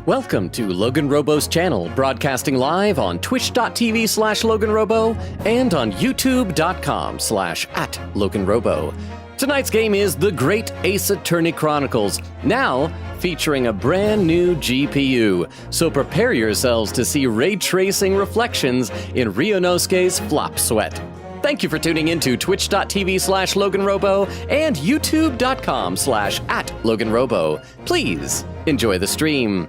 Welcome to LoganRobo's channel, broadcasting live on twitch.tv/LoganRobo and on youtube.com/@LoganRobo. Tonight's game is The Great Ace Attorney Chronicles, now featuring a brand new GPU. So prepare yourselves to see ray tracing reflections in Ryunosuke's flop sweat. Thank you for tuning in to twitch.tv/LoganRobo and youtube.com/@LoganRobo. Please enjoy the stream.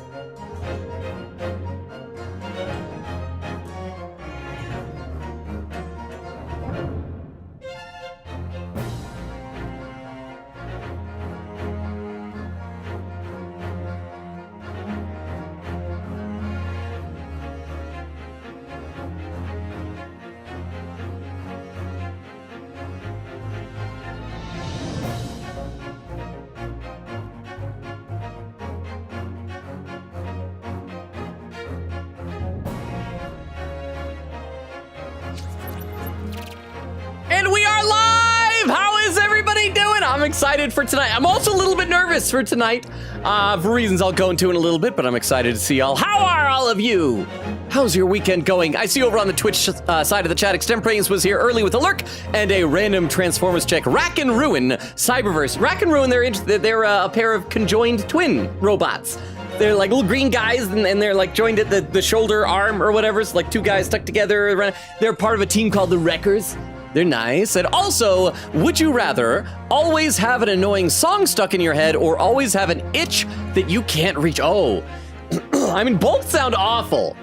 And we are live! How is everybody doing? I'm excited for tonight. I'm also a little bit nervous for tonight, for reasons I'll go into in a little bit, but I'm excited to see y'all. How are all of you? How's your weekend going? I see over on the Twitch side of the chat, Extemporaneous was here early with a lurk and a random Transformers check. Rack and Ruin, Cyberverse. Rack and Ruin, they're a pair of conjoined twin robots. They're like little green guys, and they're like joined at the shoulder arm or whatever. It's like two guys stuck together. They're part of a team called the Wreckers. They're nice. And also, would you rather always have an annoying song stuck in your head or always have an itch that you can't reach? Oh, I mean, both sound awful.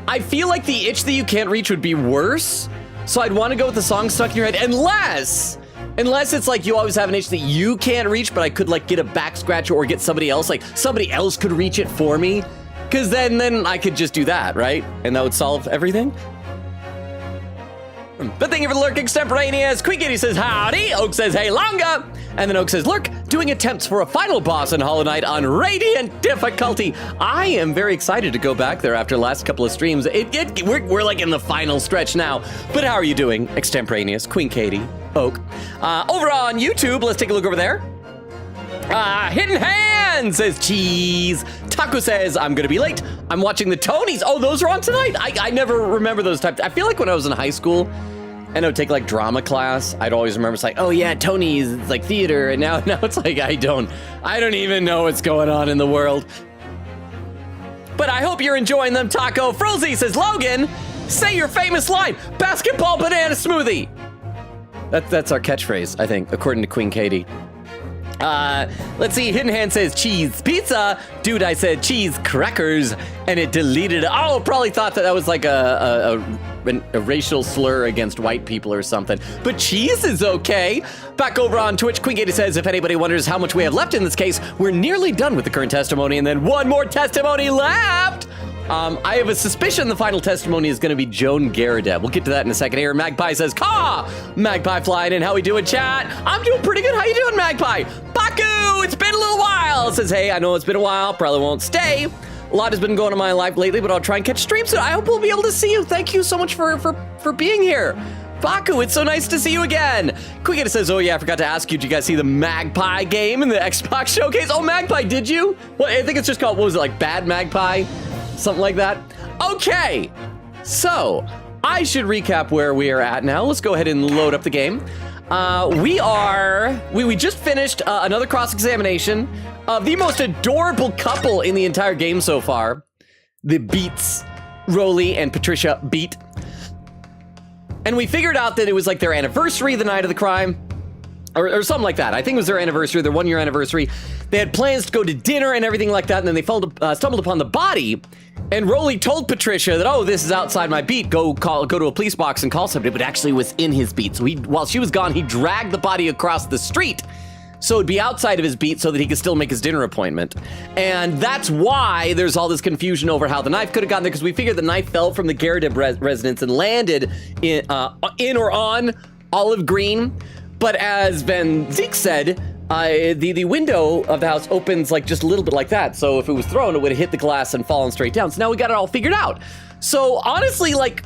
I feel like the itch that you can't reach would be worse. So I'd want to go with the song stuck in your head, unless it's like you always have an itch that you can't reach, but I could like get a back scratcher or get somebody else, like somebody else could reach it for me. Cause then I could just do that, right? And that would solve everything. But thank you for the lurk, Extemporaneous. Queekitty says howdy. Oak says hey longa. And then Oak says lurk, doing attempts for a final boss in Hollow Knight on Radiant difficulty. I am very excited to go back there after the last couple of streams. We're like in the final stretch now. But how are you doing, Extemporaneous, Queen Katie, Oak? Over on YouTube, let's take a look over there. Hidden Hand says cheese. Taco says I'm gonna be late. I'm watching the Tonys. Oh, those are on tonight. I never remember those types. I feel like when I was in high school and I would take like drama class, I'd always remember it's like, oh yeah, Tonys, it's like theater, and now it's like I don't even know what's going on in the world. But I hope you're enjoying them. Taco Frozy says Logan, say your famous line, basketball banana smoothie. That's our catchphrase, I think, according to Queen Katie. Let's see, Hidden Hand says cheese pizza. Dude, I said cheese crackers, and it deleted it. Oh, probably thought that was like a racial slur against white people or something. But cheese is okay. Back over on Twitch, Queen Katie says, if anybody wonders how much we have left in this case, we're nearly done with the current testimony, and then one more testimony left. I have a suspicion the final testimony is going to be Joan Garrideb. We'll get to that in a second here. Magpie says, caw! Magpie flying in. How we doing, chat? I'm doing pretty good. How you doing, Magpie? Baku, it's been a little while. Says, hey, I know it's been a while. Probably won't stay. A lot has been going on in my life lately, but I'll try and catch streams soon. I hope we'll be able to see you. Thank you so much for being here. Baku, it's so nice to see you again. Quickita says, oh yeah, I forgot to ask you, did you guys see the Magpie game in the Xbox showcase? Oh, Magpie, did you? Well, I think it's just called, what was it, like Bad Magpie? Something like that. Okay, so I should recap where we are at now. Let's go ahead and load up the game. We just finished another cross-examination of the most adorable couple in the entire game so far. The Beats, Rolly and Patricia Beat. And we figured out that it was like their anniversary the night of the crime. Or something like that. I think it was their anniversary, their 1 year anniversary. They had plans to go to dinner and everything like that, and then they stumbled upon the body. And Rolly told Patricia that, oh, this is outside my beat. Go to a police box and call somebody. But actually, it was in his beat. So while she was gone, he dragged the body across the street, so it'd be outside of his beat, so that he could still make his dinner appointment. And that's why there's all this confusion over how the knife could have gotten there, because we figured the knife fell from the Garrideb residence and landed in or on Olive Green. But as Van Zeke said, the window of the house opens like just a little bit like that. So if it was thrown, it would have hit the glass and fallen straight down. So now we got it all figured out. So honestly, like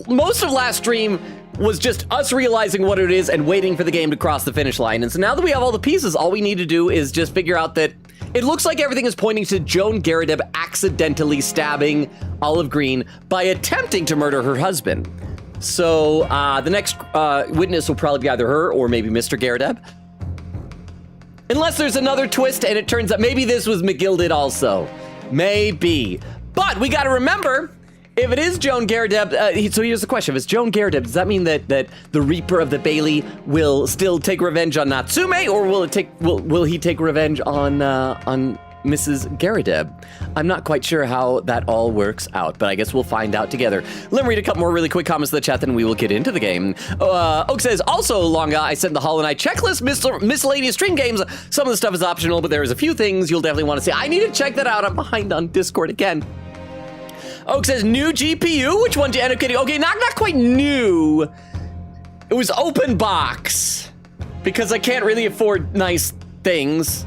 most of last stream was just us realizing what it is and waiting for the game to cross the finish line. And so now that we have all the pieces, all we need to do is just figure out that It looks like everything is pointing to Joan Garadeb accidentally stabbing Olive Green by attempting to murder her husband. So the next witness will probably be either her or maybe Mr. Garadeb. Unless there's another twist and it turns out maybe this was McGilded also. Maybe. But we got to remember, if it is Joan Garadeb, so here's the question. If it's Joan Garadeb, does that mean that the Reaper of the Bailey will still take revenge on Natsume, or will he take revenge on Mrs. Garadeb? I'm not quite sure how that all works out, but I guess we'll find out together. Let me read a couple more really quick comments in the chat, then we will get into the game. Oak says, also, Longa, I sent the Hollow Knight checklist, miscellaneous stream games. Some of the stuff is optional, but there's a few things you'll definitely want to see. I need to check that out. I'm behind on Discord again. Oak says, new GPU? Which one do you end up getting? Okay, not quite new. It was open box, because I can't really afford nice things.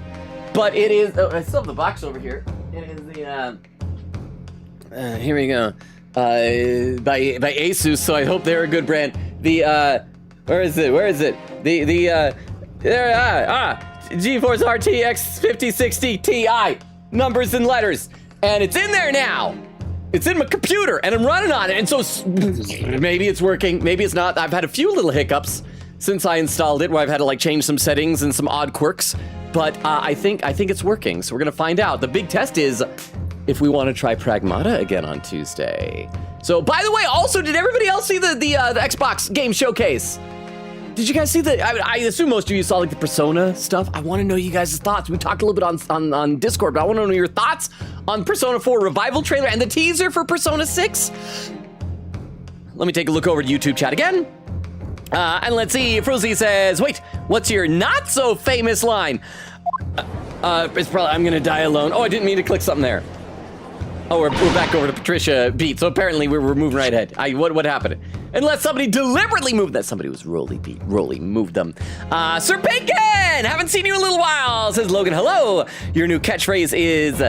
But it is, I still have the box over here. It is the, here we go. By Asus, so I hope they're a good brand. The, where is it? GeForce RTX 5060 Ti. Numbers and letters. And it's in there now. It's in my computer, and I'm running on it, and so maybe it's working, maybe it's not. I've had a few little hiccups since I installed it, where I've had to like change some settings and some odd quirks, but I think it's working, so we're gonna find out. The big test is if we want to try Pragmata again on Tuesday. So, by the way, also, did everybody else see the Xbox game showcase? Did you guys see the? I assume most of you saw like the Persona stuff. I want to know you guys' thoughts. We talked a little bit on Discord, but I want to know your thoughts on Persona 4 Revival trailer and the teaser for Persona 6. Let me take a look over to YouTube chat again. And let's see, Fruzy says, wait, what's your not so famous line? It's probably, I'm gonna die alone. Oh, I didn't mean to click something there. Oh, we're back over to Patricia Beat. So apparently we're moving right ahead. What happened? Unless somebody deliberately moved that. Somebody was Rolly moved them. Sir Bacon, haven't seen you in a little while, says Logan. Hello. Your new catchphrase is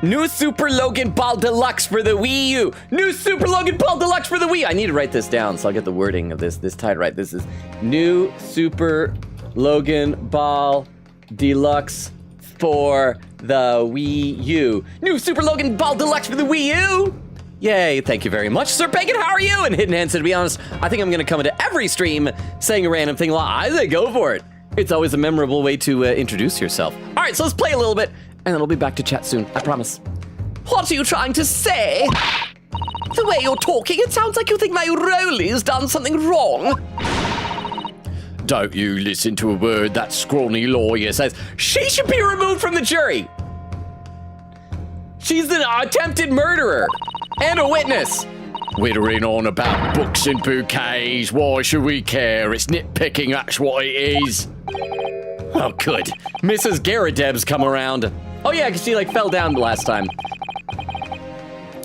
New Super Logan Ball Deluxe for the Wii U. New Super Logan Ball Deluxe for the Wii U. I need to write this down so I'll get the wording of this title right. This is New Super Logan Ball Deluxe for the Wii U. New Super Logan Ball Deluxe for the Wii U. Yay, thank you very much. Sir Bacon, how are you? And Hidden Hands, to be honest, I think I'm gonna come into every stream saying a random thing. Well, I say go for it. It's always a memorable way to introduce yourself. All right, so let's play a little bit, and then we'll be back to chat soon, I promise. What are you trying to say? The way you're talking, it sounds like you think my Rolly's done something wrong. Don't you listen to a word that scrawny lawyer says. She should be removed from the jury. She's an attempted murderer and a witness. Whittering on about books and bouquets. Why should we care? It's nitpicking, that's what it is. Oh, good. Mrs. Garadeb's come around. Oh yeah, because she like fell down the last time.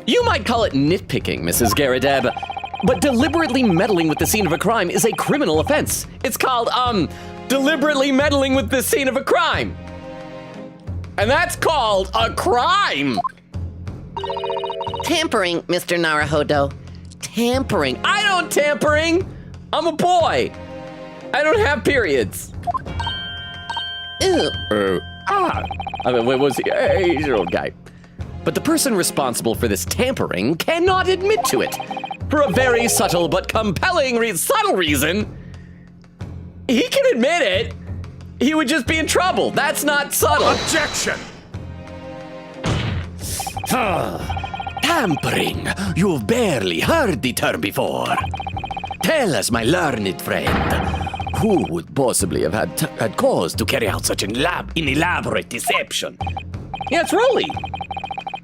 You might call it nitpicking, Mrs. Garadeb, but deliberately meddling with the scene of a crime is a criminal offense. It's called, deliberately meddling with the scene of a crime. And that's called a crime. Tampering, Mr. Naruhodo. Tampering. I don't tampering. I'm a boy. I don't have periods. Ew. I mean, what was he? Hey, he's an old guy. But the person responsible for this tampering cannot admit to it. For a very subtle but compelling subtle reason. He can admit it. He would just be in trouble. That's not subtle. Objection! Tampering. You've barely heard the term before. Tell us, my learned friend, who would possibly have had cause to carry out such an elaborate deception? Yeah, it's Rolly.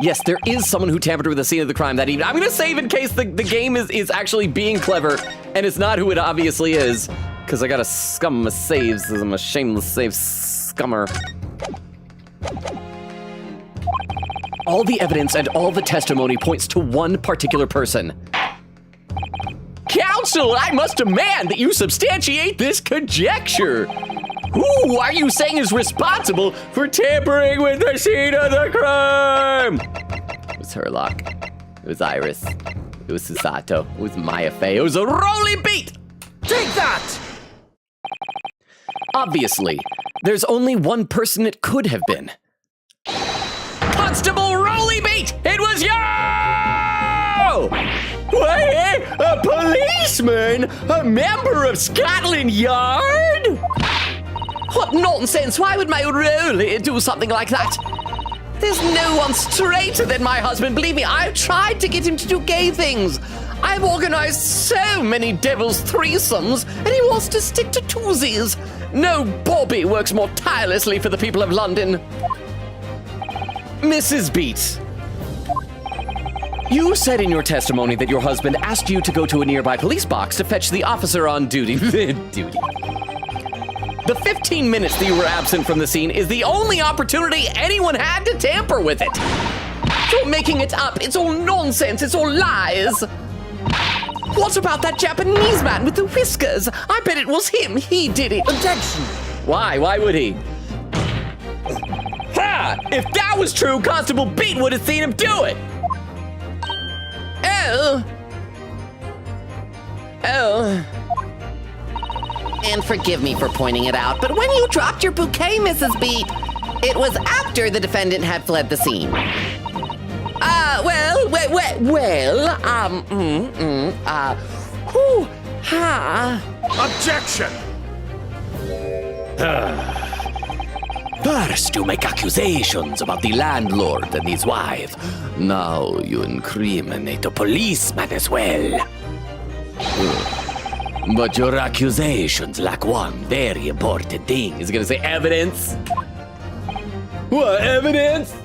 Yes, there is someone who tampered with the scene of the crime that evening. I'm gonna save in case the game is actually being clever and it's not who it obviously is, because I gotta scum my saves as I'm a shameless save scummer. All the evidence and all the testimony points to one particular person. Counsel, I must demand that you substantiate this conjecture. Who are you saying is responsible for tampering with the scene of the crime? It was Herlock. It was Iris. It was Susato. It was Maya Fey. It was a Rolly beat! Take that! Obviously, there's only one person it could have been. Constable Rolly Beat, it was you! Wait, a policeman? A member of Scotland Yard? What nonsense! Why would my Rolly do something like that? There's no one straighter than my husband. Believe me, I've tried to get him to do gay things. I've organized so many devil's threesomes, and he wants to stick to twosies. No Bobby works more tirelessly for the people of London. Mrs. Beat, you said in your testimony that your husband asked you to go to a nearby police box to fetch the officer on duty. The 15 minutes that you were absent from the scene is the only opportunity anyone had to tamper with it. You're making it up. It's all nonsense. It's all lies. What about that Japanese man with the whiskers? I bet it was him. He did it. Objection! Why? Why would he? Ha! If that was true, Constable Beat would have seen him do it. Oh. And forgive me for pointing it out, but when you dropped your bouquet, Mrs. Beat, it was after the defendant had fled the scene. Objection! First, you make accusations about the landlord and his wife. Now you incriminate a policeman as well. But your accusations lack one very important thing. Is it gonna say evidence? What, evidence?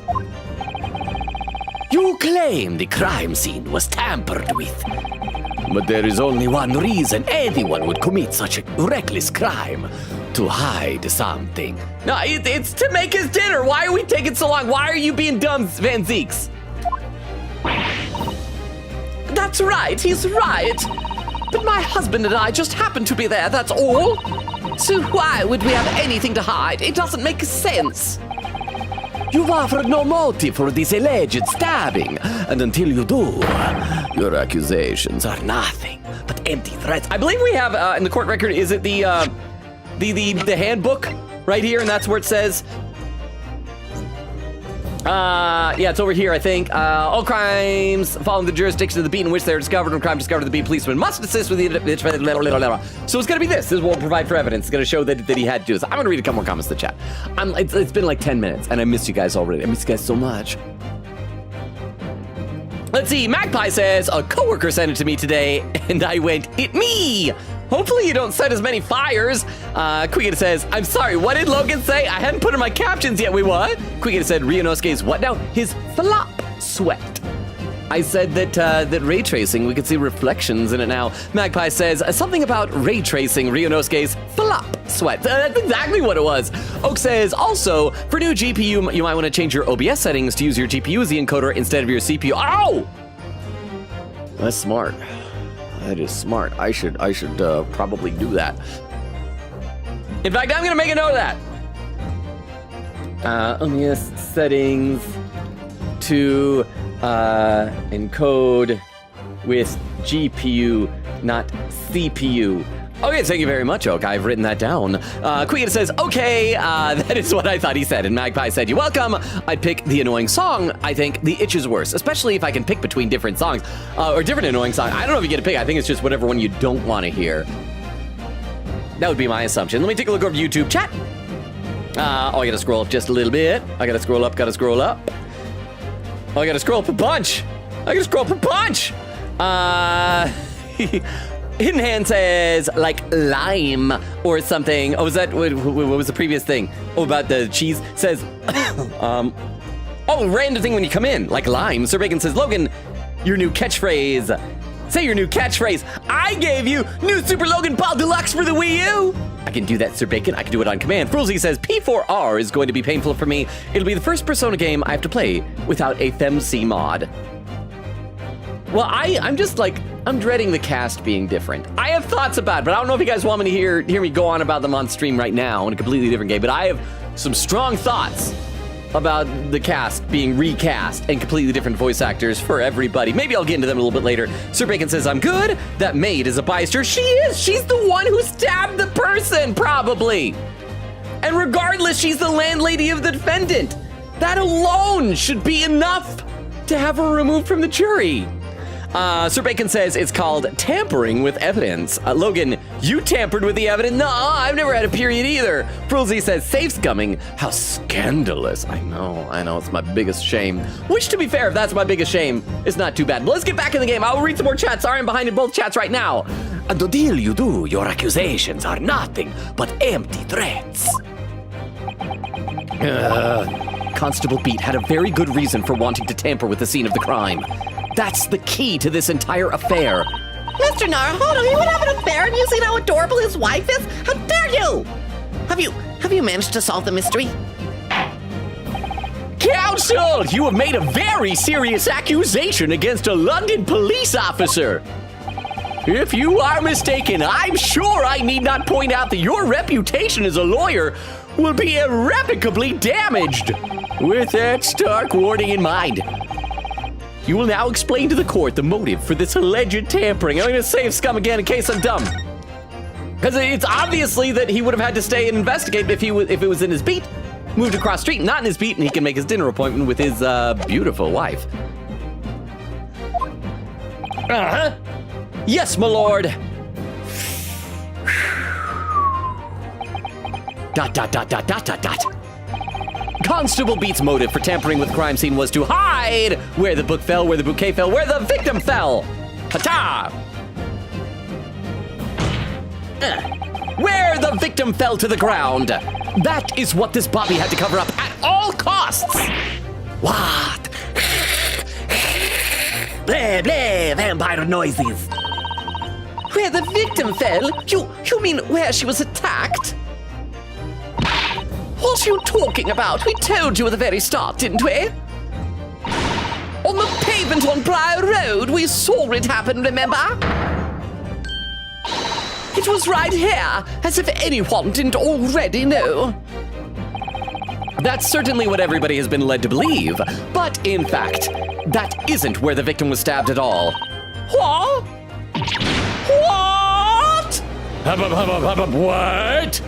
You claim the crime scene was tampered with. But there is only one reason anyone would commit such a reckless crime. To hide something. No, it's to make his dinner. Why are we taking so long? Why are you being dumb, Van Zeeks? That's right, he's right. But my husband and I just happened to be there, that's all. So why would we have anything to hide? It doesn't make sense. You've offered no motive for this alleged stabbing, and until you do, your accusations are nothing but empty threats. I believe we have in the court record, is it the handbook right here, and that's where it says, yeah, it's over here, I think. All crimes following the jurisdiction of the beat in which they are discovered, and crime discovered, the beat policeman must assist with the. So it's gonna be this. This is what will provide for evidence. It's gonna show that he had to do this. I'm gonna read a couple more comments in the chat. It's been like 10 minutes, and I missed you guys already. I missed you guys so much. Let's see. Magpie says a coworker sent it to me today, and I went, "It me." Hopefully you don't set as many fires. Quiggita says, I'm sorry, what did Logan say? I hadn't put in my captions yet. Wait, what? Quiggita said, Ryunosuke's what now? His flop sweat. I said that ray tracing, we could see reflections in it now. Magpie says, something about ray tracing Ryunosuke's flop sweat. That's exactly what it was. Oak says, also, for new GPU, you might want to change your OBS settings to use your GPU as the encoder instead of your CPU. Ow! That's smart. That is smart. I should probably do that. In fact, I'm gonna make a note of that. OBS settings to encode with GPU, not CPU. Okay, thank you very much, Oak. I've written that down. Quiggita says, okay, that is what I thought he said. And Magpie said, you're welcome. I'd pick the annoying song. I think the itch is worse, especially if I can pick between different songs or different annoying songs. I don't know if you get to pick. I think it's just whatever one you don't want to hear. That would be my assumption. Let me take a look over YouTube chat. Oh, I gotta scroll up just a little bit. I gotta scroll up, Oh, I gotta scroll up a bunch. Hidden Hand says, like, lime or something. Oh, was that, what was the previous thing? Oh, about the cheese? Says, oh, random thing when you come in, like lime. Sir Bacon says, Logan, your new catchphrase. Say your new catchphrase. I gave you new Super Logan Paul Deluxe for the Wii U. I can do that, Sir Bacon. I can do it on command. Frulzy says, P4R is going to be painful for me. It'll be the first Persona game I have to play without a FemC mod. Well, I'm just like, I'm dreading the cast being different. I have thoughts about it, but I don't know if you guys want me to hear me go on about them on stream right now in a completely different game, but I have some strong thoughts about the cast being recast and completely different voice actors for everybody. Maybe I'll get into them a little bit later. Sir Bacon says, I'm good. That maid is a bystander. She is. She's the one who stabbed the person, probably. And regardless, she's the landlady of the defendant. That alone should be enough to have her removed from the jury. Sir Bacon says it's called tampering with evidence. Logan, you tampered with the evidence? No, I've never had a period either. Frulzy says safe scumming. How scandalous. I know, it's my biggest shame. Which, to be fair, if that's my biggest shame, it's not too bad. But let's get back in the game. I'll read some more chats. Sorry, I'm behind in both chats right now. And the deal you do, your accusations are nothing but empty threats. Constable Beat had a very good reason for wanting to tamper with the scene of the crime. That's the key to this entire affair. Mr. Naruhodo, he would have an affair and you see how adorable his wife is? How dare you? Have you managed to solve the mystery? Counsel, you have made a very serious accusation against a London police officer. If you are mistaken, I'm sure I need not point out that your reputation as a lawyer will be irrevocably damaged. With that stark warning in mind, you will now explain to the court the motive for this alleged tampering. I'm going to save scum again in case I'm dumb. Because it's obviously that he would have had to stay and investigate if it was in his beat. Moved across street, not in his beat, and he can make his dinner appointment with his beautiful wife. Uh-huh. Yes, my lord. Dot, dot, dot, dot, dot, dot, dot. Constable Beat's motive for tampering with the crime scene was to hide where the book fell, where the bouquet fell, where the victim fell. Ta-ta! Where the victim fell to the ground. That is what this Bobby had to cover up at all costs. What? Blah, blah, vampire noises. Where the victim fell? You mean where she was attacked? What are you talking about? We told you at the very start, didn't we? On the pavement on Briar Road, we saw it happen, remember? It was right here, as if anyone didn't already know. That's certainly what everybody has been led to believe, but in fact, that isn't where the victim was stabbed at all. What? What? What?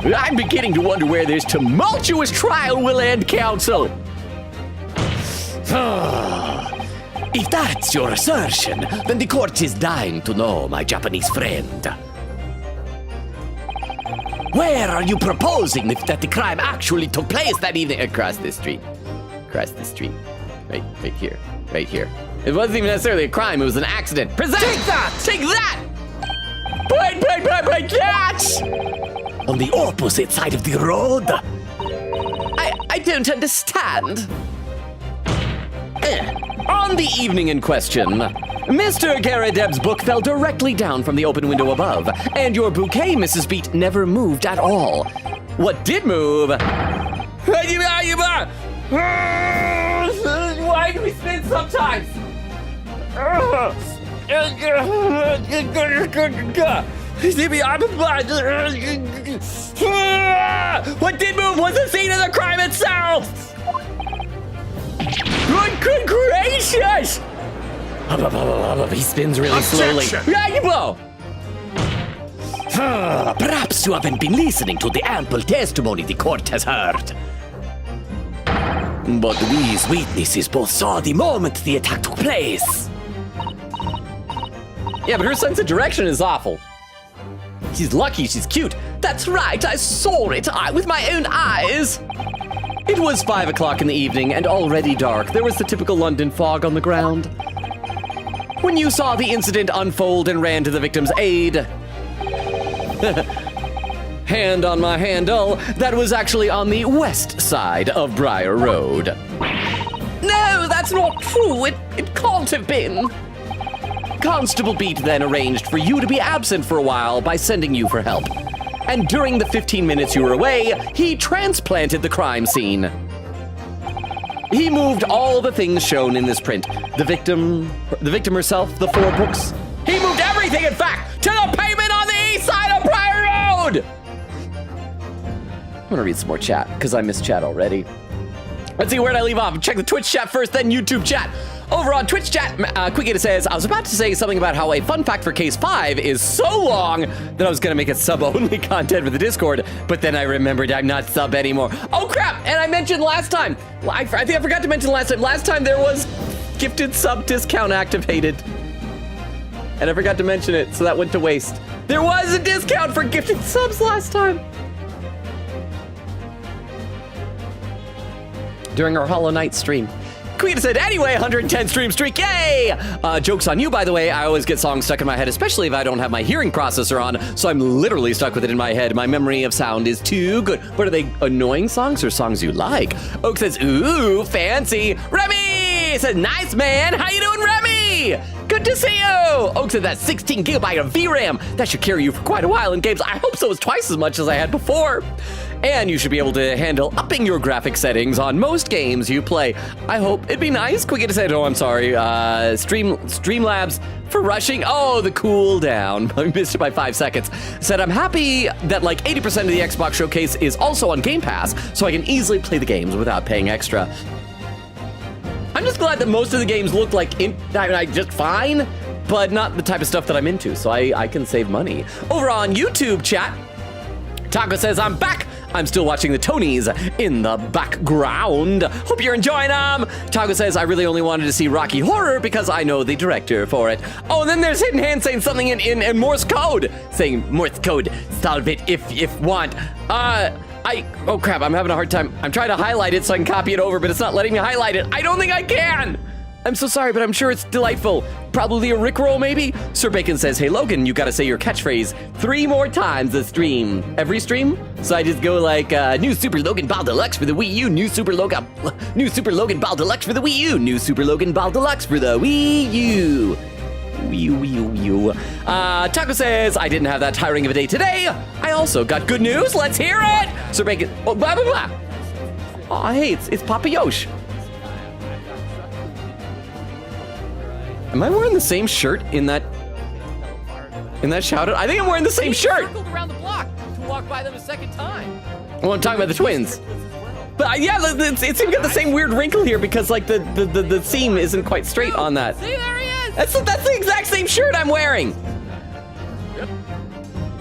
I'm beginning to wonder where this tumultuous trial will end, counsel. If that's your assertion, then the court is dying to know, my Japanese friend. Where are you proposing that the crime actually took place that evening? Across the street. Across the street. Right here. Right here. It wasn't even necessarily a crime, it was an accident. Present! Take that! Take that! Point that! On the opposite side of the road. I don't understand. On the evening in question, Mr. Garadeb's book fell directly down from the open window above, and your bouquet, Mrs. Beat, never moved at all. What did move? Why do we spin sometimes? What did move was the scene of the crime itself! Good gracious! He spins really slowly. Perhaps you haven't been listening to the ample testimony the court has heard. But these witnesses both saw the moment the attack took place. Yeah, but her sense of direction is awful. She's lucky she's cute. That's right, I saw it with my own eyes. It was 5 o'clock in the evening and already dark. There was the typical London fog on the ground. When you saw the incident unfold and ran to the victim's aid, hand on my handle, that was actually on the west side of Briar Road. No, that's not true. It can't have been. Constable Beat then arranged for you to be absent for a while by sending you for help. And during the 15 minutes you were away, he transplanted the crime scene. He moved all the things shown in this print. The victim herself, the 4 books. He moved everything, in fact, to the pavement on the east side of Briar Road! I'm gonna read some more chat, because I missed chat already. Let's see, where did I leave off? Check the Twitch chat first, then YouTube chat. Over on Twitch chat, Quickita says, I was about to say something about how a fun fact for Case 5 is so long that I was going to make it sub-only content for the Discord, but then I remembered I'm not sub anymore. Oh, crap! And I mentioned last time, I think I forgot to mention last time there was gifted sub discount activated. And I forgot to mention it, so that went to waste. There was a discount for gifted subs last time. During our Hollow Knight stream. Queen said, anyway, 110 stream streak, yay! Joke's on you, by the way. I always get songs stuck in my head, especially if I don't have my hearing processor on, so I'm literally stuck with it in my head. My memory of sound is too good. But are they annoying songs or songs you like? Oak says, ooh, fancy. Remy says, nice, man. How you doing, Remy? Good to see you! Oak said, that's 16 gigabyte of VRAM. That should carry you for quite a while in games. I hope so. It's twice as much as I had before. And you should be able to handle upping your graphic settings on most games you play. I hope. It'd be nice. Quick said, oh, I'm sorry. Streamlabs for rushing. Oh, the cooldown. I missed it by 5 seconds. Said, I'm happy that like 80% of the Xbox Showcase is also on Game Pass, so I can easily play the games without paying extra. I'm just glad that most of the games look like just fine, but not the type of stuff that I'm into, so I can save money. Over on YouTube chat, Taco says, I'm back. I'm still watching the Tonys in the background. Hope you're enjoying them. Taco says, I really only wanted to see Rocky Horror because I know the director for it. Oh, and then there's Hidden Hand saying something in Morse code. Saying, Morse code, solve it if want. Oh crap, I'm having a hard time. I'm trying to highlight it so I can copy it over, but it's not letting me highlight it. I don't think I can. I'm so sorry, but I'm sure it's delightful. Probably a Rickroll, maybe? Sir Bacon says, hey, Logan, you gotta say your catchphrase 3 more times a stream. Every stream? So I just go like, new Super Logan Ball Deluxe for the Wii U, new Super Logan Ball Deluxe for the Wii U, new Super Logan Ball Deluxe for the Wii U. Wii U. Taco says, I didn't have that tiring of a day today. I also got good news. Let's hear it. Sir Bacon, oh, blah, blah, blah. Oh, hey, it's Papa Yosh. Am I wearing the same shirt in that shout out? I think I'm wearing the same shirt. Circled around the block to walk by them a second time. Well, I'm talking about the twins. But yeah, it seems to get the same weird wrinkle here because like the seam isn't quite straight on that. See, there he is. That's the exact same shirt I'm wearing. Yep.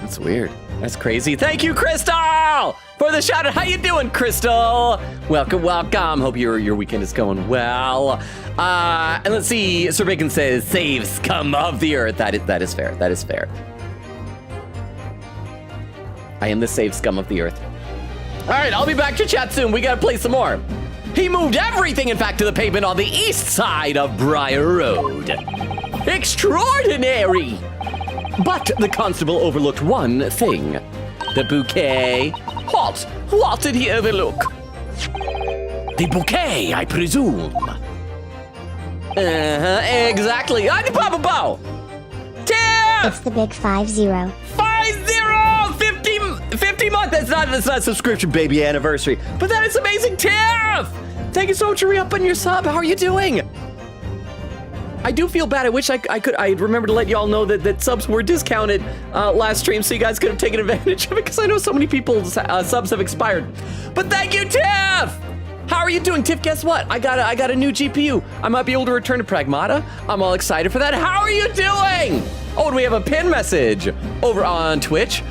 That's weird. That's crazy. Thank you, Crystal, for the shout out. How you doing, Crystal? Welcome, welcome. Hope your weekend is going well. And let's see. Sir Bacon says, "Save scum of the earth." That is fair. That is fair. I am the save scum of the earth. All right, I'll be back to chat soon. We gotta play some more. He moved everything, in fact, to the pavement on the east side of Briar Road. Extraordinary! But the constable overlooked one thing. The bouquet. What did he overlook? The bouquet, I presume. Exactly. Papa. Tiff! It's the big 5-0. 50 month. That's not subscription baby anniversary. But that is amazing, Tiff! Thank you so much for re-upping your sub. How are you doing? I do feel bad. I wish I'd remember to let y'all know that subs were discounted last stream, so you guys could have taken advantage of it, because I know so many people's subs have expired. But thank you, Tiff! How are you doing, Tiff? Guess what? I got a new GPU. I might be able to return to Pragmata. I'm all excited for that. How are you doing? Oh, and we have a pin message over on Twitch.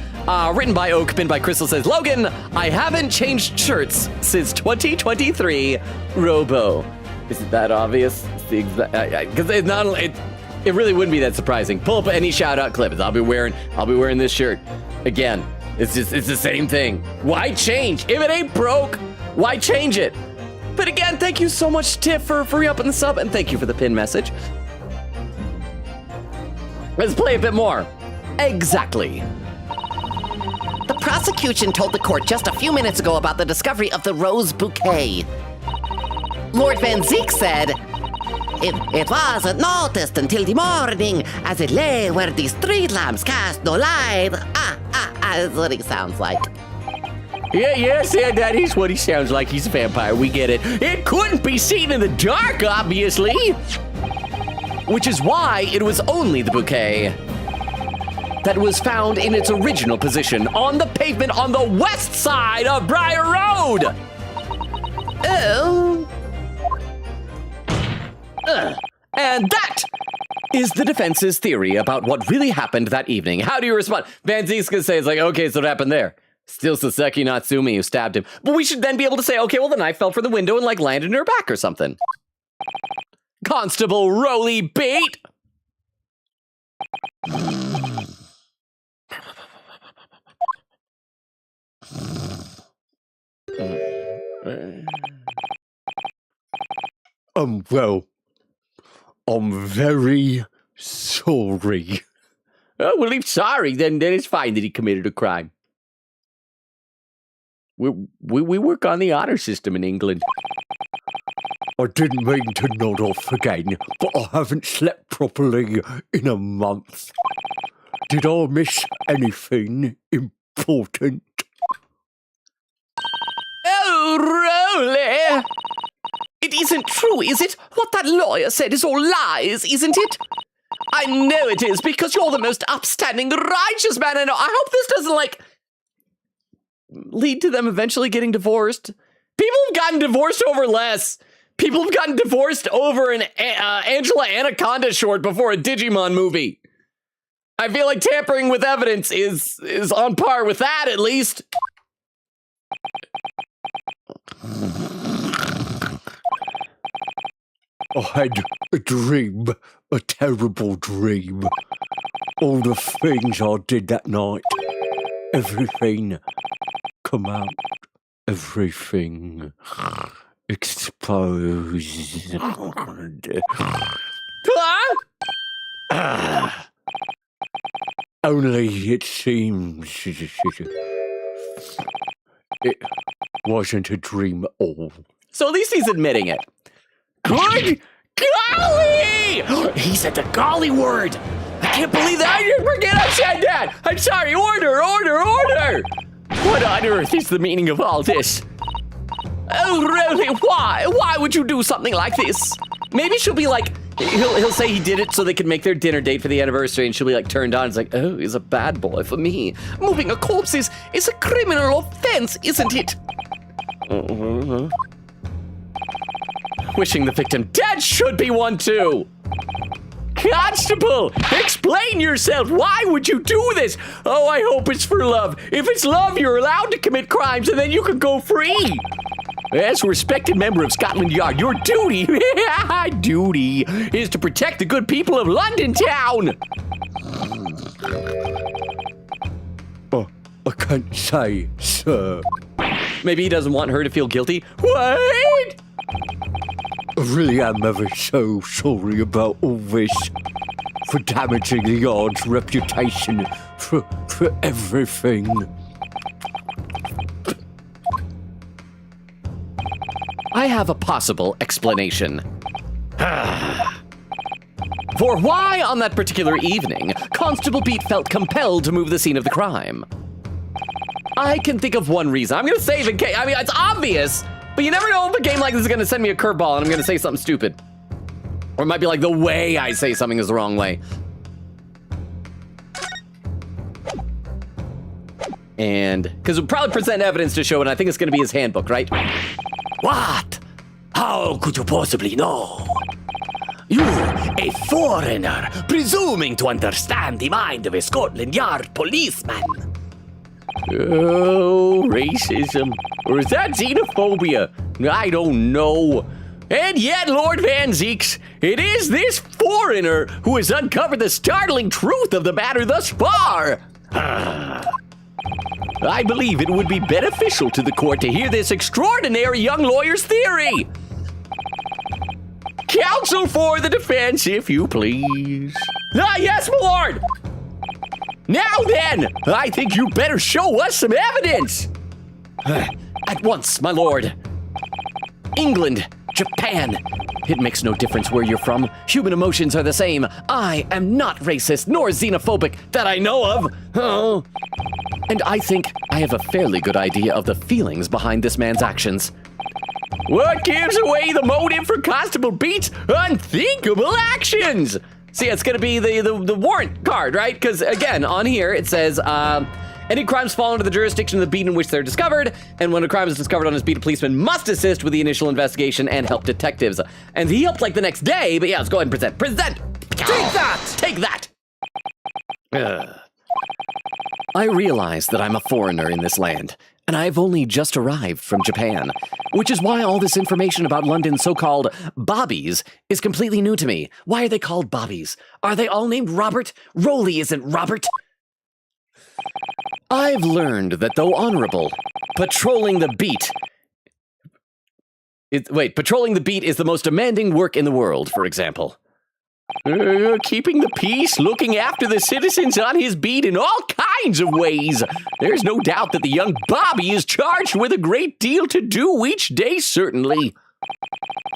Written by Oak, pinned by Crystal, says, Logan, I haven't changed shirts since 2023. Robo. Is it that obvious? Because it's not. It really wouldn't be that surprising. Pull up any shout out clip. I'll be wearing this shirt again. It's the same thing. Why change if it ain't broke? Why change it? But again, thank you so much, Tiff, for re-upping the sub, and thank you for the pin message. Let's play a bit more. Exactly. The prosecution told the court just a few minutes ago about the discovery of the rose bouquet. Lord Van Zeek said, It wasn't noticed until the morning as it lay where the street lamps cast no light. That's what he sounds like. Yes, that is what he sounds like. He's a vampire, we get it. It couldn't be seen in the dark, obviously. Which is why it was only the bouquet that was found in its original position on the pavement on the west side of Briar Road. And that is the defense's theory about what really happened that evening. How do you respond? Van Ziek's gonna say, it's like, okay, so what happened there? Still Saseki Natsumi who stabbed him. But we should then be able to say, okay, well, the knife fell for the window and, like, landed in her back or something. Constable Roly Bait! Well, I'm very sorry. Oh, well, if sorry, then it's fine that he committed a crime. We work on the honor system in England. I didn't mean to nod off again, but I haven't slept properly in a month. Did I miss anything important? Oh, Roly! It isn't true, is it? What that lawyer said is all lies, isn't it? I know it is, because you're the most upstanding, righteous man I know. I hope this doesn't, like, lead to them eventually getting divorced. People have gotten divorced over less. People have gotten divorced over an Angela Anaconda short before a Digimon movie. I feel like tampering with evidence is on par with that, at least. I had a dream, a terrible dream. All the things I did that night, everything come out, everything exposed. Only it seems it wasn't a dream at all. So at least he's admitting it. Good golly! He said the golly word. I can't believe that. I didn't forget I said that. I'm sorry. Order. What on earth is the meaning of all this? Oh, really? Why? Why would you do something like this? Maybe she'll be like, he'll say he did it so they could make their dinner date for the anniversary, and she'll be like turned on. It's like, oh, he's a bad boy for me. Moving a corpse is a criminal offense, isn't it? Wishing the victim dead should be one too. Constable, explain yourself. Why would you do this? Oh, I hope it's for love. If it's love, you're allowed to commit crimes and then you can go free. As a respected member of Scotland Yard, your duty is to protect the good people of London Town. I can't say, sir. Maybe he doesn't want her to feel guilty. What? I really am ever so sorry about all this. For damaging the Yard's reputation, for everything. I have a possible explanation. For why, on that particular evening, Constable Beat felt compelled to move the scene of the crime. I can think of one reason. I'm gonna save in case. I mean, it's obvious, but you never know if a game like this is gonna send me a curveball and I'm gonna say something stupid. Or it might be like the way I say something is the wrong way. And, because we'll probably present evidence to show, and I think it's gonna be his handbook, right? What? How could you possibly know? You, a foreigner, presuming to understand the mind of a Scotland Yard policeman. Oh, racism. Or is that xenophobia? I don't know. And yet, Lord Van Zieks, it is this foreigner who has uncovered the startling truth of the matter thus far. I believe it would be beneficial to the court to hear this extraordinary young lawyer's theory. Counsel for the defense, if you please. Ah, yes, my lord. Now then, I think you better show us some evidence. At once, my lord. England, Japan. It makes no difference where you're from. Human emotions are the same. I am not racist nor xenophobic that I know of. Oh. And I think I have a fairly good idea of the feelings behind this man's actions. What gives away the motive for Constable Beat's unthinkable actions? See, it's going to be the warrant card, right? Because, again, on here it says, Any crimes fall under the jurisdiction of the beat in which they're discovered, and when a crime is discovered on his beat, a policeman must assist with the initial investigation and help detectives. And he helped like the next day, but yeah, let's go ahead and present. Present! Take that! Take that! I realize that I'm a foreigner in this land, and I've only just arrived from Japan, which is why all this information about London's so-called bobbies is completely new to me. Why are they called bobbies? Are they all named Robert? Rolly isn't Robert. I've learned that though honorable, patrolling the beat... patrolling the beat is the most demanding work in the world, for example. Keeping the peace, looking after the citizens on his beat in all kinds of ways. There's no doubt that the young Bobby is charged with a great deal to do each day, certainly.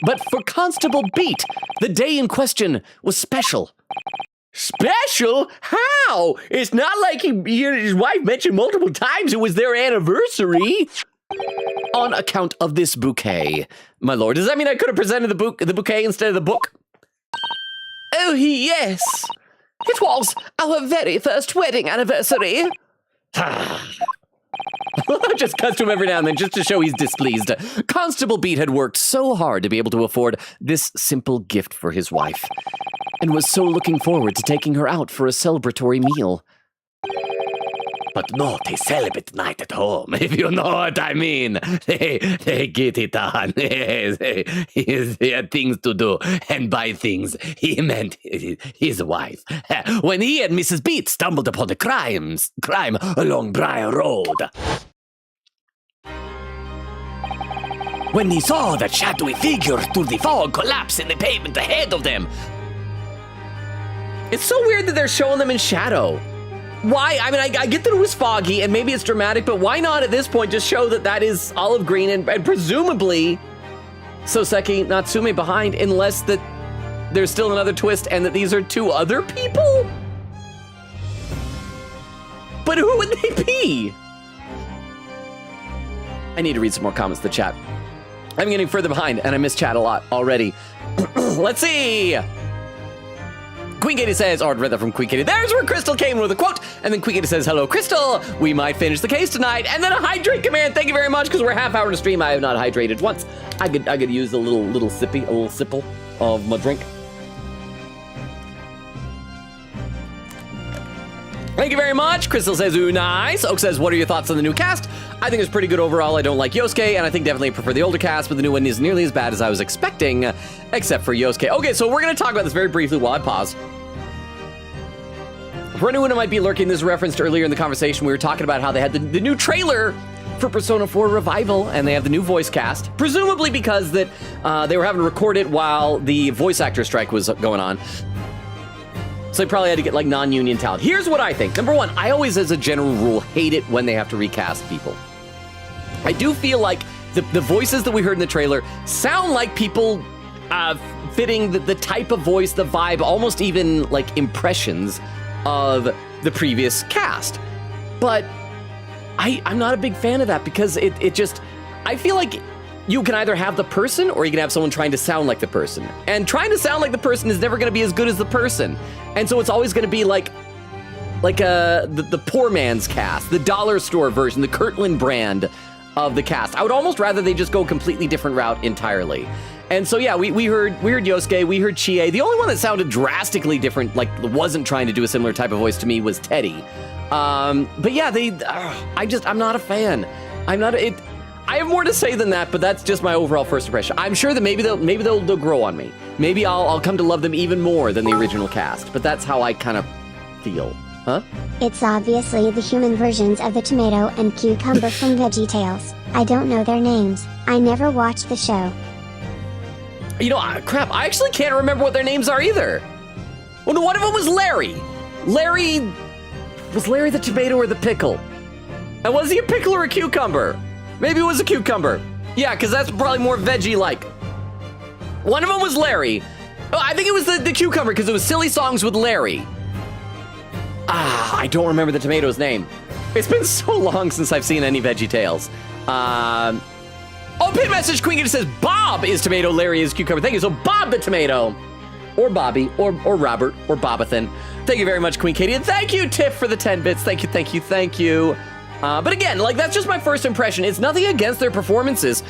But for Constable Beat, the day in question was special. Special? How? It's not like he and his wife mentioned multiple times it was their anniversary. On account of this bouquet. My lord, does that mean I could have presented the bouquet instead of the book? Oh, yes. It was our very first wedding anniversary. Just cuts to him every now and then just to show he's displeased. Constable Beat had worked so hard to be able to afford this simple gift for his wife, and was so looking forward to taking her out for a celebratory meal. But not a celibate night at home, if you know what I mean. They get it on. He had things to do, and by things, he meant his wife. When he and Mrs. Beat stumbled upon the crime along Briar Road. When he saw that shadowy figure through the fog collapse in the pavement ahead of them. It's so weird that they're showing them in shadow. Why? I mean, I get that it was foggy and maybe it's dramatic, but why not at this point just show that that is olive green and presumably Soseki Natsume behind, unless that there's still another twist and that these are two other people? But who would they be? I need to read some more comments in the chat. I'm getting further behind and I miss chat a lot already. Let's see. Queen Katie says, or I'd read that from Queen Katie. There's where Crystal came with a quote. And then Queen Katie says, hello, Crystal. We might finish the case tonight. And then a hydrate command. Thank you very much, because we're half hour to stream. I have not hydrated once. I could use a little sipple of my drink. Thank you very much. Crystal says, ooh, nice. Oak says, what are your thoughts on the new cast? I think it's pretty good overall. I don't like Yosuke, and I think definitely prefer the older cast, but the new one is nearly as bad as I was expecting, except for Yosuke. Okay, so we're going to talk about this very briefly while I pause. For anyone who might be lurking, this referenced earlier in the conversation, we were talking about how they had the new trailer for Persona 4 Revival, and they have the new voice cast, presumably because that they were having to record it while the voice actor strike was going on. So they probably had to get like non-union talent. Here's what I think. Number one, I always, as a general rule, hate it when they have to recast people. I do feel like the voices that we heard in the trailer sound like people fitting the type of voice, the vibe, almost even like impressions of the previous cast. But I'm not a big fan of that because it just, I feel like you can either have the person or you can have someone trying to sound like the person. And trying to sound like the person is never going to be as good as the person. And so it's always going to be like the poor man's cast, the dollar store version, the Kirtland brand of the cast. I would almost rather they just go a completely different route entirely. And so yeah, we heard Yosuke, we heard Chie. The only one that sounded drastically different, like wasn't trying to do a similar type of voice to me, was Teddy. But yeah, I'm not a fan. I have more to say than that, but that's just my overall first impression. I'm sure that maybe they'll grow on me. Maybe I'll come to love them even more than the original cast. But that's how I kind of feel. Huh? It's obviously the human versions of the tomato and cucumber from VeggieTales. I don't know their names. I never watched the show. You know, crap, I actually can't remember what their names are either. Well, no, one of them was Larry. Was Larry the tomato or the pickle? And was he a pickle or a cucumber? Maybe it was a cucumber. Yeah, because that's probably more veggie-like. One of them was Larry. Oh, I think it was the cucumber because it was Silly Songs with Larry. I don't remember the tomato's name. It's been so long since I've seen any VeggieTales. Pin message Queen Kitty says Bob is tomato, Larry is cucumber. Thank you. So Bob the tomato, or Bobby, or Robert, or Bobathan. Thank you very much, Queen Katie. And thank you, Tiff, for the 10 bits. Thank you, thank you, thank you. But again, like, that's just my first impression. It's nothing against their performances.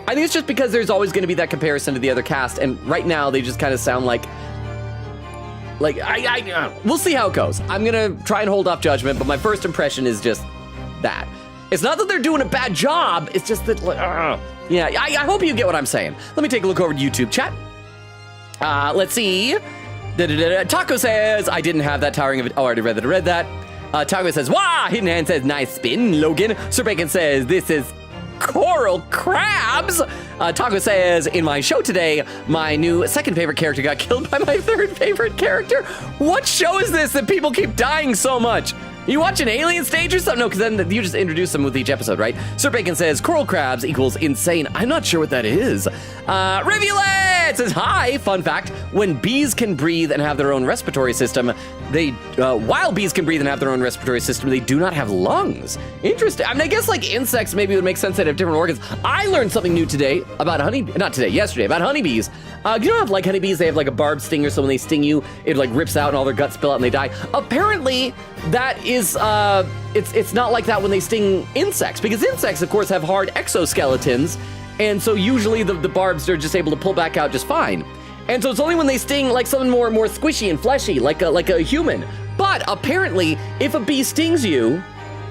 I think it's just because there's always going to be that comparison to the other cast, and right now they just kind of sound like we'll see how it goes. I'm going to try and hold off judgment, but my first impression is just that. It's not that they're doing a bad job, it's just that, yeah, I hope you get what I'm saying. Let me take a look over to YouTube chat. Let's see. Taco says, I didn't have that towering of it. Oh, I already read that. Taco says, wah! Hidden Hand says, nice spin. Logan. Sir Bacon says, this is coral crabs. Taco says, in my show today, my new second favorite character got killed by my third favorite character. What show is this that people keep dying so much? You watch an alien stage or something? No, because then you just introduce them with each episode, right? Sir Bacon says, coral crabs equals insane. I'm not sure what that is. Rivulet says, hi, fun fact. When bees can breathe and have their own respiratory system, while bees can breathe and have their own respiratory system, they do not have lungs. Interesting. I mean, I guess like insects maybe would make sense that have different organs. I learned something new today about yesterday, about honeybees. You know how like honeybees, they have like a barbed stinger, so when they sting you, it like rips out and all their guts spill out and they die. Apparently, that is, it's not like that when they sting insects, because insects, of course, have hard exoskeletons, and so usually the barbs are just able to pull back out just fine. And so it's only when they sting like something more squishy and fleshy, like a human. But apparently, if a bee stings you,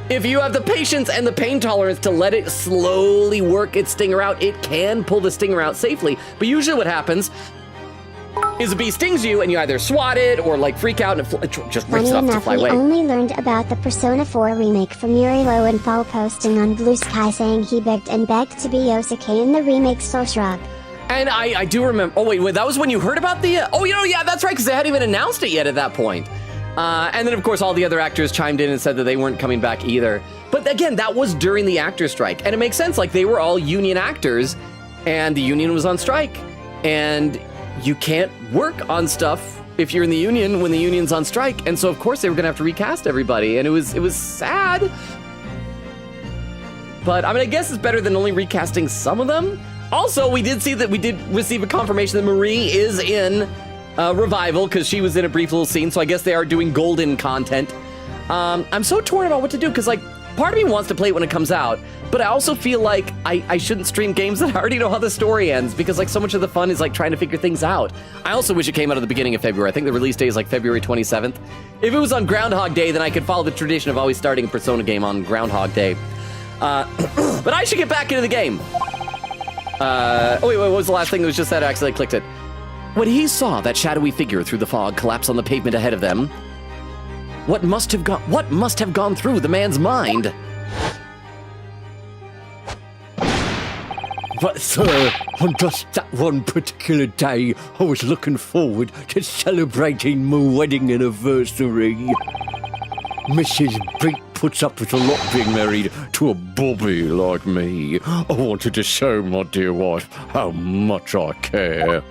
if you have the patience and the pain tolerance to let it slowly work its stinger out, it can pull the stinger out safely. But usually what happens is a bee stings you and you either swat it or like freak out and it just rips it off to fly away. We only learned about the Persona 4 remake from Yuri Lowenthal posting on Blue Sky saying he begged to be Yosuke in the remake, so shrug. And I do remember, oh wait, that was when you heard about the, yeah, that's right, because they hadn't even announced it yet at that point. And then, of course, all the other actors chimed in and said that they weren't coming back either. But again, that was during the actor strike. And it makes sense. Like, they were all union actors, and the union was on strike. And you can't work on stuff if you're in the union when the union's on strike. And so, of course, they were going to have to recast everybody. And it was sad. But, I mean, I guess it's better than only recasting some of them. Also, we did receive a confirmation that Marie is in Revival, because she was in a brief little scene, so I guess they are doing golden content. I'm so torn about what to do, because like part of me wants to play it when it comes out, but I also feel like I shouldn't stream games that I already know how the story ends, because like so much of the fun is like trying to figure things out. I also wish it came out at the beginning of February. I think the release day is like February 27th. If it was on Groundhog Day, then I could follow the tradition of always starting a Persona game on Groundhog Day. But I should get back into the game. Wait, what was the last thing that was just said? I accidentally clicked it. When he saw that shadowy figure through the fog collapse on the pavement ahead of them, what must have gone through the man's mind? But sir, on just that one particular day, I was looking forward to celebrating my wedding anniversary. Mrs. Beat puts up with a lot being married to a bobby like me. I wanted to show my dear wife how much I care.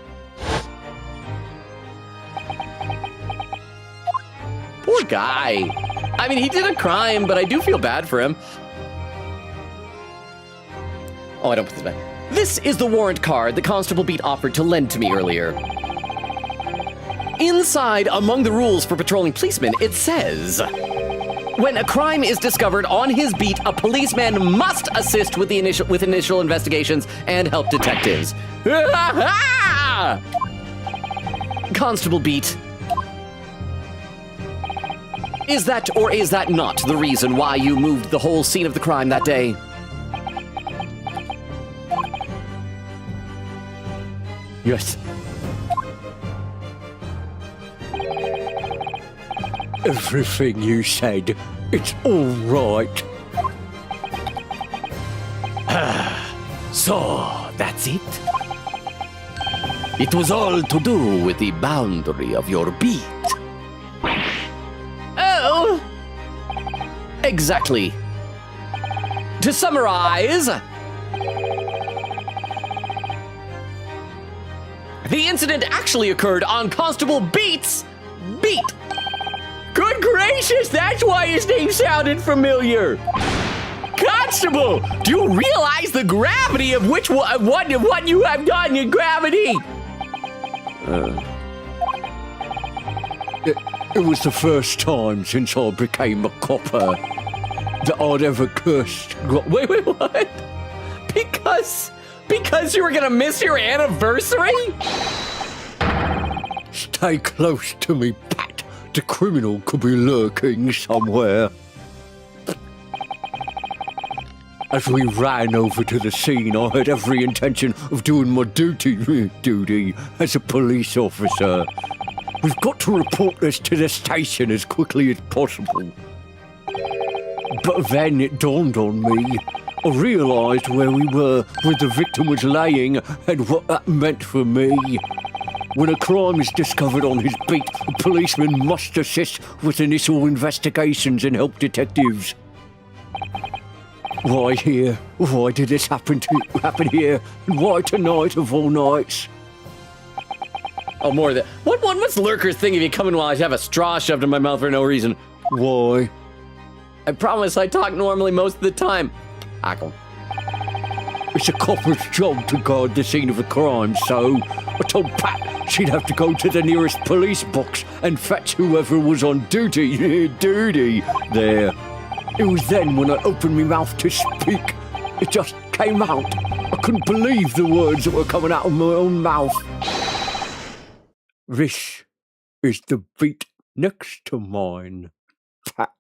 Poor guy. I mean, he did a crime, but I do feel bad for him. Oh, I don't put this back. This is the warrant card that Constable Beat offered to lend to me earlier. Inside, among the rules for patrolling policemen, it says, when a crime is discovered on his beat, a policeman must assist with initial investigations and help detectives. Constable Beat, is that or is that not the reason why you moved the whole scene of the crime that day? Yes. Everything you said, it's all right. So, that's it? It was all to do with the boundary of your beat. Oh! Exactly. To summarize, the incident actually occurred on Constable Beat's beat. Good gracious, that's why his name sounded familiar. Constable, do you realize the gravity of what you have done in gravity? It was the first time since I became a copper that I'd ever cursed. Wait, what? Because you were gonna miss your anniversary? Stay close to me, Pat. The criminal could be lurking somewhere. As we ran over to the scene, I had every intention of doing my duty as a police officer. We've got to report this to the station as quickly as possible. But then it dawned on me. I realised where we were, where the victim was laying, and what that meant for me. When a crime is discovered on his beat, a policeman must assist with initial investigations and help detectives. Why here? Why did this happen here? And why tonight of all nights? Oh, more of that. What's lurkers think if you come in while I have a straw shoved in my mouth for no reason? Why? I promise I talk normally most of the time. Ackle. It's a copper's job to guard the scene of a crime, so I told Pat she'd have to go to the nearest police box and fetch whoever was on duty there. It was then when I opened my mouth to speak. It just came out. I couldn't believe the words that were coming out of my own mouth. This is the beat next to mine, Pat.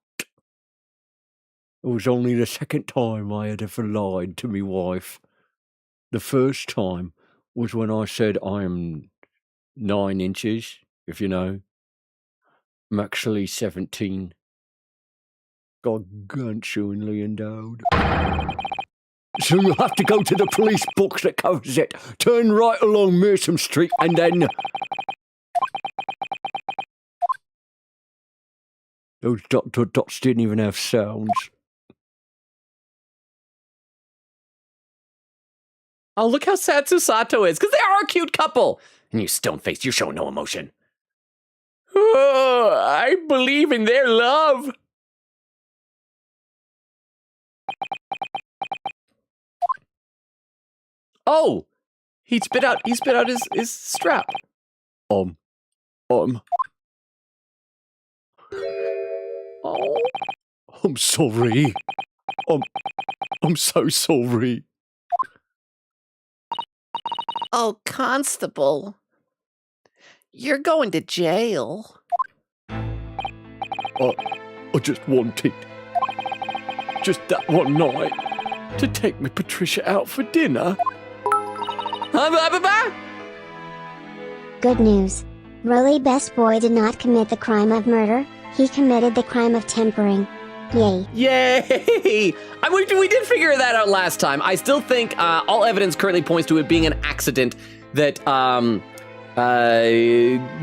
It was only the second time I had ever lied to me wife. The first time was when I said I am 9 inches, if you know. I'm actually 17. Gargantuanly endowed. So you'll have to go to the police box that covers it. Turn right along Mearsome Street and then... Those dots didn't even have sounds. Oh, look how sad Susato is, because they are a cute couple. And you stone-faced, you show no emotion. Oh, I believe in their love. Oh, he spit out his strap. Oh. I'm sorry. I'm so sorry. Oh, Constable. You're going to jail. I just wanted, just that one night, to take me Patricia out for dinner. Good news. Rolly Best Boy did not commit the crime of murder, he committed the crime of tempering. Yay. Yay! We did figure that out last time. I still think all evidence currently points to it being an accident that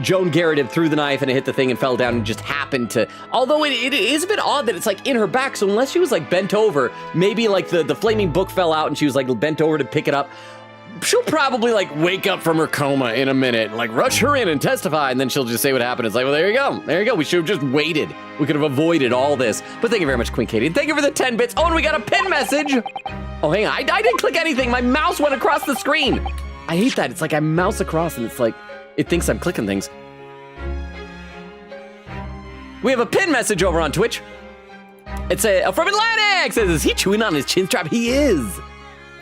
Joan Garrett had threw the knife and it hit the thing and fell down and just happened to. Although it is a bit odd that it's like in her back, so unless she was like bent over, maybe like the flaming book fell out and she was like bent over to pick it up. She'll probably like wake up from her coma in a minute, like rush her in and testify, and then she'll just say what happened. It's like, well, there you go. We should have just waited. We could have avoided all this. But thank you very much, Queen Katie. And thank you for the 10 bits. Oh, and we got a pin message. Oh, hang on. I didn't click anything. My mouse went across the screen. I hate that. It's like I mouse across and it's like, it thinks I'm clicking things. We have a pin message over on Twitch. It's from Atlantic. It says, is he chewing on his chin strap? He is.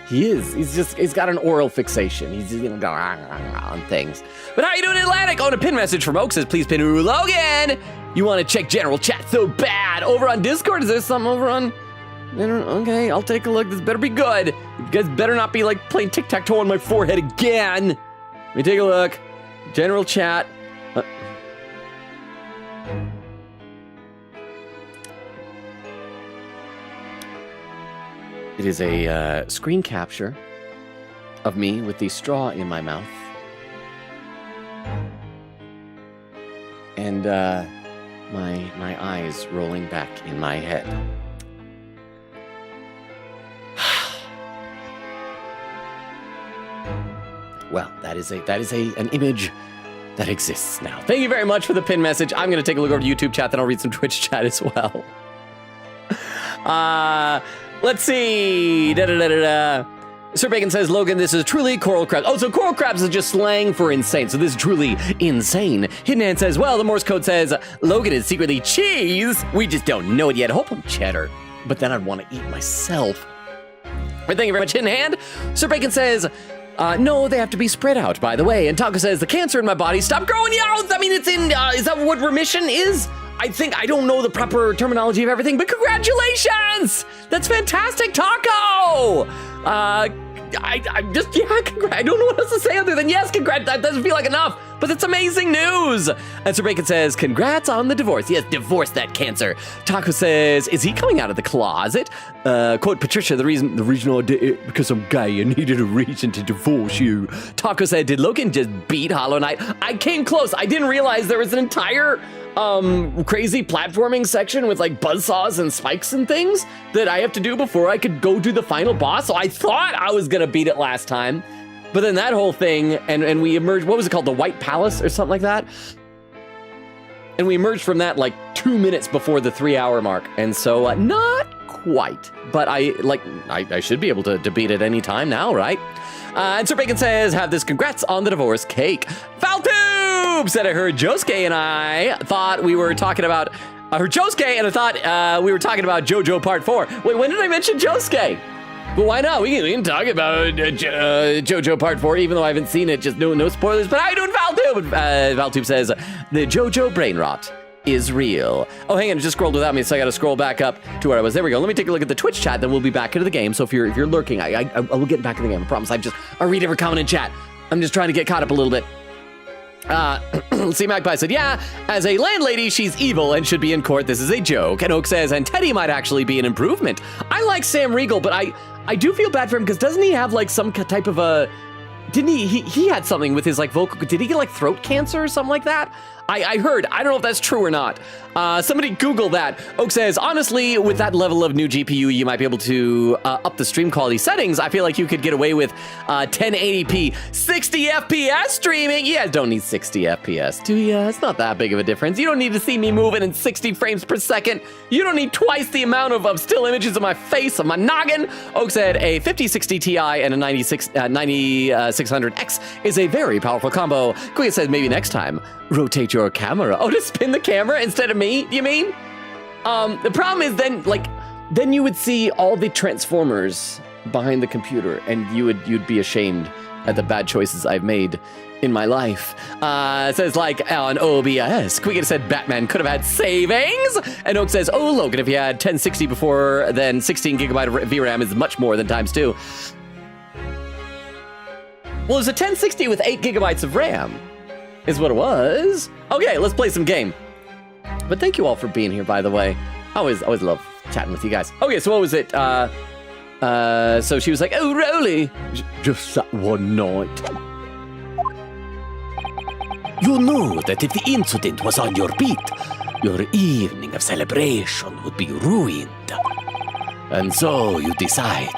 He is. He's got an oral fixation. He's just gonna go on things. But how you doing, Atlantic? Oh, and a pin message from Oak says, please pin Logan. You want to check general chat so bad. Over on Discord, is there something over on? Okay, I'll take a look. This better be good. You guys better not be like playing tic-tac-toe on my forehead again. Let me take a look. General chat. It is a screen capture of me with the straw in my mouth. And my eyes rolling back in my head. Well, that is an image that exists now. Thank you very much for the pin message. I'm going to take a look over to YouTube chat, then I'll read some Twitch chat as well. Let's see. Sir Bacon says, Logan, this is truly coral crabs. Oh, so coral crabs is just slang for insane. So this is truly insane. Hidden Hand says, well, the Morse code says Logan is secretly cheese. We just don't know it yet. I hope I'm cheddar, but then I'd want to eat myself. But thank you very much, Hidden Hand. Sir Bacon says, no, they have to be spread out, by the way. And Taco says, the cancer in my body stopped growing out. I mean, it's in, is that what remission is? I don't know the proper terminology of everything, but congratulations! That's fantastic, Taco! I don't know what else to say other than yes, congrats. That doesn't feel like enough, but it's amazing news. And Sir Bacon says, congrats on the divorce. Yes, divorce that cancer. Taco says, is he coming out of the closet? Quote Patricia, the reason I did it because I'm gay and needed a reason to divorce you. Taco said, did Logan just beat Hollow Knight? I came close. I didn't realize there was an entire crazy platforming section with like buzzsaws and spikes and things that I have to do before I could go do the final boss. So I thought I was gonna beat it last time, but then that whole thing, and we emerged, what was it called? The White Palace or something like that? And we emerged from that like 2 minutes before the 3-hour mark. And so not quite, but I should be able to beat it any time now, right? And Sir Bacon says, have this congrats on the divorce cake. Faltube said, I heard Josuke and I thought we were talking about, I heard Josuke and I thought we were talking about JoJo Part 4. Wait, when did I mention Josuke? But why not? We can talk about JoJo Part 4, even though I haven't seen it, just no spoilers. But how you doing, Faltube? Faltube says, the JoJo brain rot is real. Oh, hang on, it just scrolled without me, so I gotta scroll back up to where I was. There we go. Let me take a look at the Twitch chat, then we'll be back into the game. So if you're lurking, I will get back in the game. I promise. I read every comment in chat. I'm just trying to get caught up a little bit. See, Magpie said, yeah, as a landlady, she's evil and should be in court. This is a joke. And Oak says, and Teddy might actually be an improvement. I like Sam Riegel, but I do feel bad for him because doesn't he have like some type of a, didn't he had something with his like vocal, did he get like throat cancer or something like that? I heard, I don't know if that's true or not. Somebody Google that. Oak says, honestly, with that level of new GPU, you might be able to up the stream quality settings. I feel like you could get away with 1080p, 60 FPS streaming. You guys don't need 60 FPS, do you? It's not that big of a difference. You don't need to see me moving in 60 frames per second. You don't need twice the amount of still images of my face, of my noggin. Oak said, a 5060 Ti and a 9600X is a very powerful combo. Quick said, maybe next time, rotate your camera. Oh, to spin the camera instead of me, you mean? The problem is then you would see all the transformers behind the computer and you'd be ashamed at the bad choices I've made in my life. It says like on OBS. Quiggin said Batman could have had savings. And Oak says, oh, Logan, if you had 1060 before, then 16 gigabyte of VRAM is much more than times 2. Well, it's a 1060 with 8 gigabytes of RAM. Is what it was. Okay, let's play some game. But thank you all for being here, by the way. I always love chatting with you guys. Okay, so what was it? So she was like, oh, Rolly. Just that one night. You knew that if the incident was on your beat, your evening of celebration would be ruined. And so you decided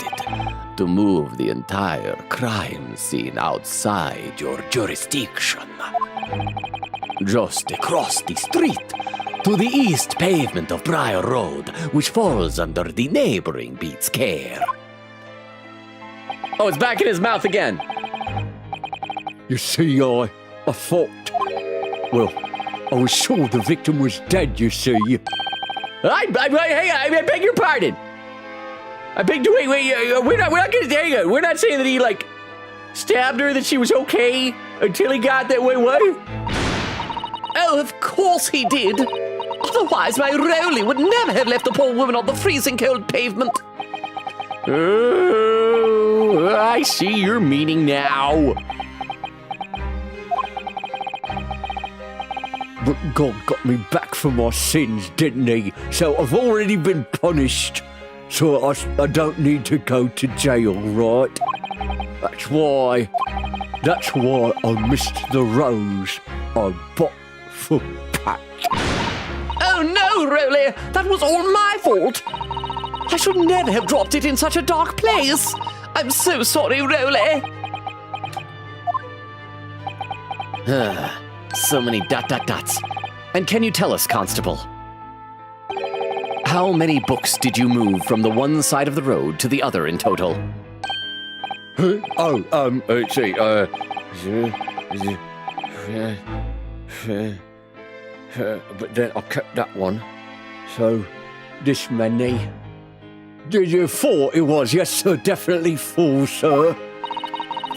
to move the entire crime scene outside your jurisdiction. Just across the street, to the east pavement of Briar Road, which falls under the neighboring beat's care. Oh, it's back in his mouth again. You see, I thought, well, I was sure the victim was dead, you see. I beg your pardon. We're not gonna hang on. We're not saying that he like stabbed her, that she was okay until he got that way. What? Oh, of course he did. Otherwise, my Rolly would never have left the poor woman on the freezing cold pavement. Oh, I see your meaning now. But God got me back for my sins, didn't he? So I've already been punished. So I don't need to go to jail, right? That's why I missed the rose I bought for Pat. Oh no, Rolly, that was all my fault. I should never have dropped it in such a dark place. I'm so sorry, Rolly. So many dots. And can you tell us, Constable, how many books did you move from the one side of the road to the other in total? Huh? Oh, let's see, but then I kept that one. So, this many. Did you 4 it was? Yes, sir, definitely 4, sir.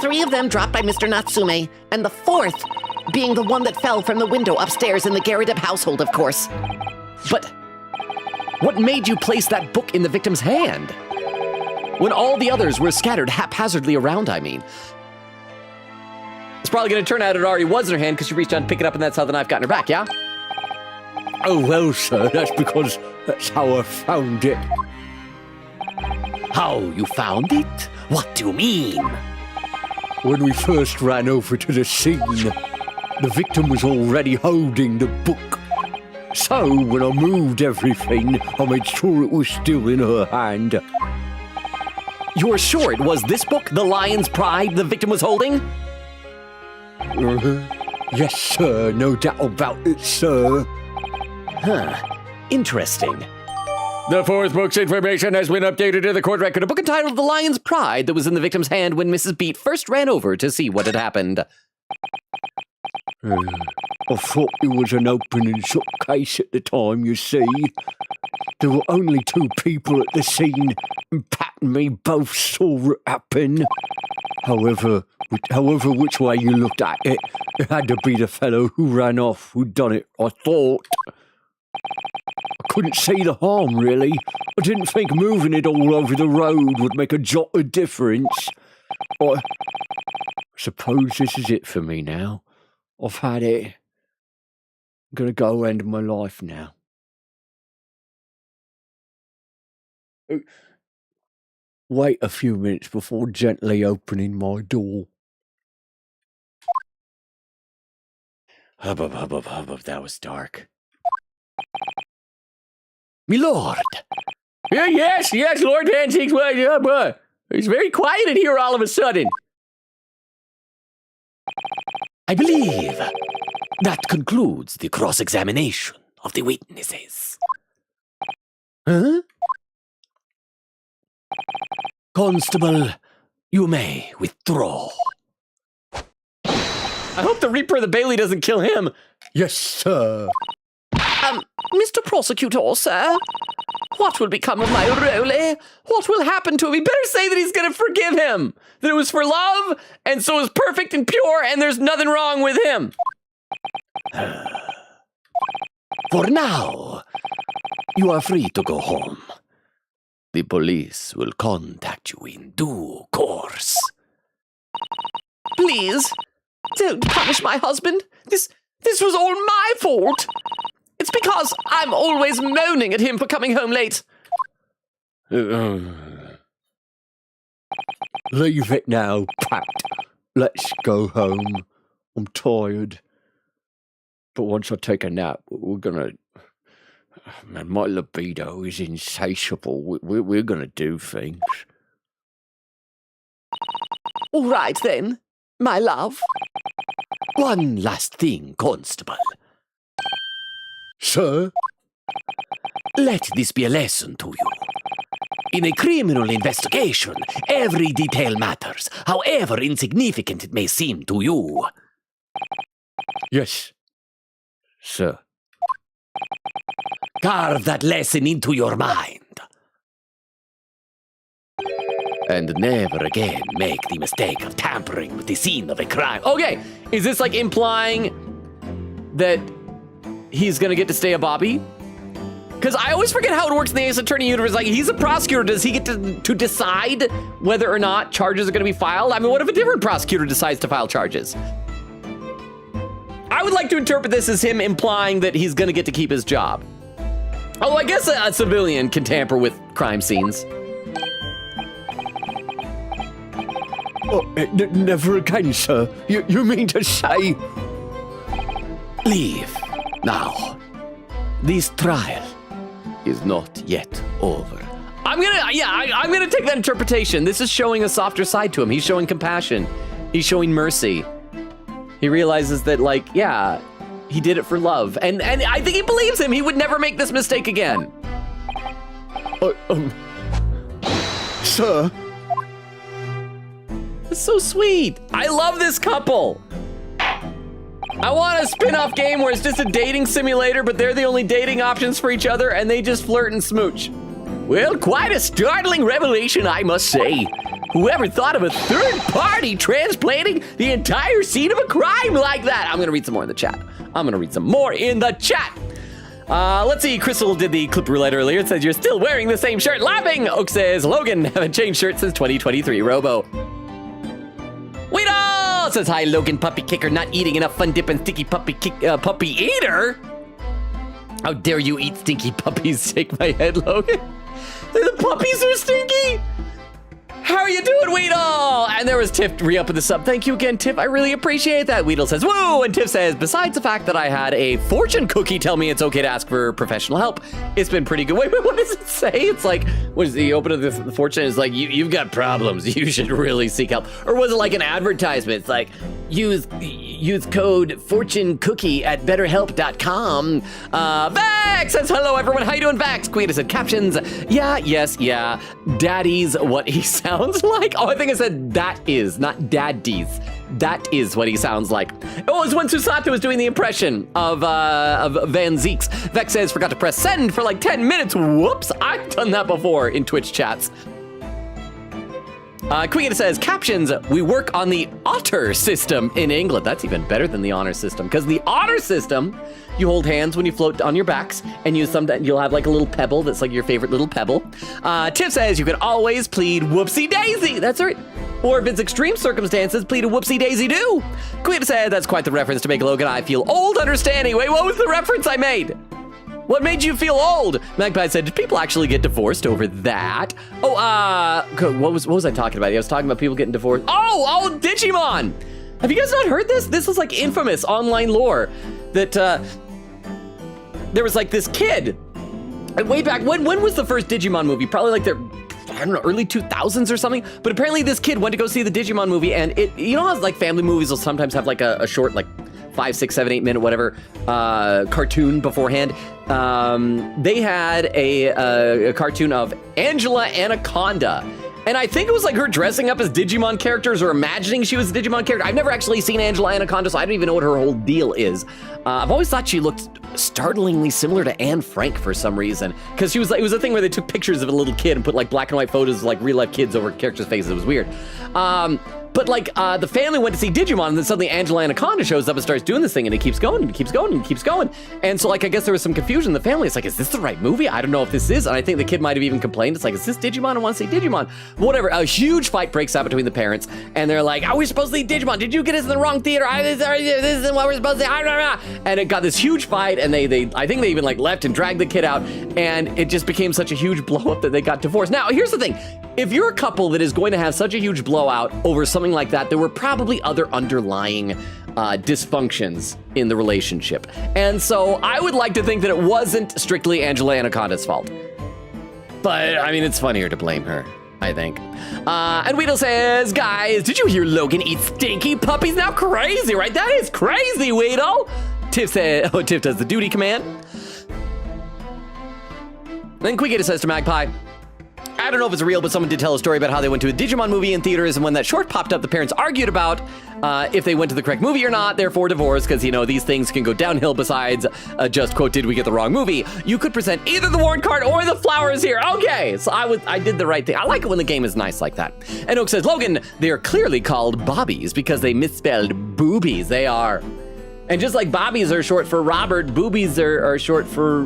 3 of them dropped by Mr. Natsume, and the 4th being the one that fell from the window upstairs in the Garrideb household, of course. But what made you place that book in the victim's hand? When all the others were scattered haphazardly around, I mean. It's probably going to turn out it already was in her hand because she reached out to pick it up and that's how the knife got in her back, yeah? Oh, well, sir, that's because that's how I found it. How you found it? What do you mean? When we first ran over to the scene, the victim was already holding the book. So, when I moved everything, I made sure it was still in her hand. You're sure it was this book, The Lion's Pride, the victim was holding? Yes, sir, no doubt about it, sir. Huh. Interesting. The 4th book's information has been updated to the court record. A book entitled The Lion's Pride that was in the victim's hand when Mrs. Beat first ran over to see what had happened. I thought it was an open and shut case at the time, you see. There were only 2 people at the scene, and Pat and me both saw it happen. However, which way you looked at it, it had to be the fellow who ran off who'd done it, I thought. I couldn't see the harm, really. I didn't think moving it all over the road would make a jot of difference. I suppose this is it for me now. I've had it. I'm gonna go end my life now. Wait a few minutes before gently opening my door. Hubbub, hubbub, hubbub, that was dark. Me lord! Yes, Lord Van Ziek's it's very quiet in here all of a sudden. I believe that concludes the cross-examination of the witnesses. Huh? Constable, you may withdraw. I hope the Reaper of the Bailey doesn't kill him. Yes, sir. Mr. Prosecutor, sir? What will become of my Rowley? What will happen to him? He better say that he's going to forgive him. That it was for love, and so it's perfect and pure, and there's nothing wrong with him. For now, you are free to go home. The police will contact you in due course. Please, don't punish my husband. This was all my fault. It's because I'm always moaning at him for coming home late. Leave it now, Pat. Let's go home. I'm tired. But once I take a nap, we're gonna... Man, my libido is insatiable. We're gonna do things. All right, then, my love. One last thing, Constable. Sir? Let this be a lesson to you. In a criminal investigation, every detail matters, however insignificant it may seem to you. Yes, sir. Carve that lesson into your mind. And never again make the mistake of tampering with the scene of a crime. Okay, is this like implying that he's gonna get to stay a Bobby? Because I always forget how it works in the Ace Attorney universe. Like, he's a prosecutor. Does he get to decide whether or not charges are gonna be filed? I mean, what if a different prosecutor decides to file charges? I would like to interpret this as him implying that he's gonna get to keep his job. Oh, I guess a civilian can tamper with crime scenes. Oh, never again, sir. You mean to say... Leave now. This trial is not yet over. I'm gonna take that interpretation. This is showing a softer side to him. He's showing compassion. He's showing mercy. He realizes that, like, yeah, he did it for love. And I think he believes him. He would never make this mistake again. Sir? That's so sweet. I love this couple. I want a spin-off game where it's just a dating simulator, but they're the only dating options for each other, and they just flirt and smooch. Well, quite a startling revelation, I must say. Whoever thought of a third party transplanting the entire scene of a crime like that? I'm gonna read some more in the chat. Let's see, Crystal did the clip roulette earlier. It says, you're still wearing the same shirt, laughing. Oak says, Logan, haven't changed shirts since 2023, Robo. Weedle says, hi, Logan, puppy kicker, not eating enough fun dipping sticky puppy eater. How dare you eat stinky puppies? Shake my head, Logan. The puppies are stinky. How are you doing, Weedle? And there was Tiff re-upping the sub. Thank you again, Tiff. I really appreciate that. Weedle says, woo! And Tiff says, besides the fact that I had a fortune cookie tell me it's okay to ask for professional help, it's been pretty good. Wait, what does it say? It's like, what is the open of the fortune? It's like, you've got problems. You should really seek help. Or was it like an advertisement? It's like, use code fortune cookie at betterhelp.com. Vax says, hello, everyone. How you doing, Vax? Queen said, captions. Yeah, yes, yeah. Daddy's what he sounds like. Oh, I think I said that is, not daddy's. That is what he sounds like. Oh, it was when Susato was doing the impression of Van Zeeks. Vex says, forgot to press send for like 10 minutes. Whoops, I've done that before in Twitch chats. Queen says, captions, we work on the Otter system in England. That's even better than the Honor system, because the Otter system, you hold hands when you float on your backs, and you'll have like a little pebble that's like your favorite little pebble. Tiff says, you can always plead whoopsie daisy. That's right. Or if it's extreme circumstances, plead a whoopsie daisy do. Queen said, that's quite the reference to make Logan I feel old understanding. Wait, what was the reference I made? What made you feel old? Magpie said, did people actually get divorced over that? Oh, what was I talking about? I was talking about people getting divorced. Oh, Digimon! Have you guys not heard this? This is like infamous online lore that there was like this kid. Way back, when was the first Digimon movie? Probably like I don't know, early 2000s or something. But apparently this kid went to go see the Digimon movie, and you know how like family movies will sometimes have like a short, like 5, 6, 7, 8 minute, whatever, cartoon beforehand. They had a cartoon of Angela Anaconda. And I think it was like her dressing up as Digimon characters or imagining she was a Digimon character. I've never actually seen Angela Anaconda, so I don't even know what her whole deal is. I've always thought she looked startlingly similar to Anne Frank for some reason. Because it was a thing where they took pictures of a little kid and put like black and white photos of like real life kids over characters' faces. It was weird. But like the family went to see Digimon, and then suddenly Angela Anaconda shows up and starts doing this thing, and it keeps going and it keeps going and it keeps going. And so like I guess there was some confusion in the family. It's like, is this the right movie? I don't know if this is. And I think the kid might have even complained. It's like, is this Digimon? I want to see Digimon. Whatever. A huge fight breaks out between the parents, and they're like, are we supposed to see Digimon? Did you get us in the wrong theater? This isn't what we're supposed to see. And it got this huge fight, and I think they even like left and dragged the kid out, and it just became such a huge blow up that they got divorced. Now, here's the thing. If you're a couple that is going to have such a huge blowout over something like that, there were probably other underlying dysfunctions in the relationship. And so I would like to think that it wasn't strictly Angela Anaconda's fault. But, I mean, it's funnier to blame her, I think. And Weedle says, guys, did you hear Logan eat stinky puppies? Now crazy, right? That is crazy, Weedle. Tiff says, Tiff does the duty command. Then Quiggita says to Magpie, I don't know if it's real, but someone did tell a story about how they went to a Digimon movie in theaters, and when that short popped up, the parents argued about if they went to the correct movie or not, therefore divorce, because, you know, these things can go downhill besides just, quote, did we get the wrong movie? You could present either the warrant card or the flowers here. Okay, so I did the right thing. I like it when the game is nice like that. And Oak says, Logan, they are clearly called bobbies because they misspelled boobies. They are. And just like bobbies are short for Robert, boobies are short for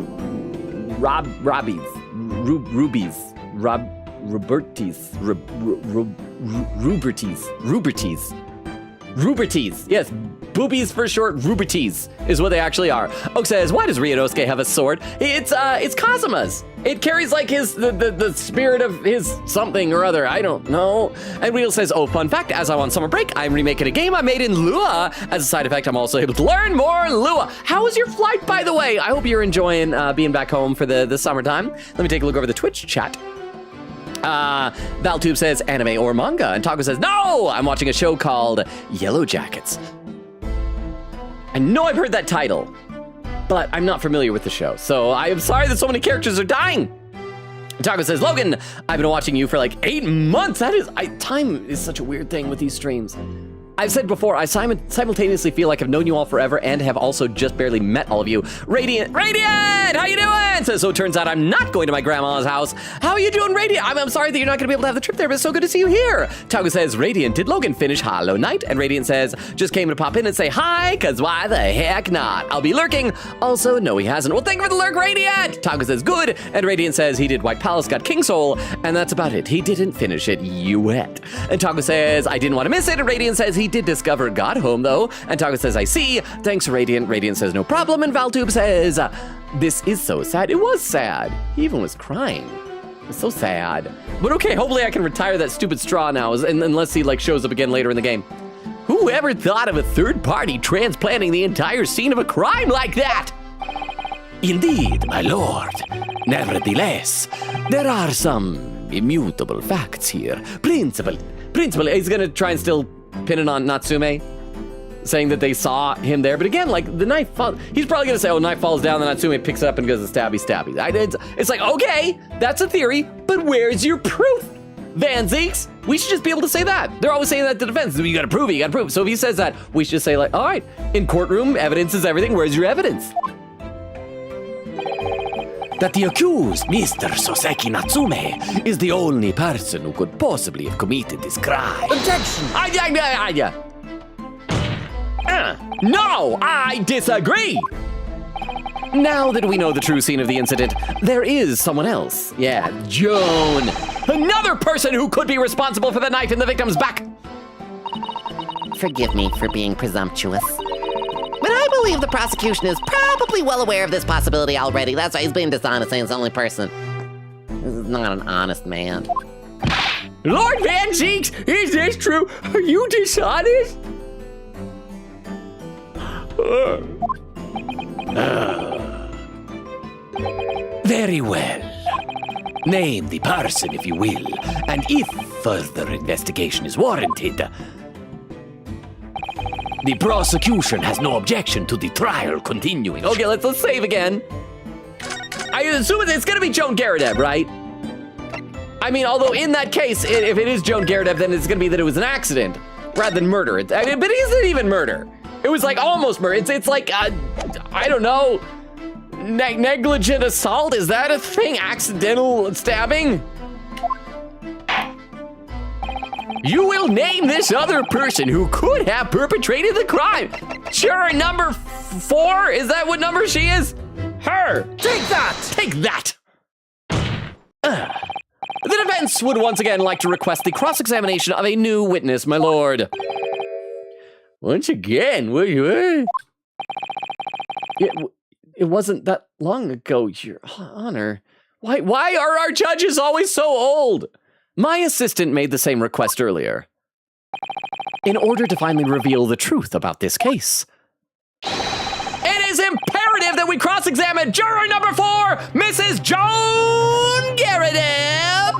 Robbies, Rubies. Ruberties. Yes, boobies for short. Ruberties is what they actually are. Oak says, why does Ryunosuke have a sword? It's Kazuma's. It carries like the spirit of his something or other. I don't know. And Wheel says, oh, fun fact, as I'm on summer break, I'm remaking a game I made in Lua. As a side effect, I'm also able to learn more Lua. How was your flight, by the way? I hope you're enjoying being back home for the summertime. Let me take a look over the Twitch chat. Valtube says anime or manga, and Taco says no, I'm watching a show called Yellow Jackets. I know I've heard that title, but I'm not familiar with the show, so I am sorry that so many characters are dying. Taco says, Logan, I've been watching you for like 8 months. Time is such a weird thing with these streams. I've said before, I simultaneously feel like I've known you all forever and have also just barely met all of you. Radiant, how you doing? So it turns out I'm not going to my grandma's house. How are you doing, Radiant? I'm sorry that you're not going to be able to have the trip there, but it's so good to see you here. Taco says, Radiant, did Logan finish Hollow Knight? And Radiant says, just came to pop in and say hi, because why the heck not? I'll be lurking. Also, no, he hasn't. Well, thank you for the lurk, Radiant. Taco says, good. And Radiant says, he did White Palace, got King Soul, and that's about it. He didn't finish it yet. And Taco says, I didn't want to miss it. And Radiant says, he did discover God Home, though. And Taco says, I see. Thanks, Radiant. Radiant says, no problem. And Valtube says, this is so sad. It was sad. He even was crying. It's so sad. But okay, hopefully I can retire that stupid straw now, unless he like shows up again later in the game. Whoever thought of a third party transplanting the entire scene of a crime like that? Indeed, my lord. Nevertheless, there are some immutable facts here. Principal, he's gonna try and still pin it on Natsume, saying that they saw him there. But again, like the knife falls, he's probably gonna say, oh, knife falls down, then Natsume picks it up and goes, stabby. It's like, okay, that's a theory, but where's your proof? Van Zeeks, we should just be able to say that. They're always saying that to defense. You gotta prove it, So if he says that, we should just say like, all right, in courtroom, evidence is everything. Where's your evidence? That the accused, Mr. Soseki Natsume, is the only person who could possibly have committed this crime. Objection! No, I disagree. Now that we know the true scene of the incident, there is someone else. Yeah, Joan. Another person who could be responsible for the knife in the victim's back. Forgive me for being presumptuous. But I believe the prosecution is probably well aware of this possibility already. That's why he's being dishonest, saying it's the only person. This is not an honest man. Lord Van Zeeks, is this true? Are you dishonest? Very well. Name the person if you will, and if further investigation is warranted, the prosecution has no objection to the trial continuing. Okay, let's save again. I assume it's gonna be Joan Garadeb, right? I mean, although in that case, if it is Joan Garadeb, then it's gonna be that it was an accident rather than murder. But it isn't even murder. It was like almost murder. It's like, I don't know, negligent assault? Is that a thing? Accidental stabbing? You will name this other person who could have perpetrated the crime. Juror number 4? Is that what number she is? Her. Take that! Take that. The defense would once again like to request the cross-examination of a new witness, my lord. Once again, it wasn't that long ago, Your Honor. Why are our judges always so old? My assistant made the same request earlier. In order to finally reveal the truth about this case. It is imperative that we cross-examine juror number 4, Mrs. Joan Garadeb.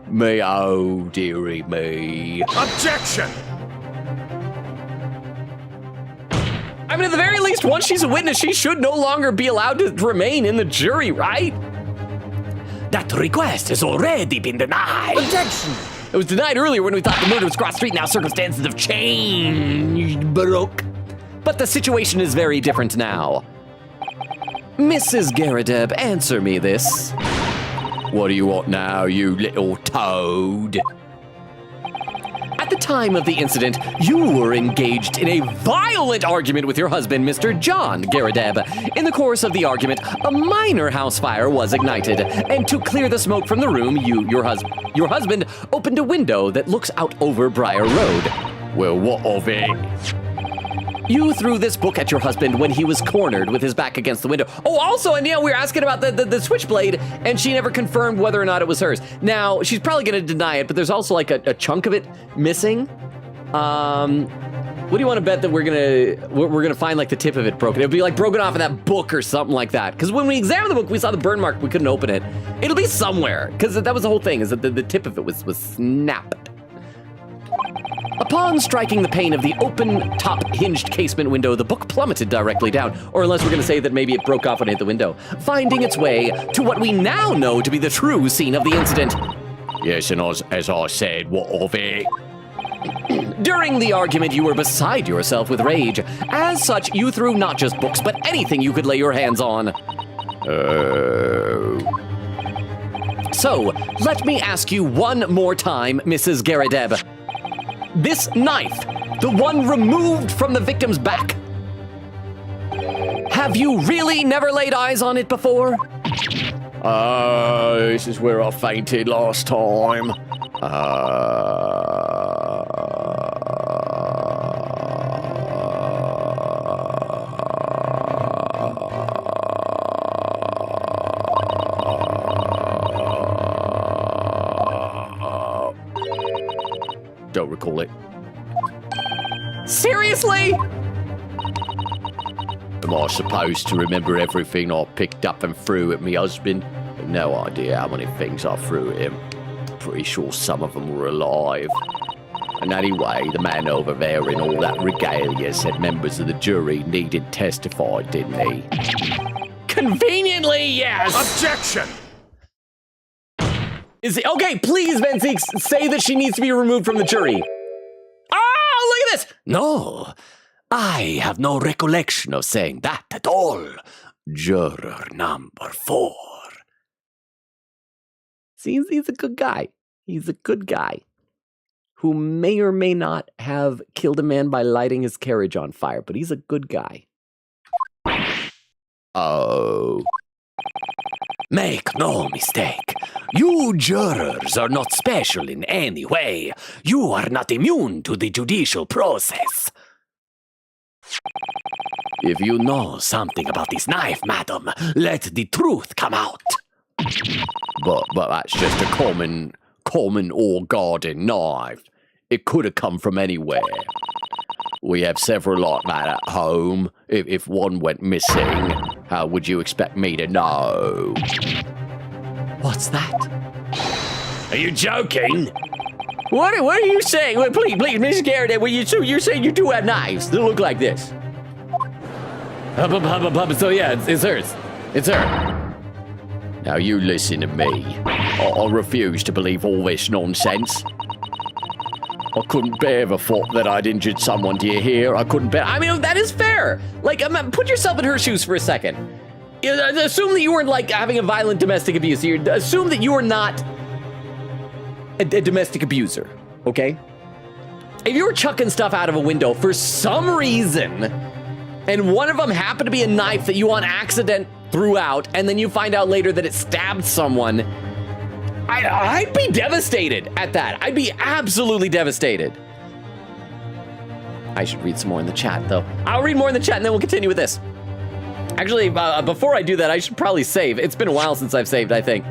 Me, oh dearie me. Objection! I mean, at the very least, once she's a witness, she should no longer be allowed to remain in the jury, right? That request has already been denied. Objection! It was denied earlier when we thought the murder was cross street. Now circumstances have changed, Baroque. But the situation is very different now. Mrs. Garadeb, answer me this. What do you want now, you little toad? At the time of the incident, you were engaged in a violent argument with your husband, Mr. John Garadeb. In the course of the argument, a minor house fire was ignited, and to clear the smoke from the room, your husband opened a window that looks out over Briar Road. Well, what of it? You threw this book at your husband when he was cornered with his back against the window. Oh, also, and we were asking about the switchblade, and she never confirmed whether or not it was hers. Now, she's probably going to deny it, but there's also like a chunk of it missing. What do you want to bet that we're gonna find like the tip of it broken? It'll be like broken off of that book or something like that. Because when we examined the book, we saw the burn mark. We couldn't open it. It'll be somewhere, because that was the whole thing, is that the tip of it was snapped. Upon striking the pane of the open top hinged casement window, the book plummeted directly down, or unless we're going to say that maybe it broke off when it hit the window, finding its way to what we now know to be the true scene of the incident. Yes, and as I said, what of it? During the argument, you were beside yourself with rage. As such, you threw not just books, but anything you could lay your hands on. So, let me ask you one more time, Mrs. Garadeb. This knife, the one removed from the victim's back, have you really never laid eyes on it before? This is where I fainted last time. Don't recall it. Seriously? Am I supposed to remember everything I picked up and threw at me husband? No idea how many things I threw at him. Pretty sure some of them were alive. And anyway, the man over there in all that regalia said members of the jury needed testify, didn't he? Conveniently, yes. Objection! Is it okay? Please, Van Zieks, say that she needs to be removed from the jury. Oh, look at this! No, I have no recollection of saying that at all. Juror number 4. See, he's a good guy. He's a good guy who may or may not have killed a man by lighting his carriage on fire, but he's a good guy. Oh. Make no mistake. You jurors are not special in any way. You are not immune to the judicial process. If you know something about this knife, madam, let the truth come out. But that's just a common or garden knife. It could have come from anywhere. We have several like that at home. If one went missing, how would you expect me to know? What's that? Are you joking? What are you saying? Well, please, Mrs. Garrett, you're saying you do have knives that look like this. So yeah, it's hers. It's her. Now you listen to me. I refuse to believe all this nonsense. I couldn't bear the thought that I'd injured someone, do you hear? I couldn't bear... I mean, that is fair. Like, put yourself in her shoes for a second. Assume that you weren't, like, having a violent domestic abuse. Assume that you are not a domestic abuser, okay? If you were chucking stuff out of a window for some reason, and one of them happened to be a knife that you on accident threw out, and then you find out later that it stabbed someone... I'd be devastated at that. I'd be absolutely devastated. I should read some more in the chat, though. I'll read more in the chat, and then we'll continue with this. Actually, before I do that, I should probably save. It's been a while since I've saved, I think.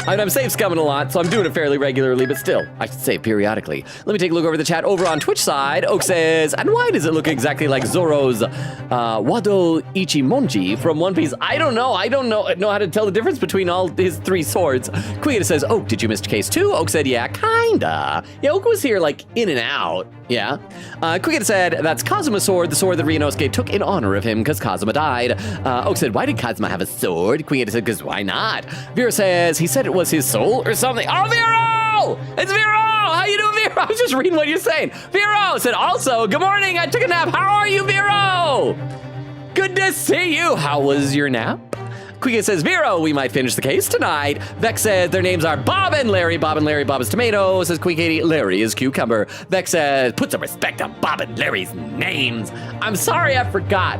I mean, I'm save scumming a lot, so I'm doing it fairly regularly, but still, I should save periodically. Let me take a look over the chat. Over on Twitch side, Oak says, and why does it look exactly like Zoro's Wado Ichimonji from One Piece? I don't know. I don't know how to tell the difference between all his 3 swords. Quita says, Oak, did you miss case 2? Oak said, yeah, kinda. Yeah, Oak was here, like, in and out. Yeah. Quita said, that's Kazuma's sword, the sword that Ryunosuke took in honor of him because Kazuma died. Oak said, why did Kazuma have a sword? Quita said, because why not? Vera says, he said it was his soul or something. Oh, Vero! It's Vero! How you doing, Vero? I was just reading what you're saying. Vero said, also, good morning, I took a nap. How are you, Vero? Good to see you. How was your nap? Quika says, Vero, we might finish the case tonight. Vex says their names are Bob and Larry. Bob and Larry. Bob is tomato, says Quika. Larry is cucumber. Vex says, put some respect on Bob and Larry's names. I'm sorry, I forgot.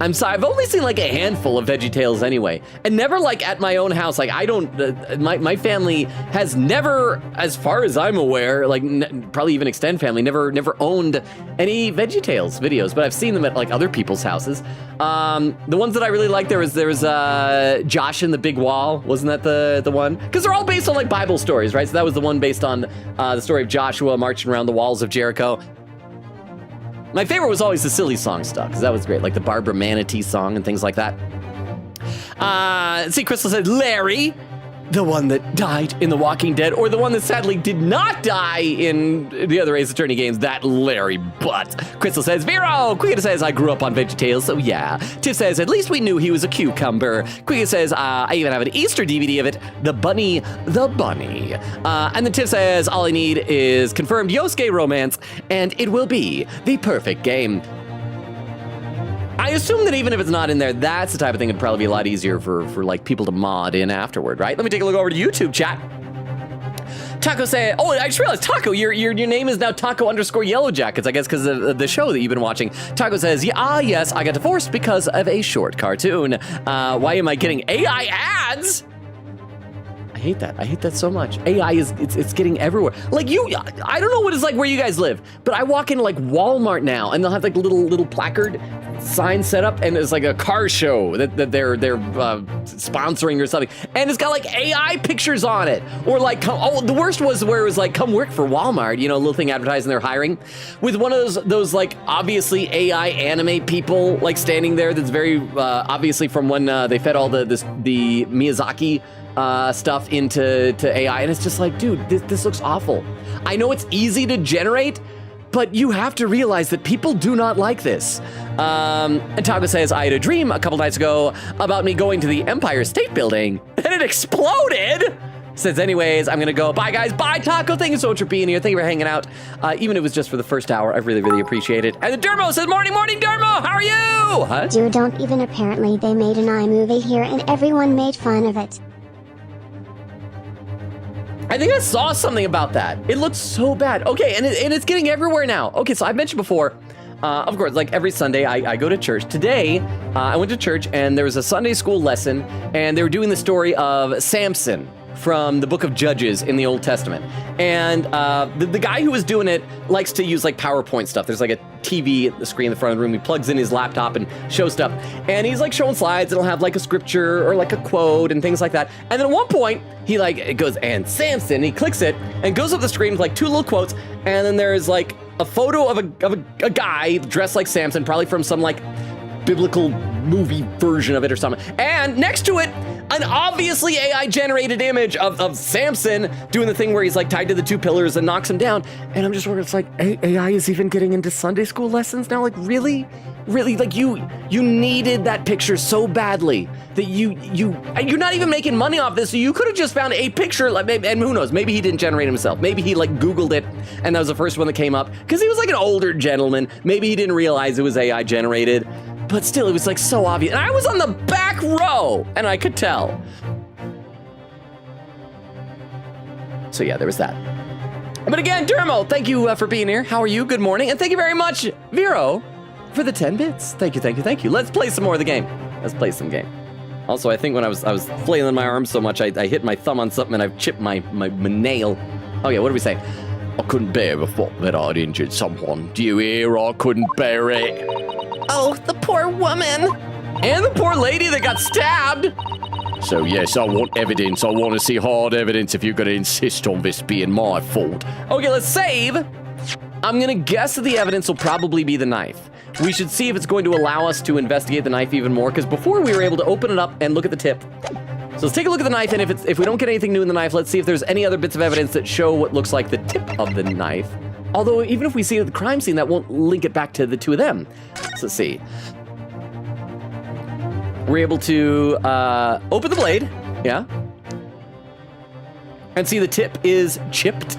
I'm sorry, I've only seen like a handful of VeggieTales anyway. And never like at my own house. Like I don't, my family has never, as far as I'm aware, like probably even extended family, never owned any VeggieTales videos, but I've seen them at like other people's houses. The ones that I really like, there was Josh and the Big Wall. Wasn't that the one? Because they're all based on like Bible stories, right? So that was the one based on the story of Joshua marching around the walls of Jericho. My favorite was always the silly song stuff, because that was great, like the Barbara Manatee song and things like that. See, Crystal said, Larry. the one that died in The Walking Dead, or the one that sadly did not die in the other Ace Attorney games, that Larry Butt. Crystal says, Vero! Quiga says, I grew up on VeggieTales, so yeah. Tiff says, at least we knew he was a cucumber. Quiga says, I even have an Easter DVD of it, The Bunny. And then Tiff says, all I need is confirmed Yosuke romance, and it will be the perfect game. I assume that even if it's not in there, that's the type of thing that'd probably be a lot easier for like people to mod in afterward, right? Let me take a look over to YouTube chat. Taco say, oh, I just realized, Taco, your name is now Taco_Yellowjackets, I guess because of the show that you've been watching. Taco says, yes, I got divorced because of a short cartoon. Why am I getting AI ads? I hate that so much. AI it's getting everywhere. Like I don't know what it's like where you guys live, but I walk into like Walmart now and they'll have like little placard sign set up, and it's like a car show that they're sponsoring or something, and it's got like AI pictures on it, or like the worst was where it was like, come work for Walmart, a little thing advertising they're hiring, with one of those like obviously AI anime people like standing there that's very obviously from when they fed all the Miyazaki stuff into AI, and it's just like, dude, this looks awful. I know it's easy to generate, but you have to realize that people do not like this. And Taco says, I had a dream a couple nights ago about me going to the Empire State Building, and it exploded. Says, anyways, I'm gonna go. Bye, guys. Bye, Taco. Thank you so much for being here. Thank you for hanging out. Even if it was just for the first hour, I really, really appreciate it. And the Dermo says, morning, Dermo. How are you? Huh? Dude, don't even. Apparently, they made an iMovie here, and everyone made fun of it. I think I saw something about that. It looks so bad. Okay, and it's getting everywhere now. Okay, so I mentioned before, of course, like every Sunday, I go to church. Today, I went to church, and there was a Sunday school lesson, and they were doing the story of Samson from the book of Judges in the Old Testament. And the guy who was doing it likes to use like PowerPoint stuff. There's like a TV at the screen in the front of the room. He plugs in his laptop and shows stuff. And he's like showing slides. It'll have like a scripture or like a quote and things like that. And then at one point, it goes, and Samson, he clicks it and goes up the screen with like two little quotes. And then there's like a photo of a guy dressed like Samson, probably from some like biblical movie version of it or something. And next to it, an obviously AI generated image of Samson doing the thing where he's like tied to the two pillars and knocks him down. And I'm just wondering, it's like, AI is even getting into Sunday school lessons now? Like, really? Like you needed that picture so badly that you're not even making money off this. So you could have just found a picture, and who knows, maybe he didn't generate himself. Maybe he like Googled it and that was the first one that came up because he was like an older gentleman. Maybe he didn't realize it was AI generated. But still, it was like so obvious. And I was on the back row, and I could tell. So yeah, there was that. But again, Dermo, thank you for being here. How are you? Good morning. And thank you very much, Vero, for the 10 bits. Thank you. Let's play some more of the game. Let's play some game. Also, I think when I was flailing my arms so much, I hit my thumb on something and I've chipped my nail. Oh yeah, what do we say? I couldn't bear the thought that I'd injured someone. Do you hear? I couldn't bear it. Oh, the poor woman. And the poor lady that got stabbed. So yes, I want evidence. I want to see hard evidence if you're going to insist on this being my fault. Okay, let's save. I'm going to guess that the evidence will probably be the knife. We should see if it's going to allow us to investigate the knife even more, because before we were able to open it up and look at the tip. So let's take a look at the knife, and if we don't get anything new in the knife, let's see if there's any other bits of evidence that show what looks like the tip of the knife. Although, even if we see it at the crime scene, that won't link it back to the two of them. So let's see. We're able to open the blade, yeah, and see the tip is chipped.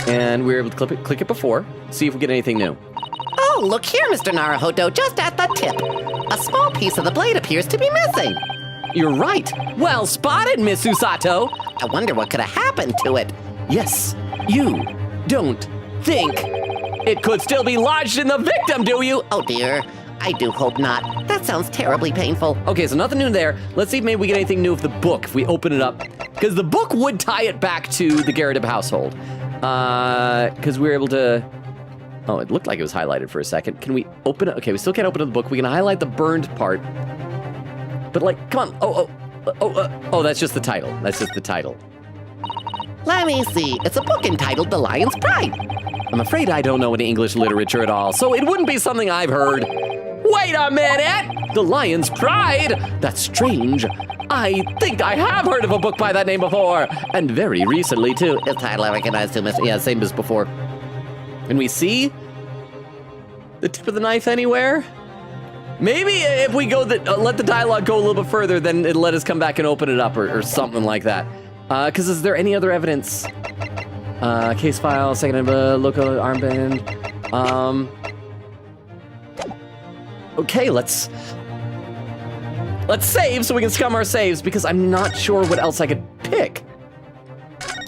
And we're able to click it before, see if we get anything new. Oh, look here, Mr. Naruhodo, just at the tip. A small piece of the blade appears to be missing. You're right. Well spotted, Miss Usato. I wonder what could have happened to it. Yes, you don't think it could still be lodged in the victim, do you? Oh dear, I do hope not. That sounds terribly painful. Okay, so nothing new there. Let's see if maybe we get anything new with the book if we open it up. Because the book would tie it back to the Garrett household. Because we were able to... Oh, it looked like it was highlighted for a second. Can we open it? Okay, we still can't open the book. We can highlight the burned part. But like, come on. Oh, that's just the title. That's just the title. Let me see. It's a book entitled The Lion's Pride. I'm afraid I don't know any English literature at all, so it wouldn't be something I've heard. Wait a minute! The Lion's Pride? That's strange. I think I have heard of a book by that name before, and very recently too. It's title I recognize too, Mr. Yeah, same as before. Can we see the tip of the knife anywhere? Maybe if we go let the dialogue go a little bit further, then it'll let us come back and open it up or something like that. Because is there any other evidence? Case file, second local armband. Okay, let's save so we can scum our saves because I'm not sure what else I could pick.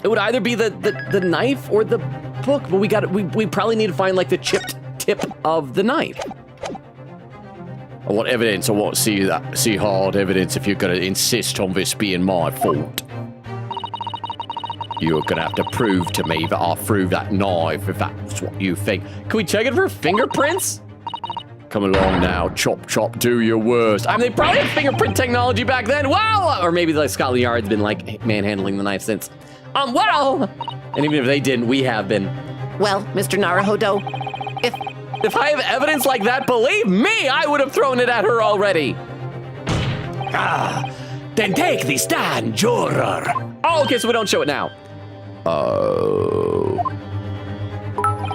It would either be the knife or the book, but we probably need to find like the chipped tip of the knife. I want evidence. I want to see hard evidence if you're going to insist on this being my fault. You're going to have to prove to me that I threw that knife if that's what you think. Can we check it for fingerprints? Come along now, chop chop, do your worst. I mean, they probably had fingerprint technology back then. Wow! Or maybe like Scotland Yard's been like manhandling the knife since. Wow! And even if they didn't, we have been. Well, Mr. Naruhodo, If I have evidence like that, believe me, I would have thrown it at her already. Then take the stand, juror. Oh, okay, so we don't show it now. Oh.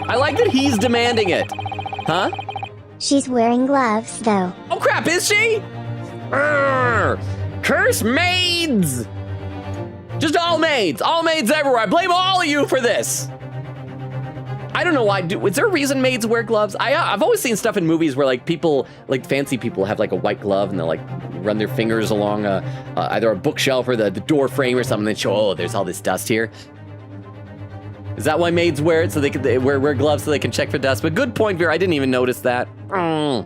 I like that he's demanding it. Huh? She's wearing gloves, though. Oh crap, is she? Curse maids! Just all maids everywhere. I blame all of you for this. I don't know why. Is there a reason maids wear gloves? I've always seen stuff in movies where like people, like fancy people, have like a white glove and they'll like run their fingers along either a bookshelf or the door frame or something and show, oh, there's all this dust here. Is that why maids wear it so they wear gloves so they can check for dust? But good point, Vera. I didn't even notice that. You're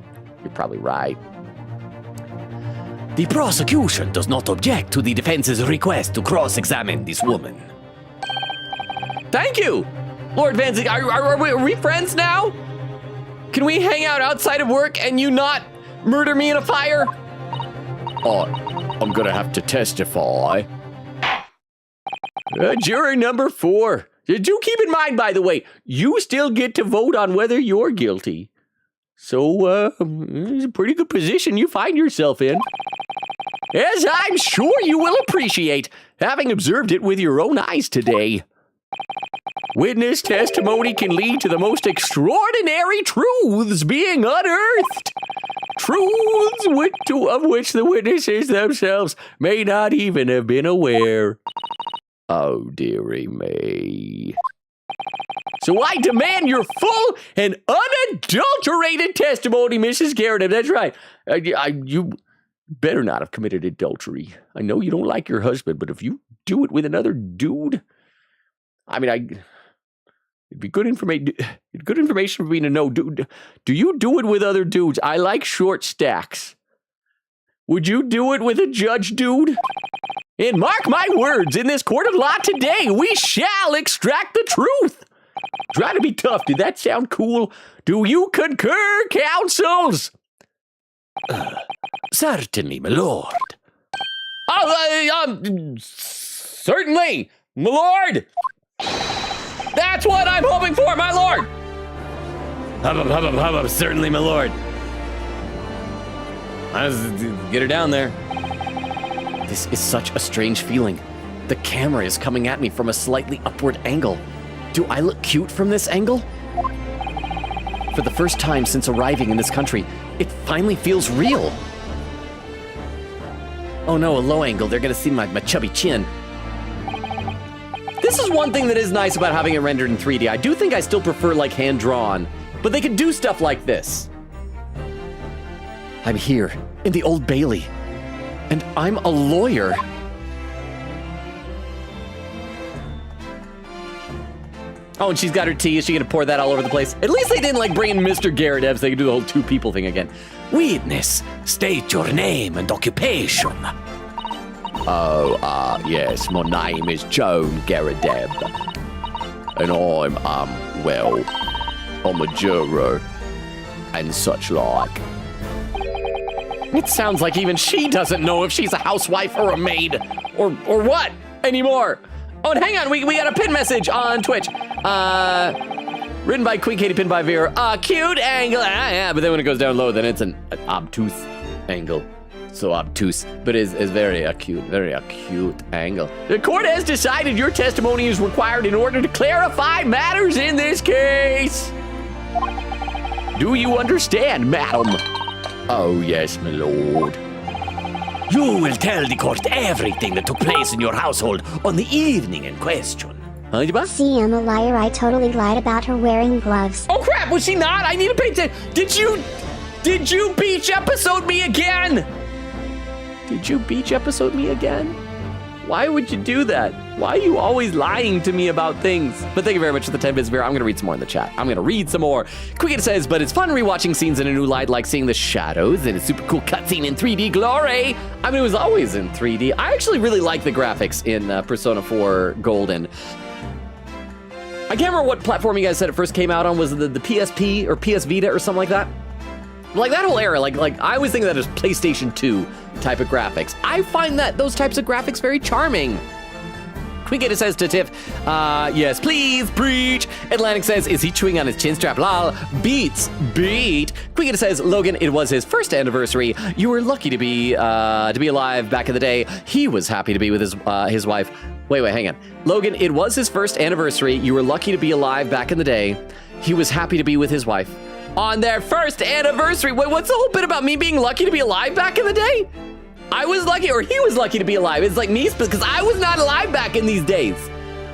probably right. The prosecution does not object to the defense's request to cross-examine this woman. Thank you, Lord Van Zee. Are we friends now? Can we hang out outside of work and you not murder me in a fire? I'm gonna have to testify. Juror number 4. Do keep in mind, by the way, you still get to vote on whether you're guilty. So, it's a pretty good position you find yourself in. As I'm sure you will appreciate, having observed it with your own eyes today. Witness testimony can lead to the most extraordinary truths being unearthed. Truths of which the witnesses themselves may not even have been aware. Oh, dearie me. So I demand your full and unadulterated testimony, Mrs. Garrett. That's right. You better not have committed adultery. I know you don't like your husband, but if you do it with another dude, I mean, it'd be good information for me to know. Do you do it with other dudes? I like short stacks. Would you do it with a judge dude? And mark my words, in this court of law today, we shall extract the truth. Try to be tough. Did that sound cool? Do you concur, counsels? Certainly, my lord. Certainly, my lord. That's what I'm hoping for, my lord. Hubbub, certainly, my lord. Let's get her down there. This is such a strange feeling. The camera is coming at me from a slightly upward angle. Do I look cute from this angle? For the first time since arriving in this country, it finally feels real. Oh no, a low angle. They're gonna see my chubby chin. This is one thing that is nice about having it rendered in 3D. I do think I still prefer like hand-drawn, but they can do stuff like this. I'm here in the Old Bailey, and I'm a lawyer. Oh, and she's got her tea. Is she gonna pour that all over the place? At least they didn't like bring in Mr. Garrett Evans. They could do the whole 2 people thing again. Witness, state your name and occupation. Yes, my name is Joan Garrideb. And I'm a juror and such like. It sounds like even she doesn't know if she's a housewife or a maid or what anymore. Oh, and hang on, we got a pin message on Twitch. Written by Queen Katie, pinned by Vera. Cute angle. Yeah, but then when it goes down low, then it's an obtuse angle. So obtuse, but is very acute angle. The court has decided your testimony is required in order to clarify matters in this case. Do you understand, madam? Oh, yes, my lord. You will tell the court everything that took place in your household on the evening in question. Huh, Jabba? See, I'm a liar. I totally lied about her wearing gloves. Oh, crap, was she not? I need to pay attention. Did you beach episode me again? Did you beach episode me again? Why would you do that? Why are you always lying to me about things? But thank you very much for the 10 bits, Vera. I'm going to read some more in the chat. I'm going to read some more. Quicket says, but it's fun rewatching scenes in a new light, like seeing the shadows in a super cool cutscene in 3D glory. I mean, it was always in 3D. I actually really like the graphics in Persona 4 Golden. I can't remember what platform you guys said it first came out on. Was it the PSP or PS Vita or something like that? Like that whole era, like I always think of that as PlayStation 2 type of graphics. I find that those types of graphics very charming. Quinketta says to Tiff, yes, please, preach. Atlantic says, is he chewing on his chin strap? Lol. Beat. Quinketta says, Logan, it was his first anniversary. You were lucky to be alive back in the day. He was happy to be with his wife. Wait, hang on. Logan, it was his first anniversary. You were lucky to be alive back in the day. He was happy to be with his wife. On their first anniversary. Wait, what's the whole bit about me being lucky to be alive back in the day? I was lucky, or he was lucky to be alive. It's like me, because I was not alive back in these days.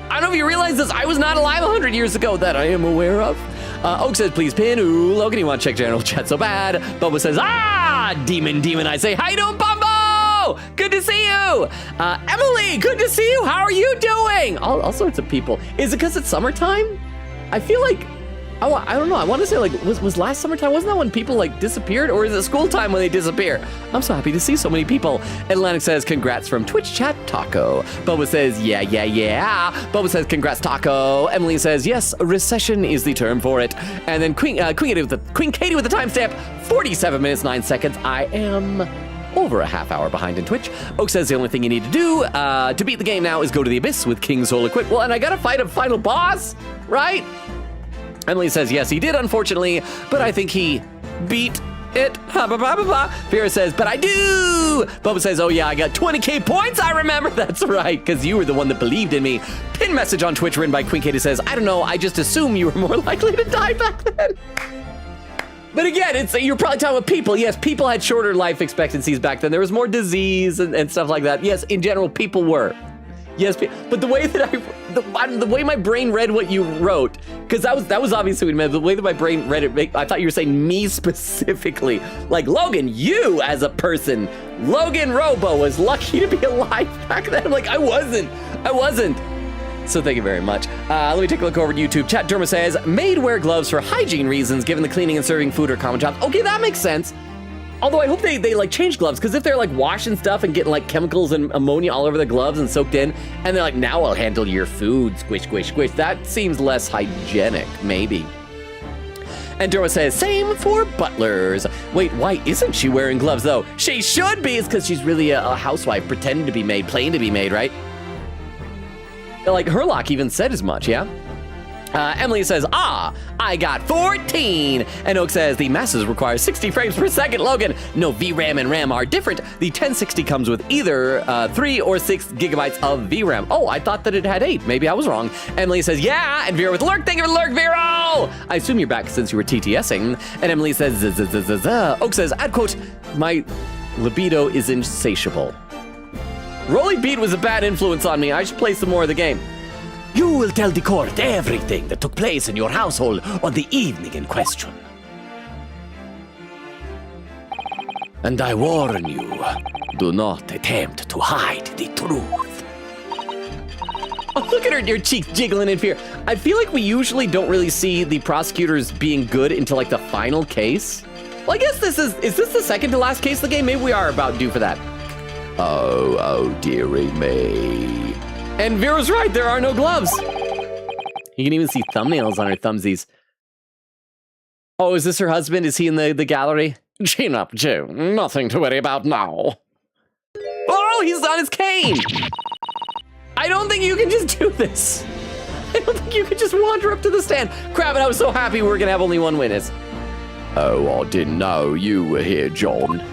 I don't know if you realize this. I was not alive 100 years ago that I am aware of. Oak says, please pin. Ooh, Logan, you want to check general chat so bad. Bubba says, demon. I say, how you doing, Bumbo? Good to see you. Emily, good to see you. How are you doing? All sorts of people. Is it because it's summertime? I feel like, I don't know. I want to say, like, was last summertime? Wasn't that when people, like, disappeared? Or is it school time when they disappear? I'm so happy to see so many people. Atlantic says, congrats from Twitch chat, Taco. Bubba says, yeah. Bubba says, congrats, Taco. Emily says, yes, recession is the term for it. And then Queen Katie with the timestamp, 47 minutes, 9 seconds. I am over a half hour behind in Twitch. Oak says the only thing you need to do to beat the game now is go to the Abyss with King Soul equipped. Well, and I gotta fight a final boss, right? Emily says, yes, he did, unfortunately, but I think he beat it. Vera says, but I do. Bubba says, oh yeah, I got 20k points. I remember. That's right, because you were the one that believed in me. Pin message on Twitch written by Queen Katie says, I don't know, I just assume you were more likely to die back then. But again, you're probably talking about people. Yes, people had shorter life expectancies back then. There was more disease and stuff like that. Yes, in general, people were. Yes, but the way that the way my brain read what you wrote, because that was obviously what you meant. The way that my brain read it, I thought you were saying me specifically. Like, Logan, you as a person, Logan Robo was lucky to be alive back then. I'm like, I wasn't. So thank you very much. Let me take a look over at YouTube. Chat Derma says, made wear gloves for hygiene reasons, given the cleaning and serving food are common jobs. Okay, that makes sense. Although I hope they like change gloves, because if they're like washing stuff and getting like chemicals and ammonia all over the gloves and soaked in, and they're like, now I'll handle your food, squish, that seems less hygienic, maybe. And Dora says, same for butlers. Wait, why isn't she wearing gloves though? She should be. It's because she's really a housewife, pretending to be maid, playing to be maid, right? Like Herlock even said as much, yeah? Emily says, I got 14. And Oak says, the masses require 60 frames per second. Logan, no, VRAM and RAM are different. The 1060 comes with either 3 or 6 gigabytes of VRAM. Oh, I thought that it had 8. Maybe I was wrong. Emily says, yeah. And Vera with lurk. Thank you for the lurk, Vero. I assume you're back since you were TTSing. And Emily says, Oak says, add quote, my libido is insatiable. Rolly Beat was a bad influence on me. I should play some more of the game. You will tell the court everything that took place in your household on the evening in question. And I warn you, do not attempt to hide the truth. Oh, look at her cheeks jiggling in fear. I feel like we usually don't really see the prosecutors being good until like the final case. Well, I guess is this the second to last case of the game? Maybe we are about due for that. Oh, dearie me. And Vera's right, there are no gloves. You can even see thumbnails on her thumbsies. Oh, is this her husband? Is he in the gallery? Chin up, Joe. Nothing to worry about now. Oh, he's on his cane. I don't think you can just do this. I don't think you can just wander up to the stand. Crap, and I was so happy we were going to have only one witness. Oh, I didn't know you were here, John.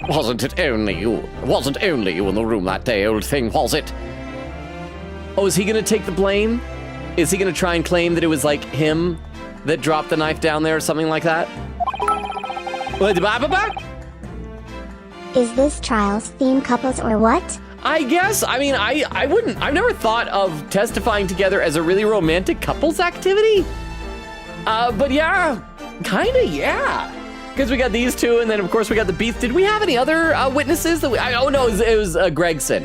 Wasn't only you in the room that day, old thing, was it? Oh, is he gonna take the blame? Is he gonna try and claim that it was like him that dropped the knife down there or something like that? Is this trial's theme couples or what? I guess. I mean, I wouldn't. I've never thought of testifying together as a really romantic couples activity. But yeah, kind of, yeah. Because we got these two, and then of course we got the Beats. Did we have any other witnesses? That oh no, it was Gregson,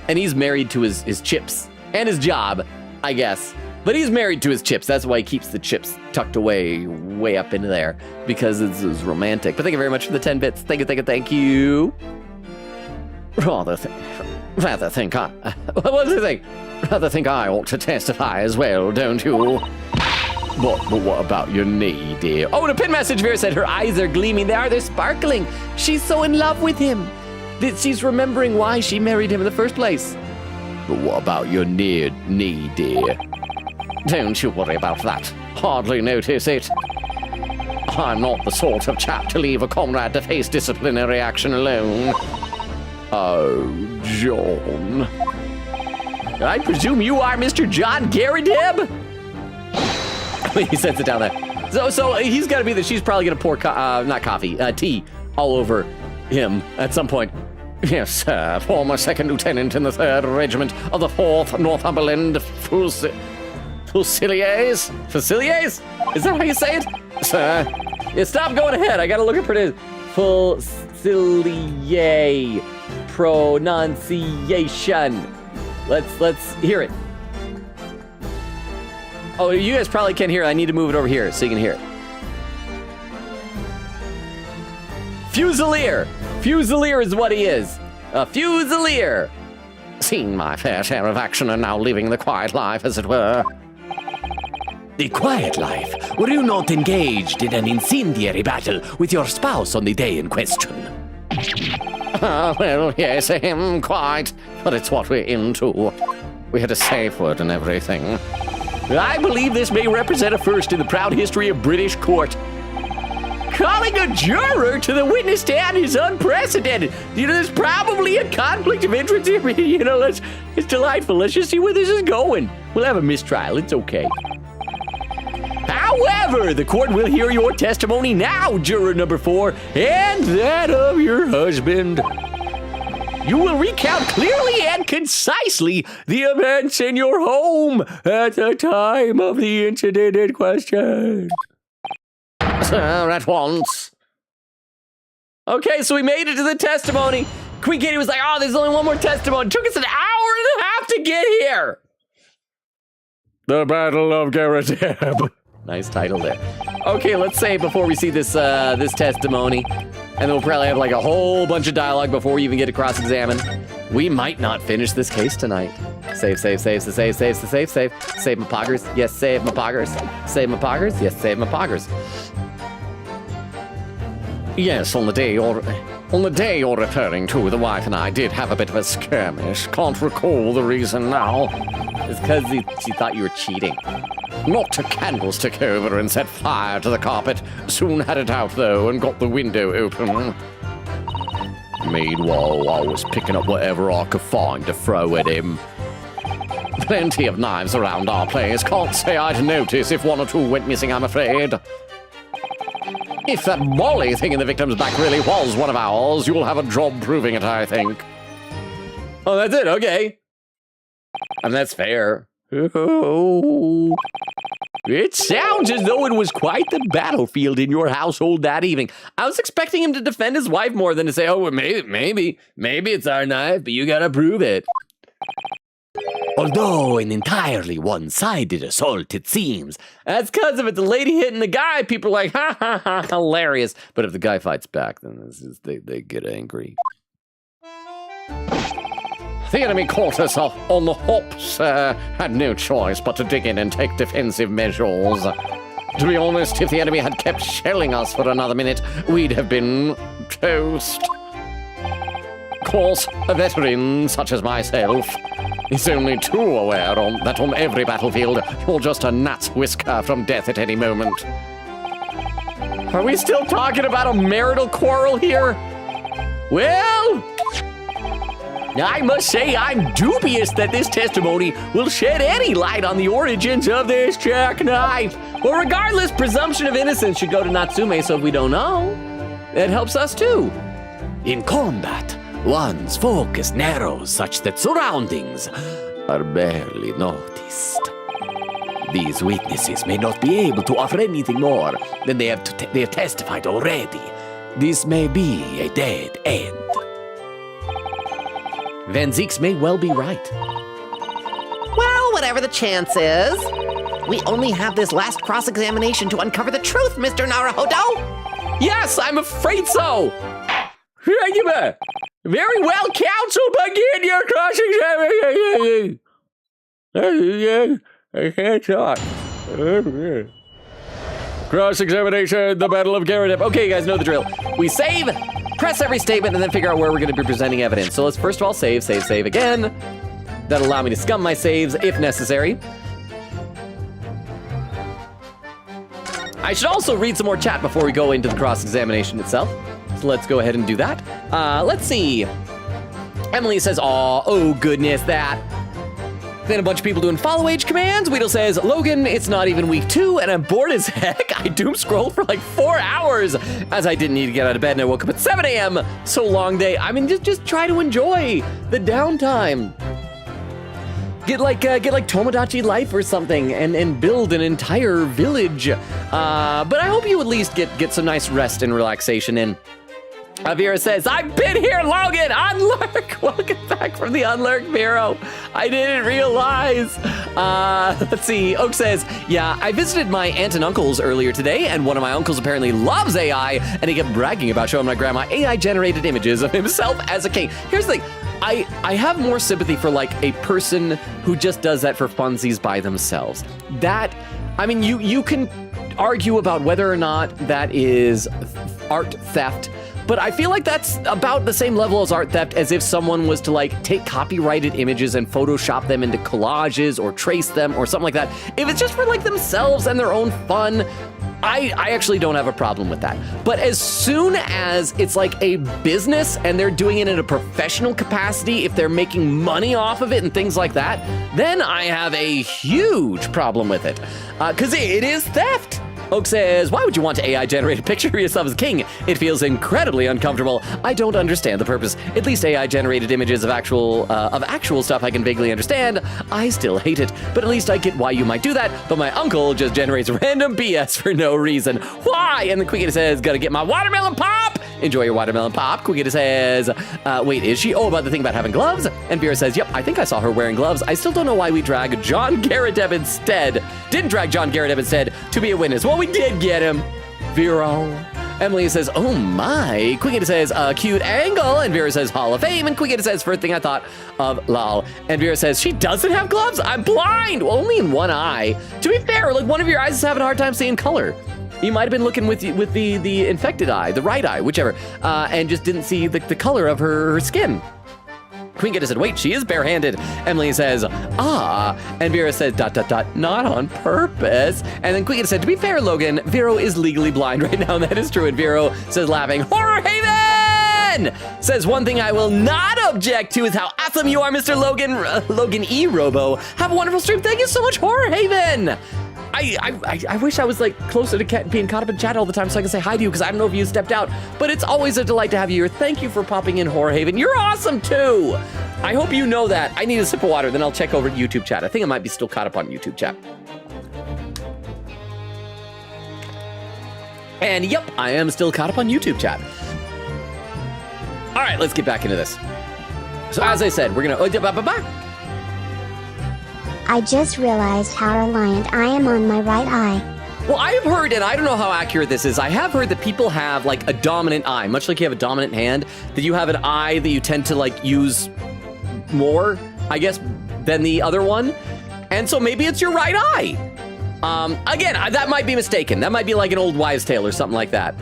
and he's married to his chips and his job, I guess. But he's married to his chips. That's why he keeps the chips tucked away, way up into there, because it's romantic. But thank you very much for the 10 bits. Thank you. Rather think I ought to testify as well, don't you? But what about your knee, dear? Oh, and a pin message Vera said her eyes are gleaming. They're sparkling. She's so in love with him that she's remembering why she married him in the first place. But what about your knee, dear? Don't you worry about that. Hardly notice it. I'm not the sort of chap to leave a comrade to face disciplinary action alone. Oh, John. I presume you are Mr. John Garrideb? He sets it down there. So he's got to be that she's probably going to pour, tea all over him at some point. Yes, sir. Former second lieutenant in the 3rd Regiment of the 4th Northumberland Fusiliers? Fusiliers? Is that how you say it? Sir. Yeah, stop going ahead. I got to look at Fusilier pronunciation. Let's hear it. Oh, you guys probably can't hear it. I need to move it over here so you can hear it. Fusilier. Fusilier is what he is. A Fusilier. Seen my fair share of action and now living the quiet life, as it were. The quiet life? Were you not engaged in an incendiary battle with your spouse on the day in question? Well, yes, quite. But it's what we're into. We had a safe word and everything. I believe this may represent a first in the proud history of British court. Calling a juror to the witness stand is unprecedented. There's probably a conflict of interest here. It's delightful. Let's just see where this is going. We'll have a mistrial. It's okay. However, the court will hear your testimony now, juror number 4, and that of your husband. You will recount clearly and concisely the events in your home at the time of the incident in question. Sir, at once. Okay, so we made it to the testimony. Queen Katie was like, oh, there's only one more testimony. It took us an hour and a half to get here. The Battle of Garrideb. Nice title there. Okay, let's say before we see this this testimony, and then we'll probably have like a whole bunch of dialogue before we even get to cross-examine. We might not finish this case tonight. Save. Save my poggers. Yes, save my poggers. Save my poggers. Yes, save my poggers. Yes, on the day you're referring to, the wife and I did have a bit of a skirmish. Can't recall the reason now. It's because she thought you were cheating. Knocked a candlestick over and set fire to the carpet. Soon had it out, though, and got the window open. Meanwhile, I was picking up whatever I could find to throw at him. Plenty of knives around our place. Can't say I'd notice if one or two went missing, I'm afraid. If that Molly thing in the victim's back really was one of ours, you'll have a job proving it, I think. Oh, that's it, okay. And that's fair. Oh. It sounds as though it was quite the battlefield in your household that evening. I was expecting him to defend his wife more than to say, oh, maybe it's our knife, but you gotta prove it. Although an entirely one-sided assault, it seems. That's because if it's a lady hitting the guy, people are like, ha ha ha, hilarious. But if the guy fights back, then they get angry. The enemy caught us on the hop, sir. Had no choice but to dig in and take defensive measures. To be honest, if the enemy had kept shelling us for another minute, we'd have been toast. Of course, a veteran such as myself is only too aware that on every battlefield, you're just a gnat's whisker from death at any moment. Are we still talking about a marital quarrel here? Well, I must say I'm dubious that this testimony will shed any light on the origins of this jackknife. Well, regardless, presumption of innocence should go to Natsume, so if we don't know, it helps us too. In combat, one's focus narrows such that surroundings are barely noticed. These witnesses may not be able to offer anything more than they have testified already. This may be a dead end. Van Zieks may well be right. Well, whatever the chance is, we only have this last cross-examination to uncover the truth, Mr. Naruhodo. Yes, I'm afraid so. Very well, counsel, begin your cross-examination. I can't talk. Cross-examination, the Battle of Garadip. Okay, you guys know the drill. We save, press every statement, and then figure out where we're going to be presenting evidence. So let's first of all save again. That'll allow me to scum my saves if necessary. I should also read some more chat before we go into the cross-examination itself. So let's go ahead and do that. Let's see. Emily says, oh goodness, that. Then a bunch of people doing follow age commands. Weedle says, Logan, it's not even week 2 and I'm bored as heck. I doom scrolled for like 4 hours as I didn't need to get out of bed and I woke up at 7 a.m. So long day. I mean, just try to enjoy the downtime. Get like Tomodachi Life or something and build an entire village. But I hope you at least get some nice rest and relaxation in. Vera says, I've been here, Logan! Unlurk! Welcome back from the Unlurk Bureau. I didn't realize. Let's see. Oak says, yeah, I visited my aunt and uncles earlier today, and one of my uncles apparently loves AI, and he kept bragging about showing my grandma AI-generated images of himself as a king. Here's the thing. I have more sympathy for, like, a person who just does that for funsies by themselves. That, I mean, you can argue about whether or not that is art theft, but I feel like that's about the same level as art theft as if someone was to like take copyrighted images and Photoshop them into collages or trace them or something like that. If it's just for like themselves and their own fun, I actually don't have a problem with that. But as soon as it's like a business and they're doing it in a professional capacity, if they're making money off of it and things like that, then I have a huge problem with it. Because it is theft. Oak says, why would you want to AI-generate a picture of yourself as king? It feels incredibly uncomfortable. I don't understand the purpose. At least AI-generated images of actual stuff I can vaguely understand. I still hate it, but at least I get why you might do that. But my uncle just generates random BS for no reason. Why? And the Quickita says, gotta get my watermelon pop. Enjoy your watermelon pop. Quickita says, wait, is she? Oh, about the thing about having gloves? And Vera says, yep, I think I saw her wearing gloves. I still don't know why we drag John Garadeb instead. Didn't drag John Garadeb instead to be a witness. Well, we did get him. Vero. Emily says, oh my. Quickita says, cute angle. And Vera says, Hall of Fame. And Quickita says, first thing I thought of, lol. And Vera says, she doesn't have gloves? I'm blind. Well, only in one eye. To be fair, like one of your eyes is having a hard time seeing color. You might have been looking with the infected eye, the right eye, whichever, and just didn't see the color of her skin. Queen Gita said, wait, she is barehanded. Emily says, and Vera says, ... not on purpose. And then Queen Gita said, to be fair, Logan, Vero is legally blind right now, and that is true. And Vero says, laughing, Horror Haven! Says, one thing I will not object to is how awesome you are, Mr. Logan E. Robo. Have a wonderful stream. Thank you so much, Horror Haven. I wish I was like closer to being caught up in chat all the time so I can say hi to you because I don't know if you stepped out, but it's always a delight to have you here. Thank you for popping in, Horror Haven. You're awesome too. I hope you know that. I need a sip of water, then I'll check over YouTube chat. I think I might be still caught up on YouTube chat. And yep, I am still caught up on YouTube chat. All right, let's get back into this. So as I said, we're gonna... I just realized how reliant I am on my right eye. Well, I have heard, and I don't know how accurate this is, I have heard that people have like a dominant eye, much like you have a dominant hand, that you have an eye that you tend to like use more, I guess, than the other one. And so maybe it's your right eye. Again, that might be mistaken. That might be like an old wives' tale or something like that.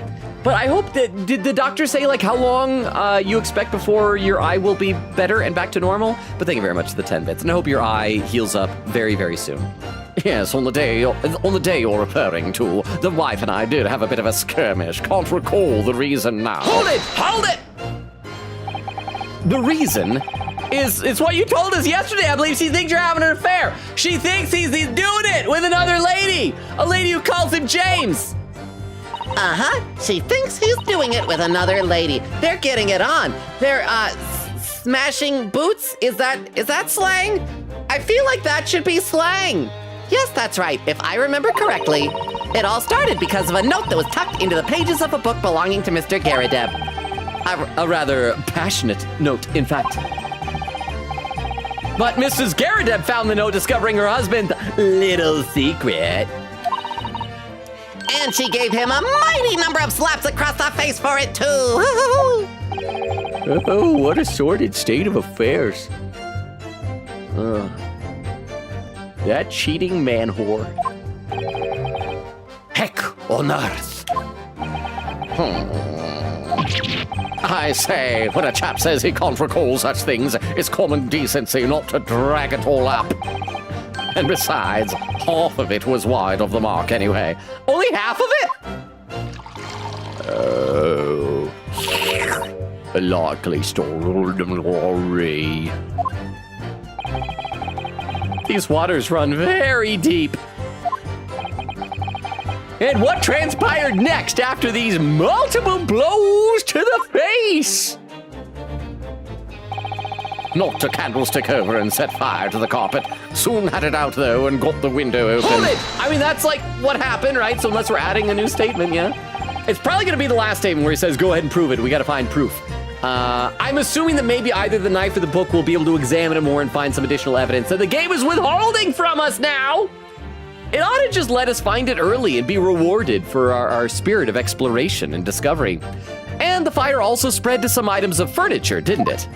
But I hope that, did the doctor say like how long you expect before your eye will be better and back to normal? But thank you very much for the 10 bits, and I hope your eye heals up very, very soon. Yes, on the day you're referring to, the wife and I did have a bit of a skirmish. Can't recall the reason now. Hold it! Hold it! The reason is what you told us yesterday. I believe she thinks you're having an affair. She thinks he's doing it with another lady. A lady who calls him James. Uh-huh. She thinks he's doing it with another lady. They're getting it on. They're, smashing boots? Is that slang? I feel like that should be slang. Yes, that's right. If I remember correctly, it all started because of a note that was tucked into the pages of a book belonging to Mr. Garadeb. A rather passionate note, in fact. But Mrs. Garadeb found the note, discovering her husband's little secret. And she gave him a mighty number of slaps across the face for it, too. Oh, what a sordid state of affairs. That cheating man whore. Heck on earth. I say, when a chap says he can't recall such things, it's common decency not to drag it all up. And besides, half of it was wide of the mark anyway. Only half of it? Oh. A likely story. These waters run very deep. And what transpired next after these multiple blows to the face? Knocked a candlestick over and set fire to the carpet. Soon had it out, though, and got the window open. Hold it! I mean, that's like what happened, right? So unless we're adding a new statement, yeah? It's probably going to be the last statement where he says, go ahead and prove it. We got to find proof. I'm assuming that maybe either the knife or the book will be able to examine it more and find some additional evidence that the game is withholding from us now. It ought to just let us find it early and be rewarded for our spirit of exploration and discovery. And the fire also spread to some items of furniture, didn't it?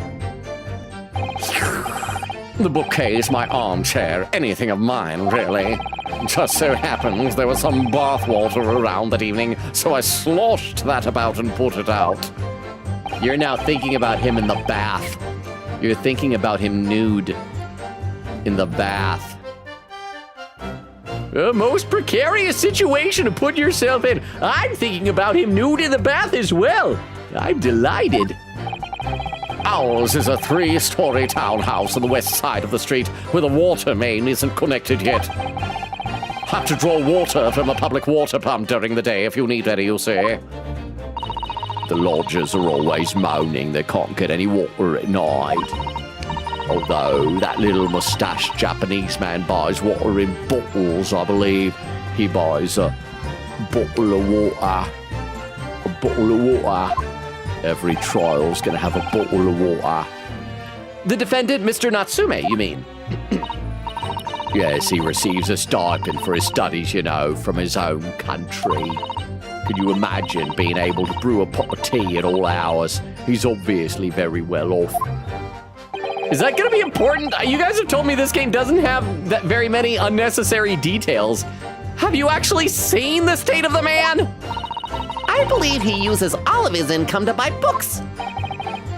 The bookcase, my armchair, anything of mine, really. Just so happens there was some bathwater around that evening, so I sloshed that about and put it out. You're now thinking about him in the bath. You're thinking about him nude in the bath. A most precarious situation to put yourself in. I'm thinking about him nude in the bath as well. I'm delighted. Ours is a 3-story townhouse on the west side of the street where the water main isn't connected yet. Have to draw water from a public water pump during the day if you need any, you see. The lodgers are always moaning they can't get any water at night. Although that little mustached Japanese man buys water in bottles, I believe. He buys a bottle of water. A bottle of water. Every trial's gonna have a bottle of water. The defendant, Mr. Natsume, you mean? Yes, he receives a stipend for his studies, you know, from his own country. Could you imagine being able to brew a pot of tea at all hours? He's obviously very well off. Is that going to be important? You guys have told me this game doesn't have that very many unnecessary details. Have you actually seen the state of the man? I believe he uses all of his income to buy books.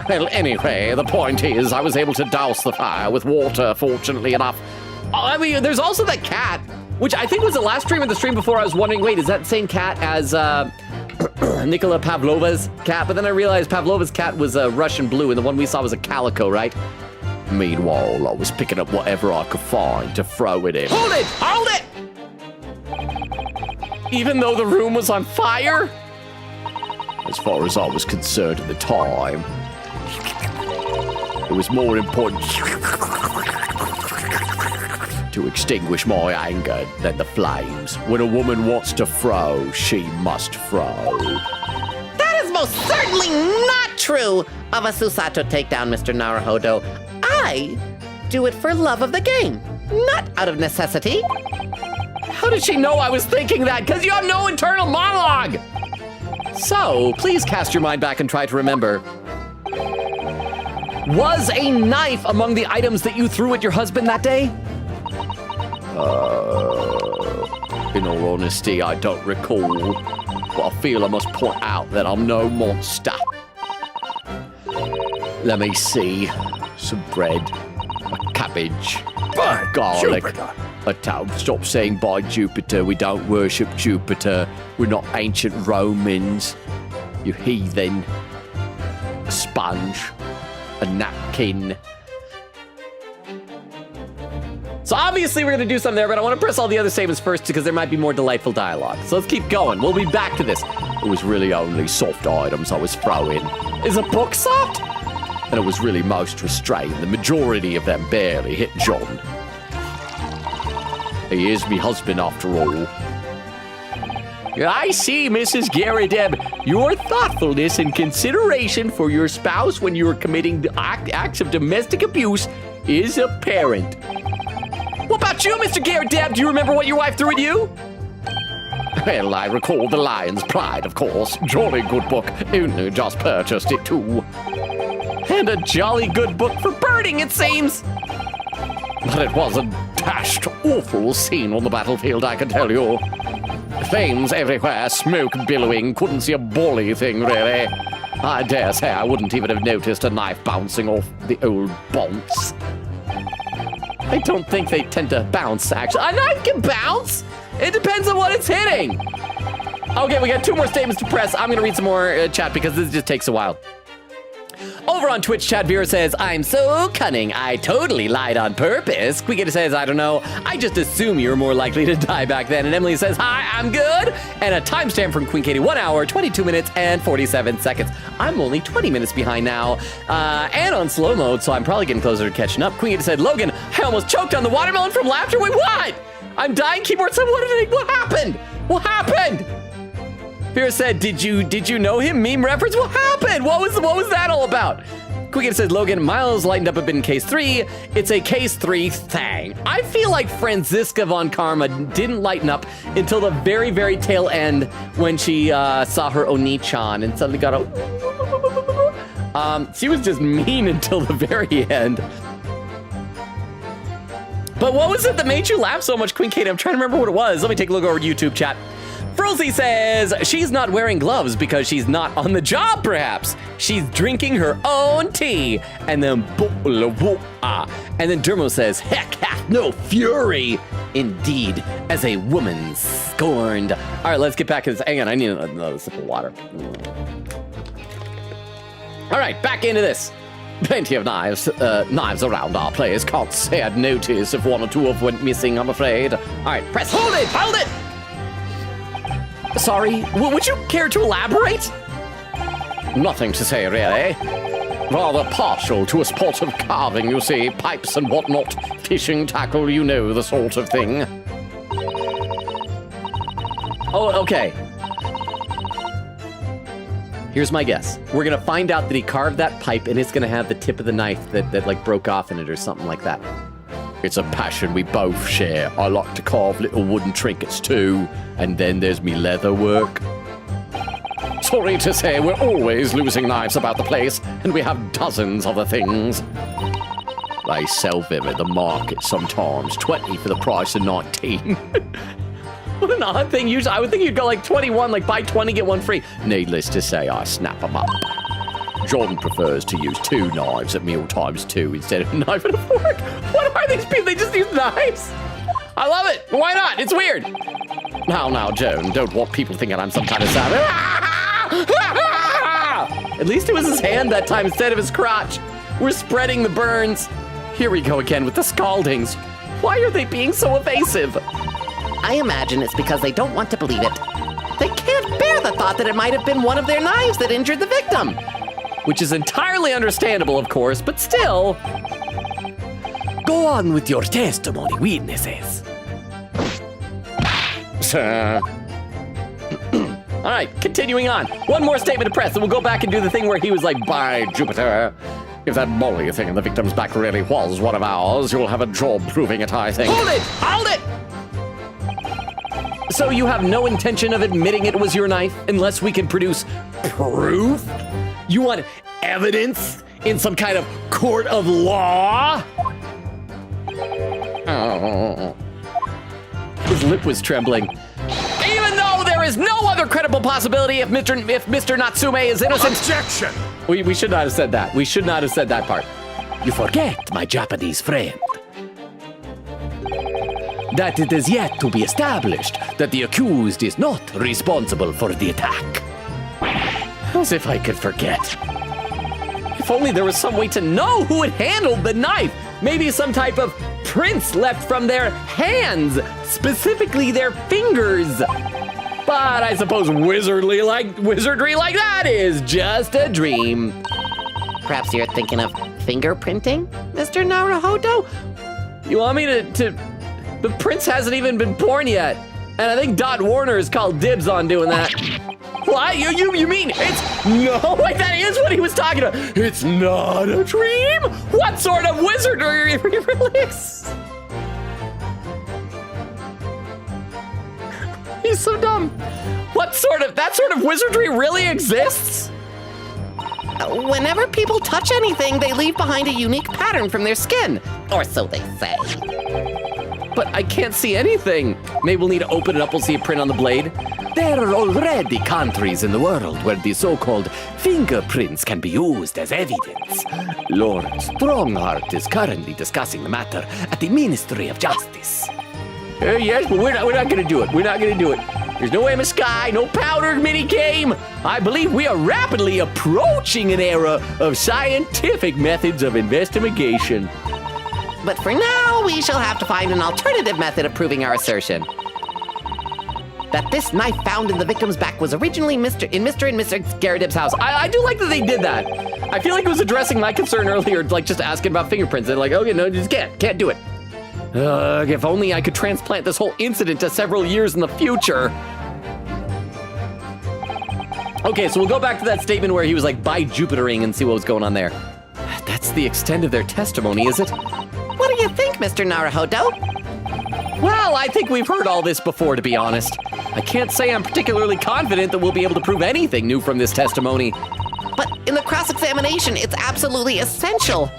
Well, anyway, the point is I was able to douse the fire with water, fortunately enough. I mean, there's also that cat, which I think was the last stream of the stream before I was wondering, wait, is that the same cat as Nikola Pavlova's cat? But then I realized Pavlova's cat was Russian blue, and the one we saw was a calico, right? Meanwhile, I was picking up whatever I could find to throw it in. Hold it! Hold it! Even though the room was on fire? As far as I was concerned at the time, it was more important to extinguish my anger than the flames. When a woman wants to throw, she must throw. That is most certainly not true of a Susato takedown, Mr. Naruhodo. I do it for love of the game, not out of necessity. How did she know I was thinking that? Because you have no internal monologue! So, please cast your mind back and try to remember. Was a knife among the items that you threw at your husband that day? In all honesty, I don't recall. But I feel I must point out that I'm no monster. Let me see. Some bread, a cabbage, By garlic, Jupiter. Stop saying by Jupiter. We don't worship Jupiter. We're not ancient Romans. You heathen. A sponge. A napkin. So obviously we're going to do something there, but I want to press all the other statements first because there might be more delightful dialogue. So let's keep going. We'll be back to this. It was really only soft items I was throwing. Is a book soft? And it was really most restrained. The majority of them barely hit John. He is me husband after all. I see, Mrs. Garrideb. Your thoughtfulness and consideration for your spouse when you are committing acts of domestic abuse is apparent. What about you, Mr. Garrideb? Do you remember what your wife threw at you? Well, I recall The Lion's Pride, of course. Jolly good book. Only just purchased it, too. And a jolly good book for birding, it seems. But it was a dashed awful scene on the battlefield, I can tell you. Flames everywhere, smoke billowing, couldn't see a bally thing, really. I dare say I wouldn't even have noticed a knife bouncing off the old bonce. I don't think they tend to bounce, actually. A knife can bounce! It depends on what it's hitting. Okay, we got 2 more statements to press. I'm going to read some more chat because this just takes a while. Over on Twitch, Chad Vera says, I'm so cunning. I totally lied on purpose. Quickita says, I don't know. I just assume you were more likely to die back then. And Emily says, hi, I'm good. And a timestamp from Queen Katie, 1 hour, 22 minutes, and 47 seconds. I'm only 20 minutes behind now. And on slow mode, so I'm probably getting closer to catching up. Queen Katie said, Logan, I almost choked on the watermelon from laughter. Wait, what? I'm dying. Keyboard said, what happened? What happened? Vera said, did you know him? Meme reference? What happened? What was that all about? Quickett said, Logan, Miles lightened up a bit in case 3. It's a case 3 thing. I feel like Franziska von Karma didn't lighten up until the very, very tail end when she saw her Oni-chan and suddenly got a... she was just mean until the very end. But what was it that made you laugh so much, Queen Kate? I'm trying to remember what it was. Let me take a look over YouTube chat. Frolsey says she's not wearing gloves because she's not on the job, perhaps. She's drinking her own tea. And then Dermo says, heck hath no fury. Indeed, as a woman scorned. All right, let's get back to this. Hang on, I need another sip of water. All right, back into this. Plenty of knives around our place. Can't say I'd notice if 1 or 2 of went missing, I'm afraid. All right, press, hold it! Sorry, would you care to elaborate? Nothing to say, really. Rather partial to a sport of carving, you see. Pipes and whatnot. Fishing tackle, you know, the sort of thing. Oh, okay. Here's my guess. We're gonna find out that he carved that pipe and it's gonna have the tip of the knife that like broke off in it or something like that. It's a passion we both share. I like to carve little wooden trinkets too, and then there's me leather work. Sorry to say, we're always losing knives about the place, and we have dozens of the things. They sell them at the market sometimes, 20 for the price of 19. What an odd thing. Usually, I would think you'd go like 21, like buy 20, get 1 free. Needless to say, I snap them up. John prefers to use 2 knives at meal times too, instead of a knife and a fork. What are these people? They just use knives? I love it. Why not? It's weird. Now, Joan, don't want people thinking I'm some kind of savage. At least it was his hand that time instead of his crotch. We're spreading the burns. Here we go again with the scaldings. Why are they being so evasive? I imagine it's because they don't want to believe it. They can't bear the thought that it might have been one of their knives that injured the victim. Which is entirely understandable, of course, but still. Go on with your testimony, witnesses. Sir. All right, continuing on. 1 more statement to press, and we'll go back and do the thing where he was like, By Jupiter, if that molly thing in the victim's back really was one of ours, you'll have a job proving it, I think. Hold it! Hold it! So you have no intention of admitting it was your knife unless we can produce proof? You want evidence in some kind of court of law? Oh. His lip was trembling. Even though there is no other credible possibility if Mr. Natsume is innocent. Objection! We should not have said that. We should not have said that part. You forget, my Japanese friend. that it is yet to be established that the accused is not responsible for the attack. As if I could forget. If only there was some way to know who had handled the knife. Maybe some type of prints left from their hands, specifically their fingers. But I suppose wizardry like that is just a dream. Perhaps you're thinking of fingerprinting, Mr. Naruhodo? You want me to the prince hasn't even been born yet. And I think Dot Warner has called dibs on doing that. What? You mean it's... No, wait, that is what he was talking about. It's not a dream? What sort of wizardry release? He's so dumb. That sort of wizardry really exists? Whenever people touch anything, they leave behind a unique pattern from their skin. Or so they say. But I can't see anything. Maybe we'll need to open it up, we'll see a print on the blade. There are already countries in the world where the so-called fingerprints can be used as evidence. Lord Strongheart is currently discussing the matter at the Ministry of Justice. Yes, but we're not gonna do it. We're not gonna do it. There's no aim of sky, no powdered mini game. I believe we are rapidly approaching an era of scientific methods of investigation. But for now, we shall have to find an alternative method of proving our assertion. That this knife found in the victim's back was originally in Mr. and Mrs. Garridib's house. I do like that they did that. I feel like it was addressing my concern earlier, like just asking about fingerprints. They're like, okay, no, just can't do it. If only I could transplant this whole incident to several years in the future. Okay, so we'll go back to that statement where he was like, by Jupitering and see what was going on there. That's the extent of their testimony, is it? What do you think, Mr. Naruhodo? Well, I think we've heard all this before, to be honest. I can't say I'm particularly confident that we'll be able to prove anything new from this testimony. But in the cross-examination, it's absolutely essential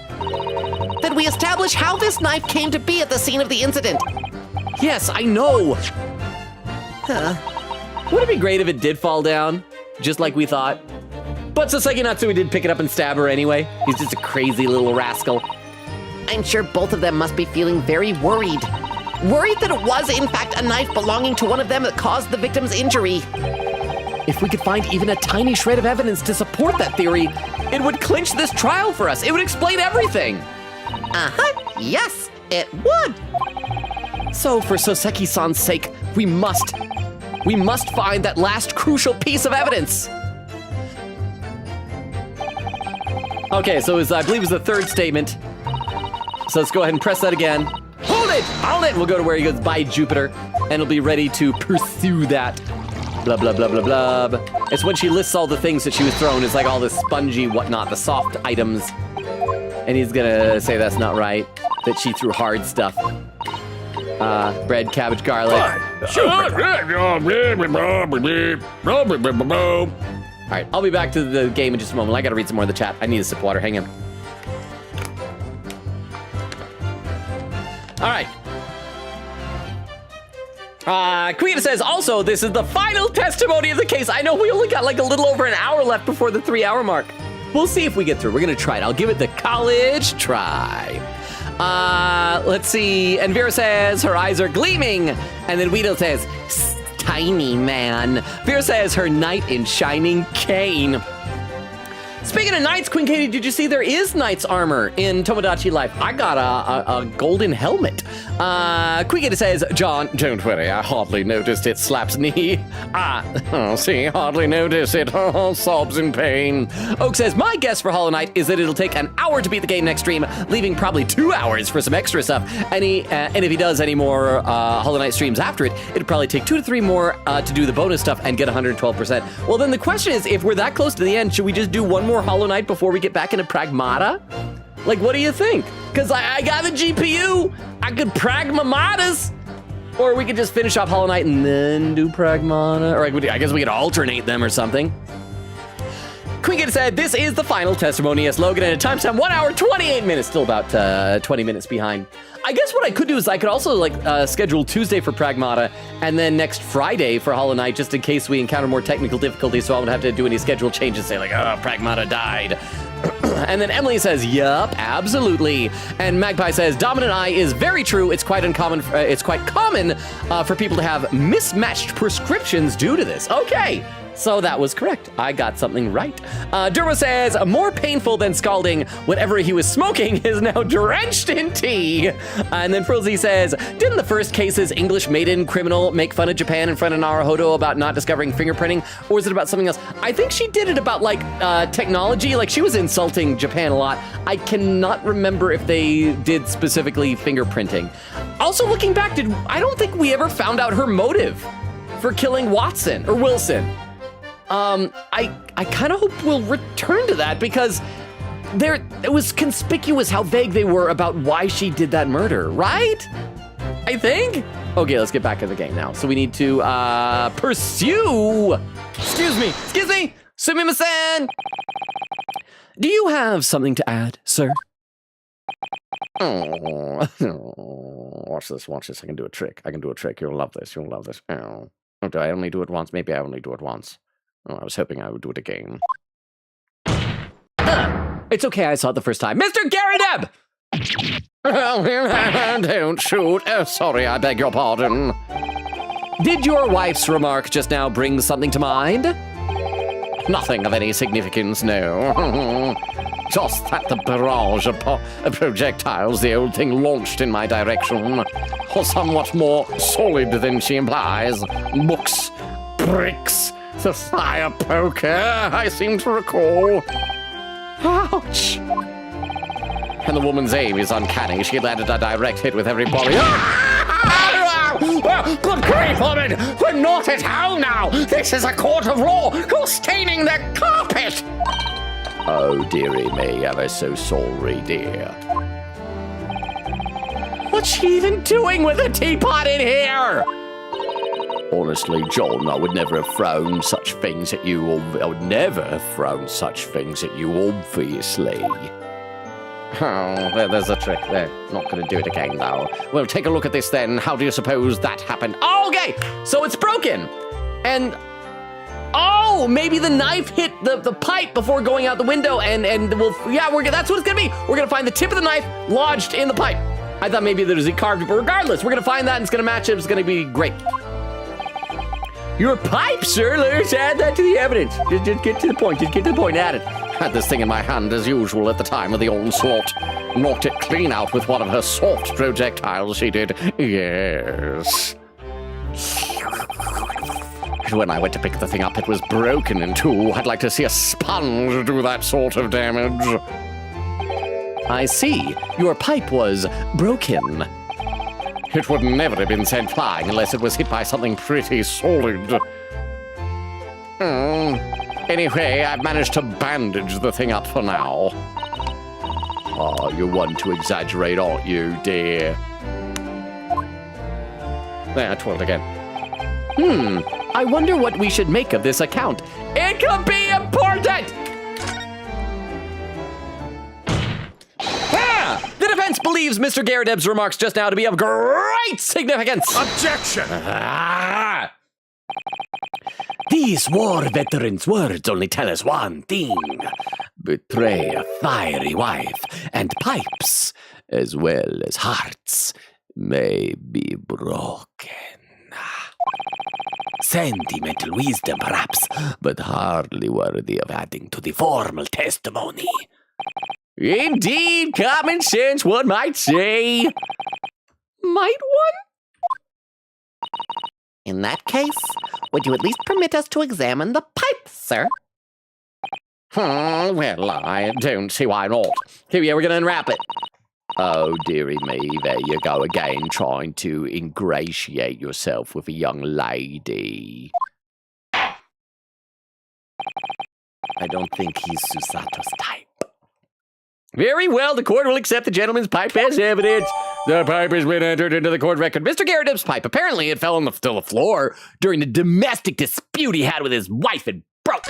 that we establish how this knife came to be at the scene of the incident. Yes, I know. Would it be great if it did fall down, just like we thought? But Saseki Natsui did pick it up and stab her anyway. He's just a crazy little rascal. I'm sure both of them must be feeling very worried. Worried that it was, in fact, a knife belonging to one of them that caused the victim's injury. If we could find even a tiny shred of evidence to support that theory, it would clinch this trial for us. It would explain everything. Yes, it would. So for Soseki-san's sake, we must find that last crucial piece of evidence. Okay, so I believe it was the third statement. So let's go ahead and press that again. Hold it! We'll go to where he goes, by Jupiter, and it'll be ready to pursue that. Blah, blah, blah, blah, blah. It's when she lists all the things that she was thrown. It's like all the spongy whatnot, the soft items. And he's gonna say that's not right, that she threw hard stuff. Bread, cabbage, garlic. All right, I'll be back to the game in just a moment. I gotta read some more of the chat. I need a sip of water, hang on. All right. Queen says, also, this is the final testimony of the case. I know we only got like a little over an hour left before the 3-hour mark. We'll see if we get through. We're gonna try it. I'll give it the college try. Let's see. And Vera says her eyes are gleaming. And then Weedle says, tiny man. Vera says her knight in shining cane. Speaking of knights, Queen Katie, did you see there is knight's armor in Tomodachi Life? I got a golden helmet. Queen Katie says, John, don't worry, I hardly noticed it slaps knee. Hardly noticed it. Sobs in pain. Oak says, my guess for Hollow Knight is that it'll take an hour to beat the game next stream, leaving probably 2 hours for some extra stuff. And if he does any more Hollow Knight streams after it, it'd probably take 2 to 3 more to do the bonus stuff and get 112%. Well, then the question is, if we're that close to the end, should we just do one more Hollow Knight before we get back into Pragmata? Like, what do you think? Because I got the GPU. I could Pragmamatas. Or we could just finish off Hollow Knight and then do Pragmata. Or I guess we could alternate them or something. Queen said, this is the final testimony as Logan at a timestamp 1 hour, 28 minutes. Still about 20 minutes behind. I guess what I could do is I could also schedule Tuesday for Pragmata and then next Friday for Hollow Knight, just in case we encounter more technical difficulties, so I won't have to do any schedule changes, say like, oh, Pragmata died. And then Emily says, yup, absolutely. And Magpie says, dominant eye is very true. It's quite uncommon. It's quite common for people to have mismatched prescriptions due to this. Okay. So that was correct. I got something right. Durma says, more painful than scalding. Whatever he was smoking is now drenched in tea. And then Frilzy says, didn't the first case's English maiden criminal make fun of Japan in front of Naruhodo about not discovering fingerprinting? Or is it about something else? I think she did it about like technology. Like she was insulting Japan a lot. I cannot remember if they did specifically fingerprinting. Also looking back, I don't think we ever found out her motive for killing Watson or Wilson. I kind of hope we'll return to that because it was conspicuous how vague they were about why she did that murder, right? I think? Okay, let's get back to the game now. So we need to, pursue. Excuse me, Sumimasen! Do you have something to add, sir? Oh, watch this. I can do a trick. You'll love this. Oh, do I only do it once? Maybe I only do it once. Oh, I was hoping I would do it again. It's okay, I saw it the first time. Mr. Gary Deb! Don't shoot. Oh, sorry, I beg your pardon. Did your wife's remark just now bring something to mind? Nothing of any significance, no. Just that the barrage of projectiles the old thing launched in my direction was somewhat more solid than she implies. Books, bricks, the fire poker, I seem to recall. Ouch! And the woman's aim is uncanny. She landed a direct hit with every volley. Good grief, woman! We're not at home now! This is a court of law! You're staining the carpet! Oh, dearie me, ever so sorry, dear. What's she even doing with a teapot in here? Honestly, John, I would never have thrown such things at you. Obviously. Oh, there's a trick there. Not going to do it again, though. Well, take a look at this, then. How do you suppose that happened? Oh, okay, so it's broken. And, oh, maybe the knife hit the pipe before going out the window, and that's what it's going to be. We're going to find the tip of the knife lodged in the pipe. I thought maybe there was a carved, but regardless, we're going to find that, and it's going to match it. It's going to be great. Your pipe, sir. Let's add that to the evidence. Just get to the point. Add it. Had this thing in my hand as usual at the time of the onslaught. Knocked it clean out with one of her soft projectiles, she did. Yes. When I went to pick the thing up, it was broken in two. I'd like to see a sponge do that sort of damage. I see. Your pipe was broken. It would never have been sent flying unless it was hit by something pretty solid. Anyway, I've managed to bandage the thing up for now. Oh, you're one to exaggerate, aren't you, dear? There, I twirled again. I wonder what we should make of this account. It could be important! The defense believes Mr. Garadeb's remarks just now to be of great significance. Objection! These war veterans' words only tell us one thing. Betray a fiery wife, and pipes, as well as hearts, may be broken. Sentimental wisdom, perhaps, but hardly worthy of adding to the formal testimony. Indeed, common sense, one might say. Might one? In that case, would you at least permit us to examine the pipe, sir? Well, I don't see why not. Here we are, we're gonna unwrap it. Oh, dearie me, there you go again, trying to ingratiate yourself with a young lady. I don't think he's Susato's type. Very well, the court will accept the gentleman's pipe as evidence. The pipe has been entered into the court record. Mr. Garadeb's pipe, apparently it fell on the floor during the domestic dispute he had with his wife and broke.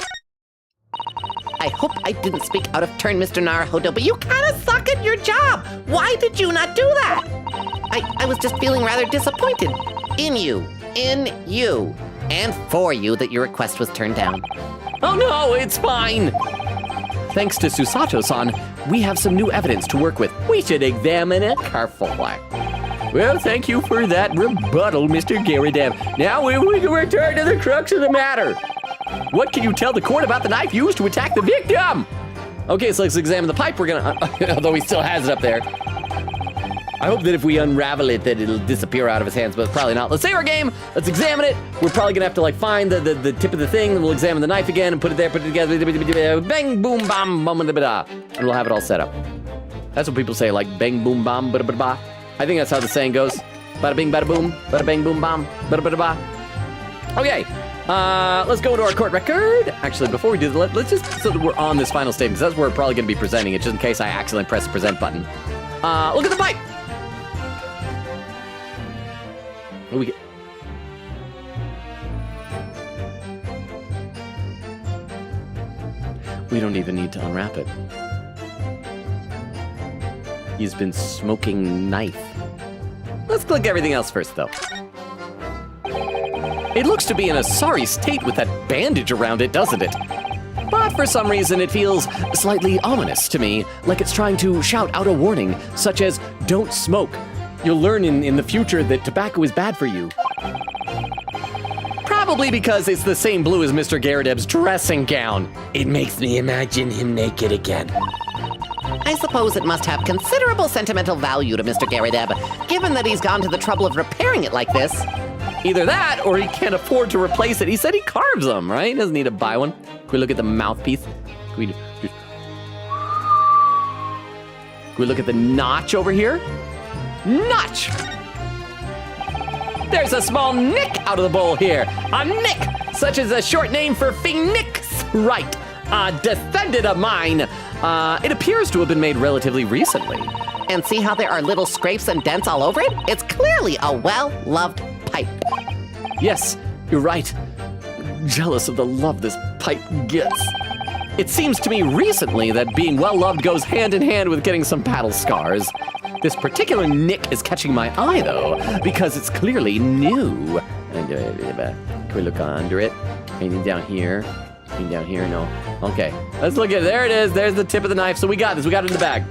I hope I didn't speak out of turn, Mr. Naruhodo, but you kind of suck at your job. Why did you not do that? I was just feeling rather disappointed in you, and for you that your request was turned down. Oh no, it's fine. thanks to Susato-san, we have some new evidence to work with. We should examine it carefully. Well, thank you for that rebuttal, Mr. Garrideb. Now we can return to the crux of the matter. What can you tell the court about the knife used to attack the victim? Okay, so let's examine the pipe. We're gonna, although he still has it up there. I hope that if we unravel it, that it'll disappear out of his hands, but probably not. Let's save our game. Let's examine it. We're probably gonna have to like find the tip of the thing, then we'll examine the knife again and put it there, put it together. Bang, boom, bam, bum, and we'll have it all set up. That's what people say, like bang, boom, bam, ba ba ba. I think that's how the saying goes. Bada bing, bada boom, bada bang, boom, bam, bada bada ba. Okay, let's go to our court record. Actually, before we do that, let's just, so that we're on this final statement, because that's where we're probably gonna be presenting it, just in case I accidentally press the present button. Look at the pipe. What do we get? We don't even need to unwrap it. He's been smoking knife. Let's click everything else first, though. It looks to be in a sorry state with that bandage around it, doesn't it? But for some reason, it feels slightly ominous to me, like it's trying to shout out a warning, such as, don't smoke. You'll learn in the future that tobacco is bad for you. Probably because it's the same blue as Mr. Garrideb's dressing gown. It makes me imagine him naked again. I suppose it must have considerable sentimental value to Mr. Garrideb, given that he's gone to the trouble of repairing it like this. Either that, or he can't afford to replace it. He said he carves them, right? He doesn't need to buy one. Can we look at the mouthpiece? Can we look at the notch over here? Notch! There's a small nick out of the bowl here. A nick, such as a short name for Phoenix, right? A descendant of mine. It appears to have been made relatively recently. And see how there are little scrapes and dents all over it? It's clearly a well-loved pipe. Yes, you're right. Jealous of the love this pipe gets. It seems to me recently that being well-loved goes hand in hand with getting some battle scars. This particular nick is catching my eye, though, because it's clearly new. Can we look under it? Anything down here? Anything down here? No. Okay, let's look at it. There it is. There's the tip of the knife. So we got this. We got it in the bag.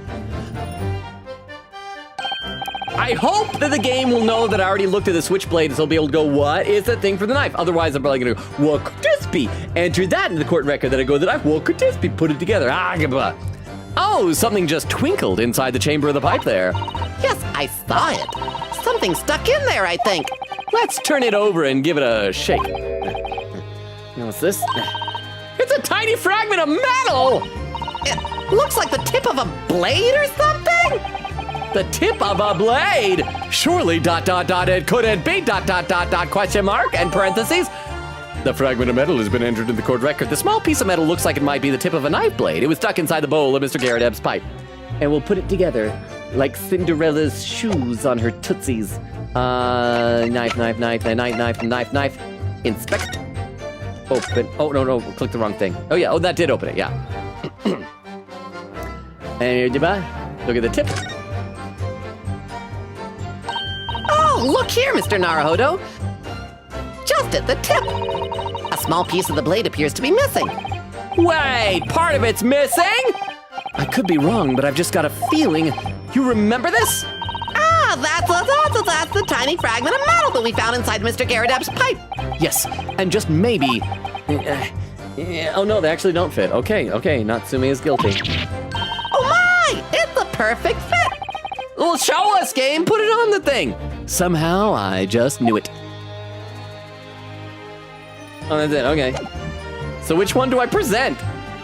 I hope that the game will know that I already looked at the switchblade, so I'll be able to go, what is that thing for the knife? Otherwise, I'm probably going to go, what could this be? Enter that in the court record that I go, the knife, what could this be? Put it together. Oh, something just twinkled inside the chamber of the pipe there. Yes, I saw it. Something stuck in there, I think. Let's turn it over and give it a shake. What's this? It's a tiny fragment of metal! It looks like the tip of a blade or something? The tip of a blade? Surely, it couldn't be, question mark, and parentheses. The fragment of metal has been entered in the court record. The small piece of metal looks like it might be the tip of a knife blade. It was stuck inside the bowl of Mr. Garrideb's pipe. And we'll put it together like Cinderella's shoes on her tootsies. Knife. Inspect. Open. Oh, no, click the wrong thing. Oh, yeah, that did open it, yeah. And look at the tip. Oh, look here, Mr. Naruhodo. Just at the tip. A small piece of the blade appears to be missing. Wait, part of it's missing? I could be wrong, but I've just got a feeling. You remember this? Ah, that's the tiny fragment of metal that we found inside Mr. Garrideb's pipe. Yes, and just maybe. Oh no, they actually don't fit. Okay, Natsume is guilty. Oh my, it's a perfect fit. Well, show us, game. Put it on the thing. Somehow, I just knew it. Oh, that's it. Okay. So which one do I present?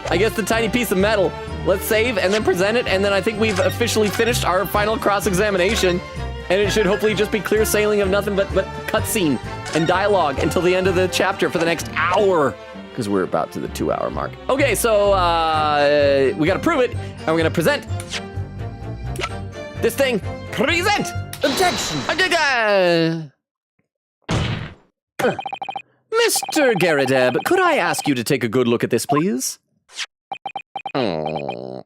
I guess the tiny piece of metal. Let's save and then present it, and then I think we've officially finished our final cross-examination, and it should hopefully just be clear sailing of nothing but cutscene and dialogue until the end of the chapter for the next hour, because we're about to the 2-hour mark. Okay, so we gotta prove it, and we're gonna present this thing. Present! Objection! Mr. Garrideb, could I ask you to take a good look at this, please? You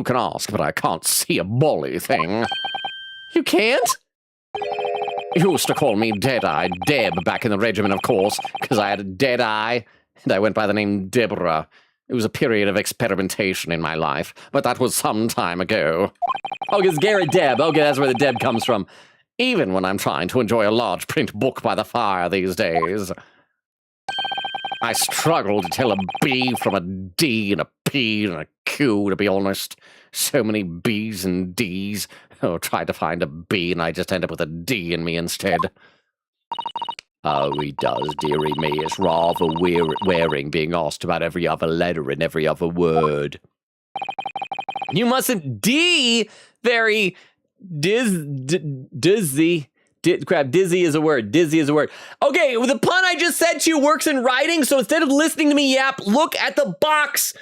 can ask, but I can't see a bolly thing. You can't? You used to call me Dead-Eye Deb back in the regiment, of course, because I had a dead eye and I went by the name Deborah. It was a period of experimentation in my life, but that was some time ago. Oh, it's Garrett Deb. Okay, that's where the Deb comes from. Even when I'm trying to enjoy a large print book by the fire these days, I struggle to tell a B from a D and a P and a Q, to be honest. So many B's and D's. Oh, try to find a B and I just end up with a D in me instead. Oh, he does, dearie me. It's rather wearing being asked about every other letter and every other word. You mustn't very dizzy. Crap, dizzy is a word. Dizzy is a word. Okay, well, the pun I just said to you works in writing, so instead of listening to me yap, look at the box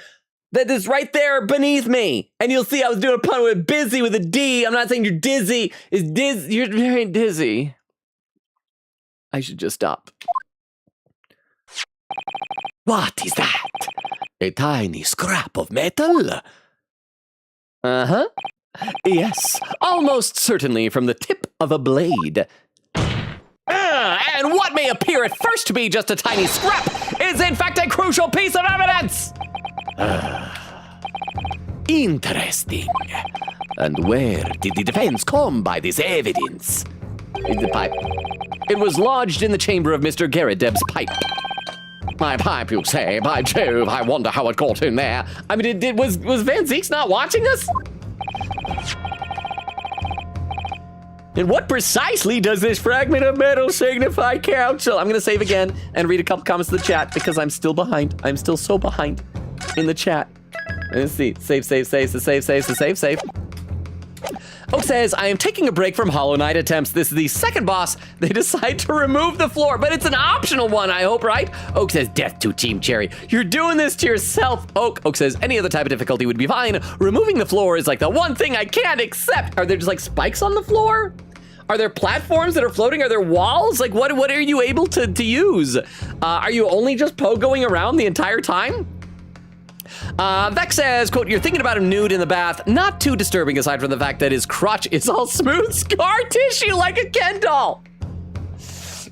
that is right there beneath me. And you'll see I was doing a pun with busy with a D. I'm not saying you're dizzy. You're very dizzy. I should just stop. What is that? A tiny scrap of metal? Uh-huh. Yes, almost certainly from the tip of a blade. And what may appear at first to be just a tiny scrap is in fact a crucial piece of evidence! Interesting. And where did the defense come by this evidence? The pipe. It was lodged in the chamber of Mr. Garrett Deb's pipe. My pipe, you say? By Jove, I wonder how it got in there. I mean, was Van Zeeks not watching us? And what precisely does this fragment of metal signify, Council? I'm going to save again and read a couple comments in the chat because I'm still behind. I'm still so behind in the chat. Let's see. Save. Oak says, I am taking a break from Hollow Knight attempts. This is the second boss. They decide to remove the floor, but it's an optional one, I hope, right? Oak says, death to Team Cherry. You're doing this to yourself, Oak. Oak says, any other type of difficulty would be fine. Removing the floor is like the one thing I can't accept. Are there just like spikes on the floor? Are there platforms that are floating? Are there walls? Like what are you able to use? Are you only just pogoing around the entire time? Vex says, quote, you're thinking about him nude in the bath. Not too disturbing aside from the fact that his crotch is all smooth scar tissue like a Ken doll.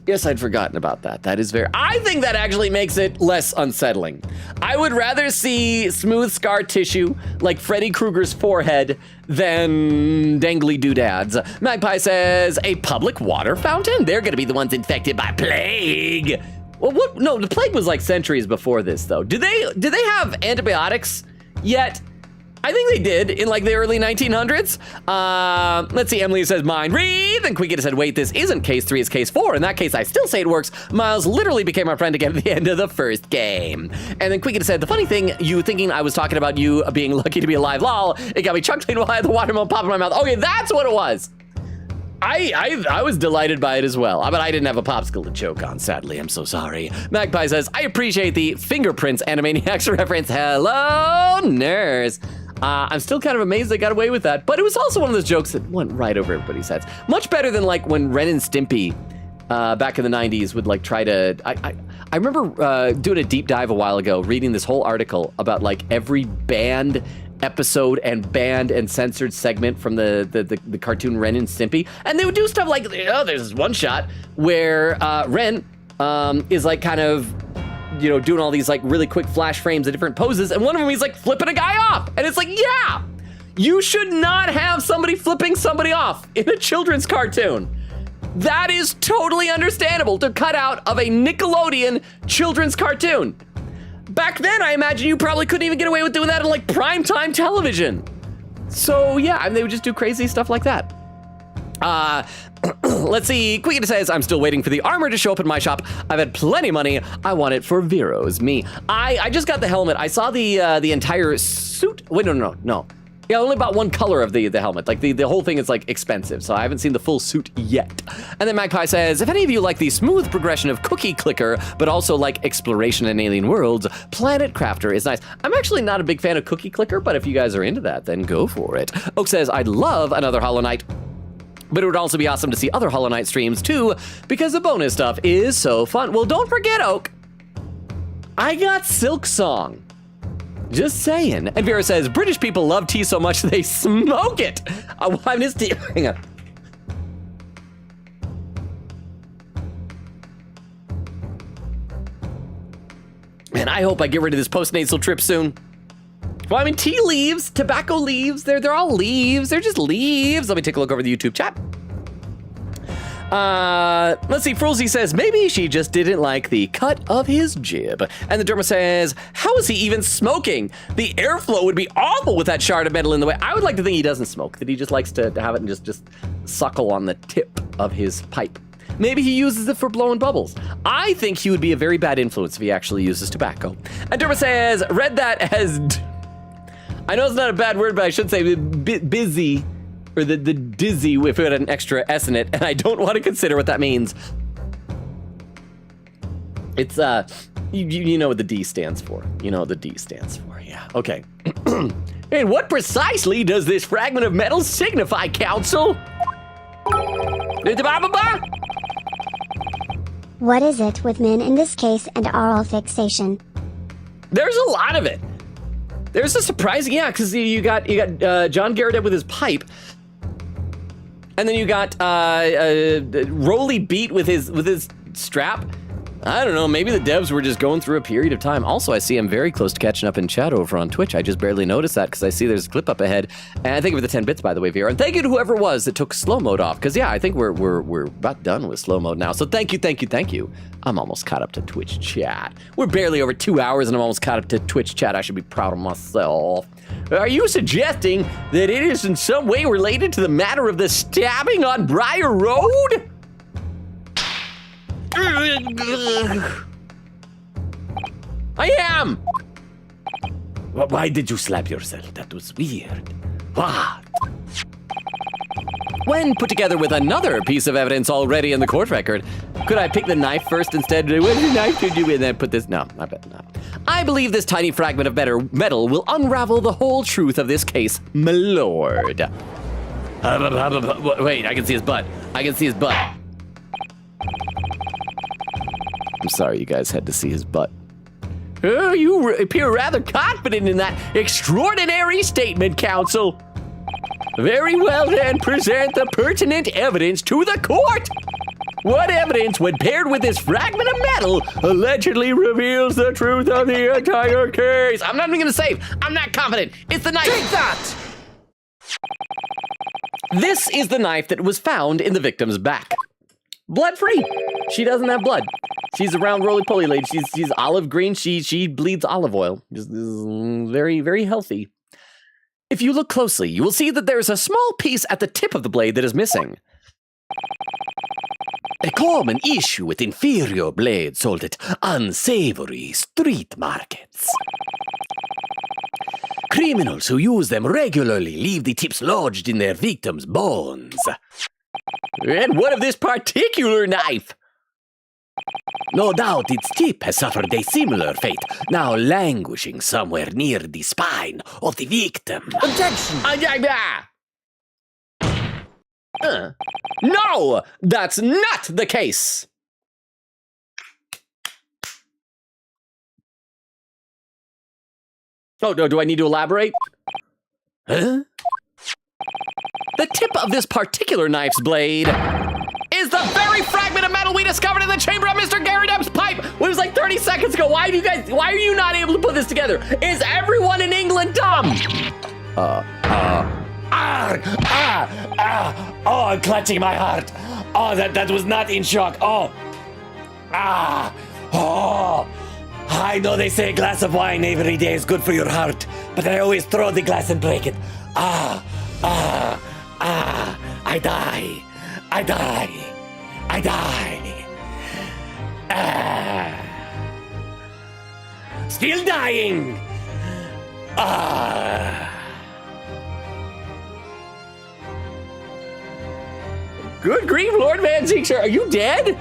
Yes, I'd forgotten about that. That is I think that actually makes it less unsettling. I would rather see smooth scar tissue like Freddy Krueger's forehead than dangly doodads. Magpie says, a public water fountain? They're gonna be the ones infected by plague. Well, what? No, the plague was like centuries before this, though. Did they have antibiotics yet? I think they did in like the early 1900s. Let's see, Emily says, mind read. And Quickita said, wait, this isn't case 3, it's case 4. In that case, I still say it works. Miles literally became our friend again at the end of the first game. And then Quickita said, the funny thing, you thinking I was talking about you being lucky to be alive, lol, it got me chuckling while I had the watermelon pop in my mouth. Okay, that's what it was. I was delighted by it as well, but I didn't have a popsicle to choke on, sadly. I'm so sorry. Magpie says, I appreciate the fingerprints Animaniacs reference. Hello, nurse. I'm still kind of amazed they got away with that, but it was also one of those jokes that went right over everybody's heads. Much better than like when Ren and Stimpy back in the 90s would like try to, I remember doing a deep dive a while ago, reading this whole article about like every banned episode and banned and censored segment from the cartoon Ren and Stimpy. And they would do stuff like, there's this one shot where Ren is like kind of, doing all these like really quick flash frames of different poses. And one of them, he's like flipping a guy off. And it's like, yeah, you should not have somebody flipping somebody off in a children's cartoon. That is totally understandable to cut out of a Nickelodeon children's cartoon. Back then, I imagine you probably couldn't even get away with doing that on like primetime television. So yeah, they would just do crazy stuff like that. Let's see, Quickita says, I'm still waiting for the armor to show up in my shop. I've had plenty of money. I want it for Vero's me. I just got the helmet. I saw the entire suit. Wait, no. Yeah, I only bought one color of the helmet. Like the whole thing is like expensive, so I haven't seen the full suit yet. And then Magpie says, if any of you like the smooth progression of Cookie Clicker, but also like exploration in alien worlds, Planet Crafter is nice. I'm actually not a big fan of Cookie Clicker, but if you guys are into that, then go for it. Oak says, I'd love another Hollow Knight, but it would also be awesome to see other Hollow Knight streams too, because the bonus stuff is so fun. Well, don't forget, Oak, I got Silk Song. Just saying. And Vera says, British people love tea so much they smoke it. I missed tea. Hang on. And I hope I get rid of this postnasal trip soon. Well, I mean, tea leaves, tobacco leaves, they're all leaves. They're just leaves. Let me take a look over the YouTube chat. Let's see, Frulzy says, maybe she just didn't like the cut of his jib. And the Derma says, how is he even smoking? The airflow would be awful with that shard of metal in the way. I would like to think he doesn't smoke, that he just likes to have it and just suckle on the tip of his pipe. Maybe he uses it for blowing bubbles. I think he would be a very bad influence if he actually uses tobacco. And Derma says, read that as, I know it's not a bad word, but I should say busy. Or the dizzy if it had an extra S in it, and I don't want to consider what that means. It's, you know what the D stands for. You know what the D stands for, yeah. Okay. And what precisely does this fragment of metal signify, Council? What is it with men in this case and oral fixation? There's a lot of it. There's a surprising, yeah, because you got John Garrett with his pipe. And then you got Rolly Beat with his strap. I don't know, maybe the devs were just going through a period of time. Also, I see I'm very close to catching up in chat over on Twitch. I just barely noticed that because I see there's a clip up ahead. And thank you for the 10 bits, by the way, VR. And thank you to whoever it was that took slow mode off. Because yeah, I think we're about done with slow mode now. So thank you. I'm almost caught up to Twitch chat. We're barely over 2 hours and I'm almost caught up to Twitch chat. I should be proud of myself. Are you suggesting that it is in some way related to the matter of the stabbing on Briar Road? I am! Why did you slap yourself? That was weird. What? When put together with another piece of evidence already in the court record, could I pick the knife first instead? What the knife to do and then put this? No, I bet not. I believe this tiny fragment of metal will unravel the whole truth of this case, my lord. Wait, I can see his butt. I'm sorry you guys had to see his butt. Oh, you appear rather confident in that extraordinary statement, Counsel. Very well then, present the pertinent evidence to the court. What evidence, when paired with this fragment of metal, allegedly reveals the truth of the entire case? I'm not even gonna save. I'm not confident. It's the knife. Take that! This is the knife that was found in the victim's back. Blood-free. She doesn't have blood. She's a round roly-poly lady. She's olive green. She bleeds olive oil. Just very, very healthy. If you look closely, you will see that there is a small piece at the tip of the blade that is missing. A common issue with inferior blades sold at unsavory street markets. Criminals who use them regularly leave the tips lodged in their victims' bones. And what of this particular knife? No doubt its tip has suffered a similar fate, now languishing somewhere near the spine of the victim. Objection! No, that's not the case. Oh, no, do I need to elaborate? Huh? The tip of this particular knife's blade is the very fragment of metal we discovered in the chamber of Mr. Gary Depp's pipe. It was like 30 seconds ago. Why are you not able to put this together? Is everyone in England dumb? Oh, I'm clutching my heart. Oh, that was not in shock. I know they say a glass of wine every day is good for your heart, but I always throw the glass and break it. I die. Still dying. Good grief, Lord Van Zeek, sir, are you dead?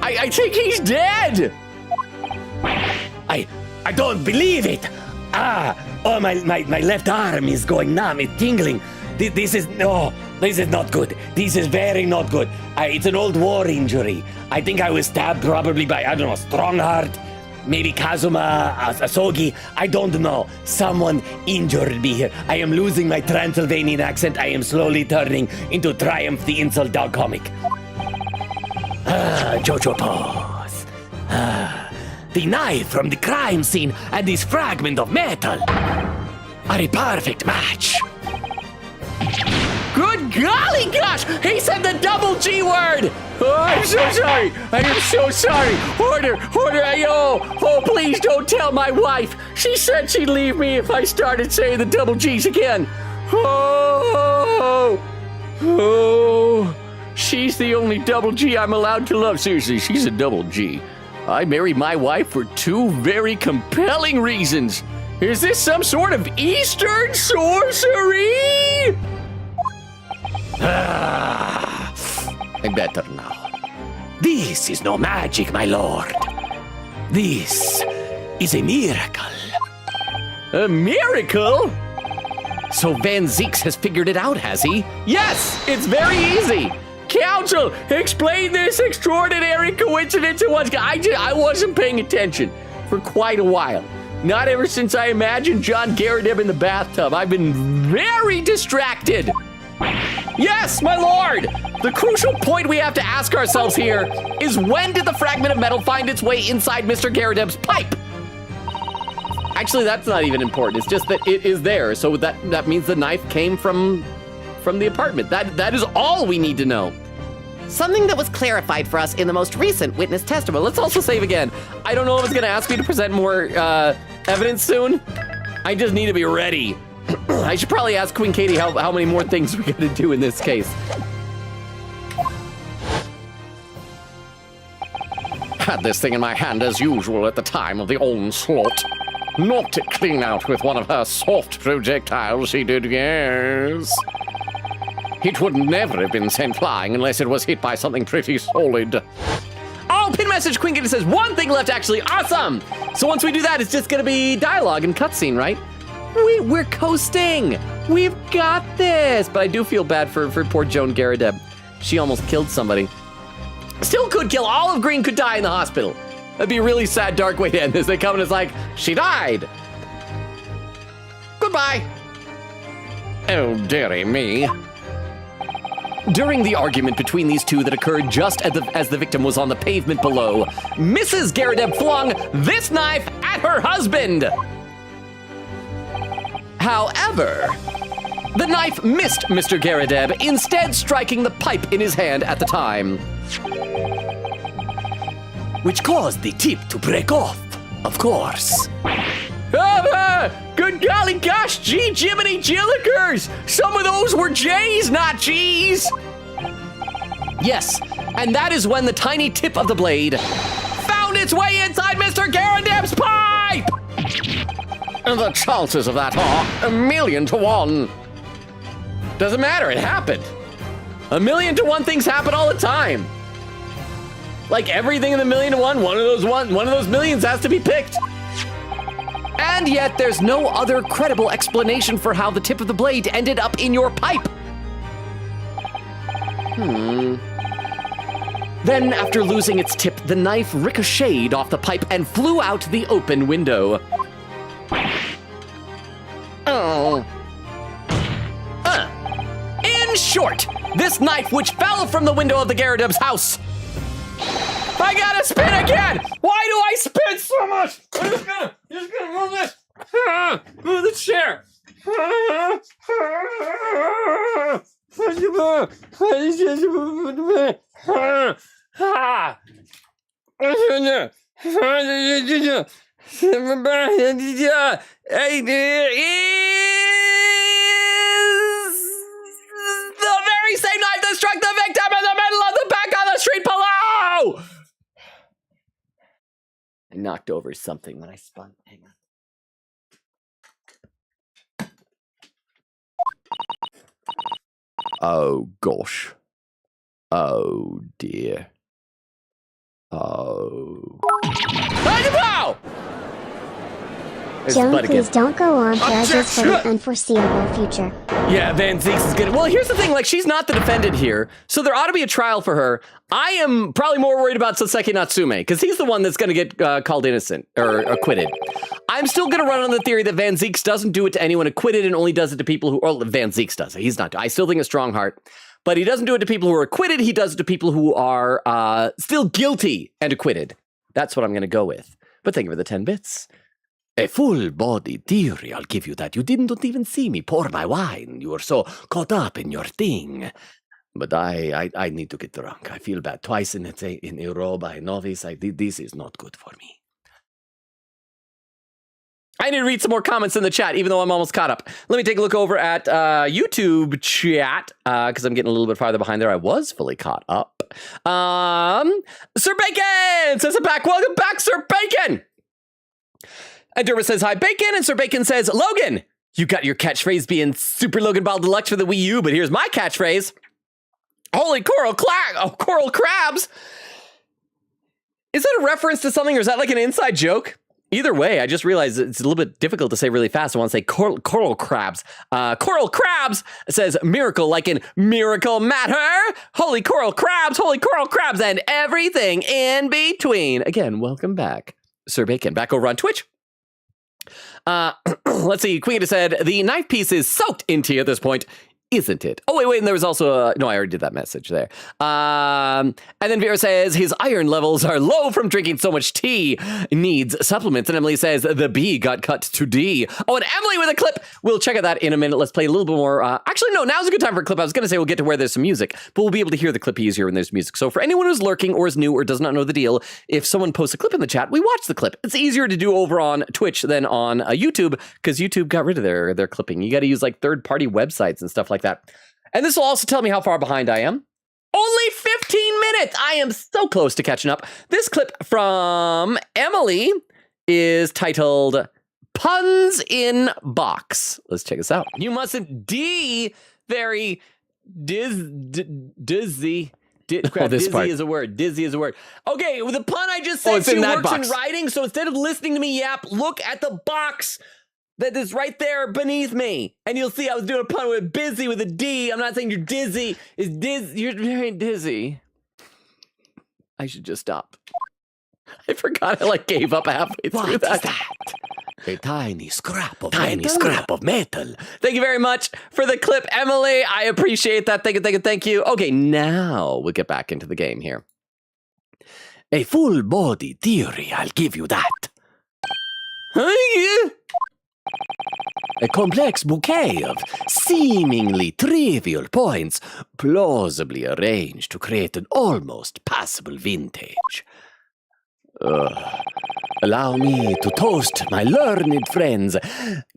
I think he's dead. I don't believe it. My left arm is going numb. It's tingling. This is not good. This is very not good. It's an old war injury. I think I was stabbed probably by, I don't know, Strongheart, maybe Kazuma, Asogi. I don't know. Someone injured me here. I am losing my Transylvanian accent. I am slowly turning into Triumph the Insult Dog comic. Jojo pose. The knife from the crime scene and this fragment of metal are a perfect match. Good golly gosh! He said the double G word! Oh, I'm so sorry! I am so sorry! Order! Oh, please don't tell my wife! She said she'd leave me if I started saying the double G's again! Oh! She's the only double G I'm allowed to love. Seriously, she's a double G. I married my wife for two very compelling reasons. Is this some sort of Eastern sorcery? I'm better now. This is no magic, my lord. This is a miracle. A miracle? So Van Zieks has figured it out, has he? Yes, it's very easy. Counsel, explain this extraordinary coincidence at once. I wasn't paying attention for quite a while. Not ever since I imagined John Garrideb in the bathtub. I've been very distracted. Yes, my lord! The crucial point we have to ask ourselves here is when did the fragment of metal find its way inside Mr. Garrideb's pipe? Actually, that's not even important. It's just that it is there. So that means the knife came from the apartment. That is all we need to know. Something that was clarified for us in the most recent witness testimony. Let's also save again. I don't know if it's going to ask me to present more evidence soon. I just need to be ready. I should probably ask Queen Katie how many more things we got to do in this case. Had this thing in my hand as usual at the time of the onslaught. Knocked it clean out with one of her soft projectiles, she did, yes. It would never have been sent flying unless it was hit by something pretty solid. Oh, pin message Queen Katie says one thing left actually. Awesome. So once we do that, it's just going to be dialogue and cutscene, right? We're coasting. We've got this. But I do feel bad for poor Joan Garrideb. She almost killed somebody. Still could kill. Olive Green could die in the hospital. That'd be a really sad, dark way to end this. They come and it's like, she died. Goodbye. Oh, dearie me. During the argument between these two that occurred just as the victim was on the pavement below, Mrs. Garrideb flung this knife at her husband. However, the knife missed Mr. Garrideb, instead striking the pipe in his hand at the time, Which caused the tip to break off, of course. Good golly gosh, gee Jiminy Jillikers! Some of those were J's, not G's! Yes, and that is when the tiny tip of the blade found its way inside Mr. Garrideb's pipe! And the chances of that are 1,000,000 to 1. Doesn't matter, it happened. 1,000,000 to 1 things happen all the time. Like everything in the 1,000,000 to 1, one of those millions has to be picked. And yet there's no other credible explanation for how the tip of the blade ended up in your pipe. Then, after losing its tip, the knife ricocheted off the pipe and flew out the open window. Oh. In short, this knife which fell from the window of the Garrideb's house. I gotta spin again! Why do I spin so much? I'm just gonna move this. Move the chair. The very same knife that struck the victim in the middle of the back on the street below! I knocked over something when I spun. Hang on. Oh, gosh. Oh, dear. Oh. Wow! Joan, please don't go on charges for an unforeseeable future. Yeah, Van Zieks is good. Well, here's the thing, like, she's not the defendant here, so there ought to be a trial for her. I am probably more worried about Saseki Natsume, because he's the one that's going to get called innocent, or acquitted. I'm still going to run on the theory that Van Zieks doesn't do it to anyone acquitted and only does it to people who, or Van Zieks does it, he's not. I still think a strong heart. But he doesn't do it to people who are acquitted, he does it to people who are still guilty and acquitted. That's what I'm going to go with. But thank you for the 10 bits. A full-bodied theory, I'll give you that. You didn't even see me pour my wine. You were so caught up in your thing. But I need to get drunk. I feel bad. Twice in a row by a novice. This is not good for me. I need to read some more comments in the chat, even though I'm almost caught up. Let me take a look over at YouTube chat, because I'm getting a little bit farther behind there. I was fully caught up. Sir Bacon says I'm back. Welcome back, Sir Bacon. And Dermot says hi, Bacon. And Sir Bacon says, Logan, you got your catchphrase being Super Logan Ball Deluxe for the Wii U, but here's my catchphrase. Holy coral crabs. Is that a reference to something, or is that like an inside joke? Either way, I just realized it's a little bit difficult to say really fast. I want to say coral crabs. Coral crabs says miracle, like in Miracle Matter. Holy coral crabs, and everything in between. Again, welcome back, Sir Bacon. Back over on Twitch. Let's see. Queen said the knife piece is soaked in tea at this point. Isn't it? Oh, wait, and there was also no, I already did that message there. And then Vera says his iron levels are low from drinking so much tea, needs supplements. And Emily says the B got cut to D. Oh, and Emily with a clip. We'll check out that in a minute. Let's play a little bit more. Actually, no, now's a good time for a clip. I was going to say we'll get to where there's some music, but we'll be able to hear the clip easier when there's music. So for anyone who's lurking or is new or does not know the deal, if someone posts a clip in the chat, we watch the clip. It's easier to do over on Twitch than on YouTube, because YouTube got rid of their clipping. You got to use like third-party websites and stuff like that. And this will also tell me how far behind I am. Only 15 minutes! I am so close to catching up. This clip from Emily is titled Puns in Box. Let's check this out. You mustn't very dizzy. Dizzy is a word. Dizzy is a word. Okay, well, the pun I just said, she works in writing, so instead of listening to me yap, look at the box that is right there beneath me. And you'll see I was doing a pun with busy with a D. I'm not saying you're dizzy. You're very dizzy. I should just stop. I forgot I gave up halfway through that. A tiny scrap of metal. Thank you very much for the clip, Emily. I appreciate that. Thank you. Okay, now we'll get back into the game here. A full-body theory, I'll give you that. A complex bouquet of seemingly trivial points plausibly arranged to create an almost passable vintage. Allow me to toast my learned friend's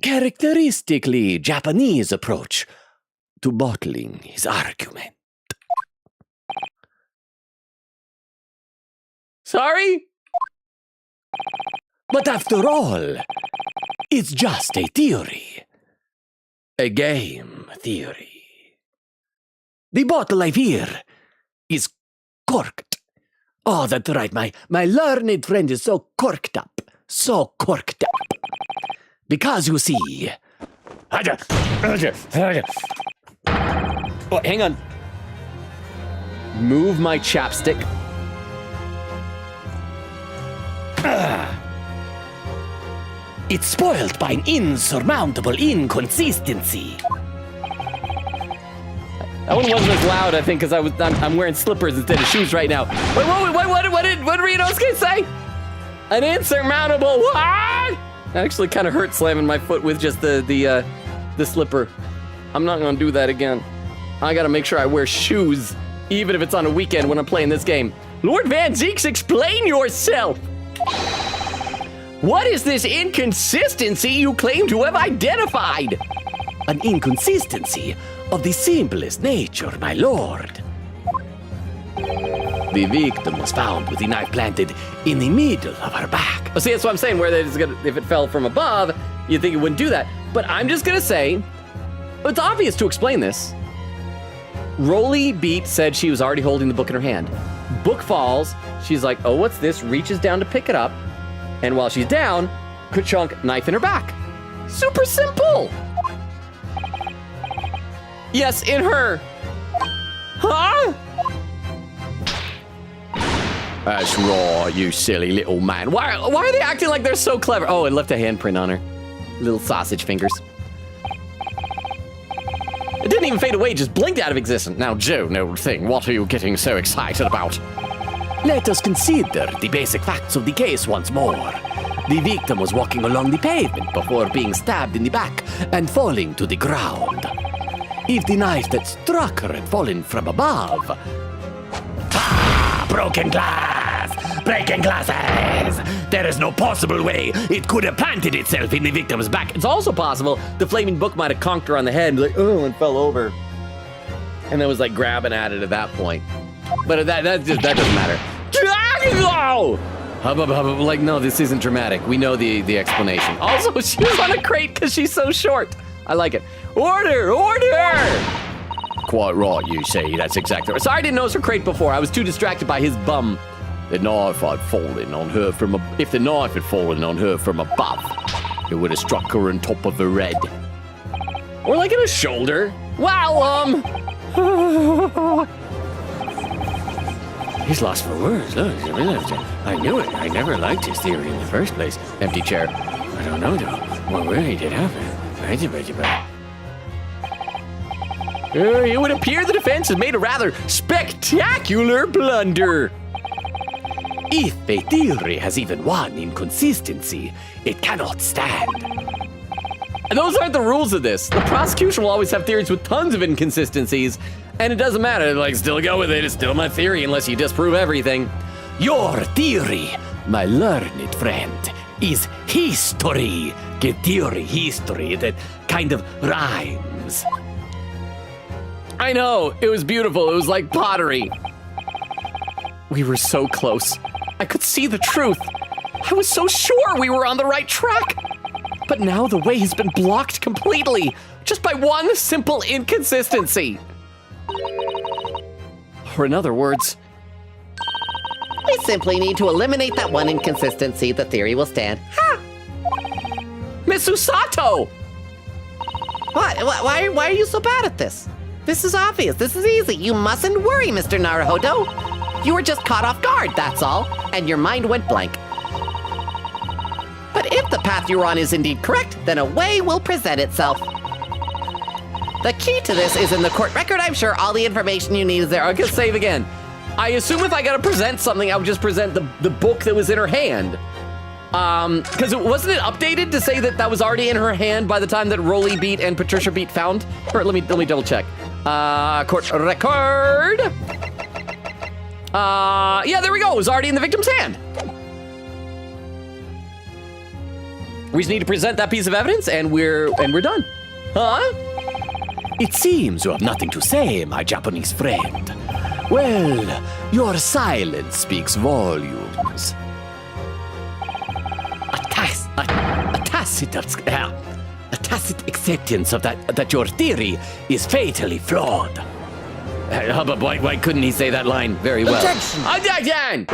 characteristically Japanese approach to bottling his argument. Sorry? But after all, it's just a theory. A game theory. The bottle I've here is corked. Oh, that's right. My learned friend is so corked up. So corked up. Because you see... Oh, hang on. Move my chapstick. It's spoiled by an insurmountable inconsistency. That one wasn't as loud, I think, because I'm wearing slippers instead of shoes right now. Wait, what did Renosuke say? An insurmountable what? That actually kind of hurt slamming my foot with just the slipper. I'm not gonna do that again. I gotta make sure I wear shoes, even if it's on a weekend when I'm playing this game. Lord Van Zeeks, explain yourself! What is this inconsistency you claim to have identified? An inconsistency of the simplest nature, my lord. The victim was found with the knife planted in the middle of her back. Oh, see, that's what I'm saying, where if it fell from above, you'd think it wouldn't do that. But I'm just gonna say, it's obvious to explain this. Rolly Beat said she was already holding the book in her hand. Book falls, she's like, oh, what's this? Reaches down to pick it up. And while she's down, ka-chunk, knife in her back. Super simple. Yes, in her. Huh? That's right, you silly little man. Why are they acting like they're so clever? Oh, it left a handprint on her. Little sausage fingers. It didn't even fade away, just blinked out of existence. Now, Joe, no thing, what are you getting so excited about? Let us consider the basic facts of the case once more. The victim was walking along the pavement before being stabbed in the back and falling to the ground. If the knife that struck her had fallen from above... Broken glass! Breaking glasses! There is no possible way it could have planted itself in the victim's back. It's also possible the flaming book might have conked her on the head and like, oh, and fell over. And then was like grabbing at it at that point. But that doesn't matter. Like, no, this isn't dramatic. We know the explanation. Also, she was on a crate because she's so short. I like it. Order! Quite right, you say. That's exactly right. Sorry, I didn't notice her crate before. I was too distracted by his bum. The knife had fallen on her from if the knife had fallen on her from above, it would have struck her on top of her head. Or like in a shoulder. Wow, He's lost for words. Look, I knew it. I never liked his theory in the first place. Empty chair. I don't know, though. What way did it happen? It would appear the defense has made a rather spectacular blunder. If a theory has even one inconsistency, it cannot stand. And those aren't the rules of this. The prosecution will always have theories with tons of inconsistencies, and it doesn't matter. Like, still go with it. It's still my theory unless you disprove everything. Your theory, my learned friend, is history. Get theory, history, that kind of rhymes. I know. It was beautiful. It was like pottery. We were so close. I could see the truth. I was so sure we were on the right track. But now the way has been blocked completely, just by one simple inconsistency. Or in other words, We simply need to eliminate that one inconsistency. The theory will stand. Ha! Miss Usato! Why are you so bad at this? This is obvious. This is easy. You mustn't worry, Mr. Naruhodo. You were just caught off guard, that's all, and your mind went blank. But if the path you're on is indeed correct, then a way will present itself. The key to this is in the court record. I'm sure all the information you need is there. I can save again. I assume if I gotta present something, I would just present the book that was in her hand. Because wasn't it updated to say that was already in her hand by the time that Rolly Beat and Patricia Beat found her? Let me double check. Court record. Yeah, there we go. It was already in the victim's hand. We just need to present that piece of evidence, and we're done. Huh? It seems you have nothing to say, my Japanese friend. Well, your silence speaks volumes. A tacit acceptance of that your theory is fatally flawed. But why couldn't he say that line very well? Objection! Objection!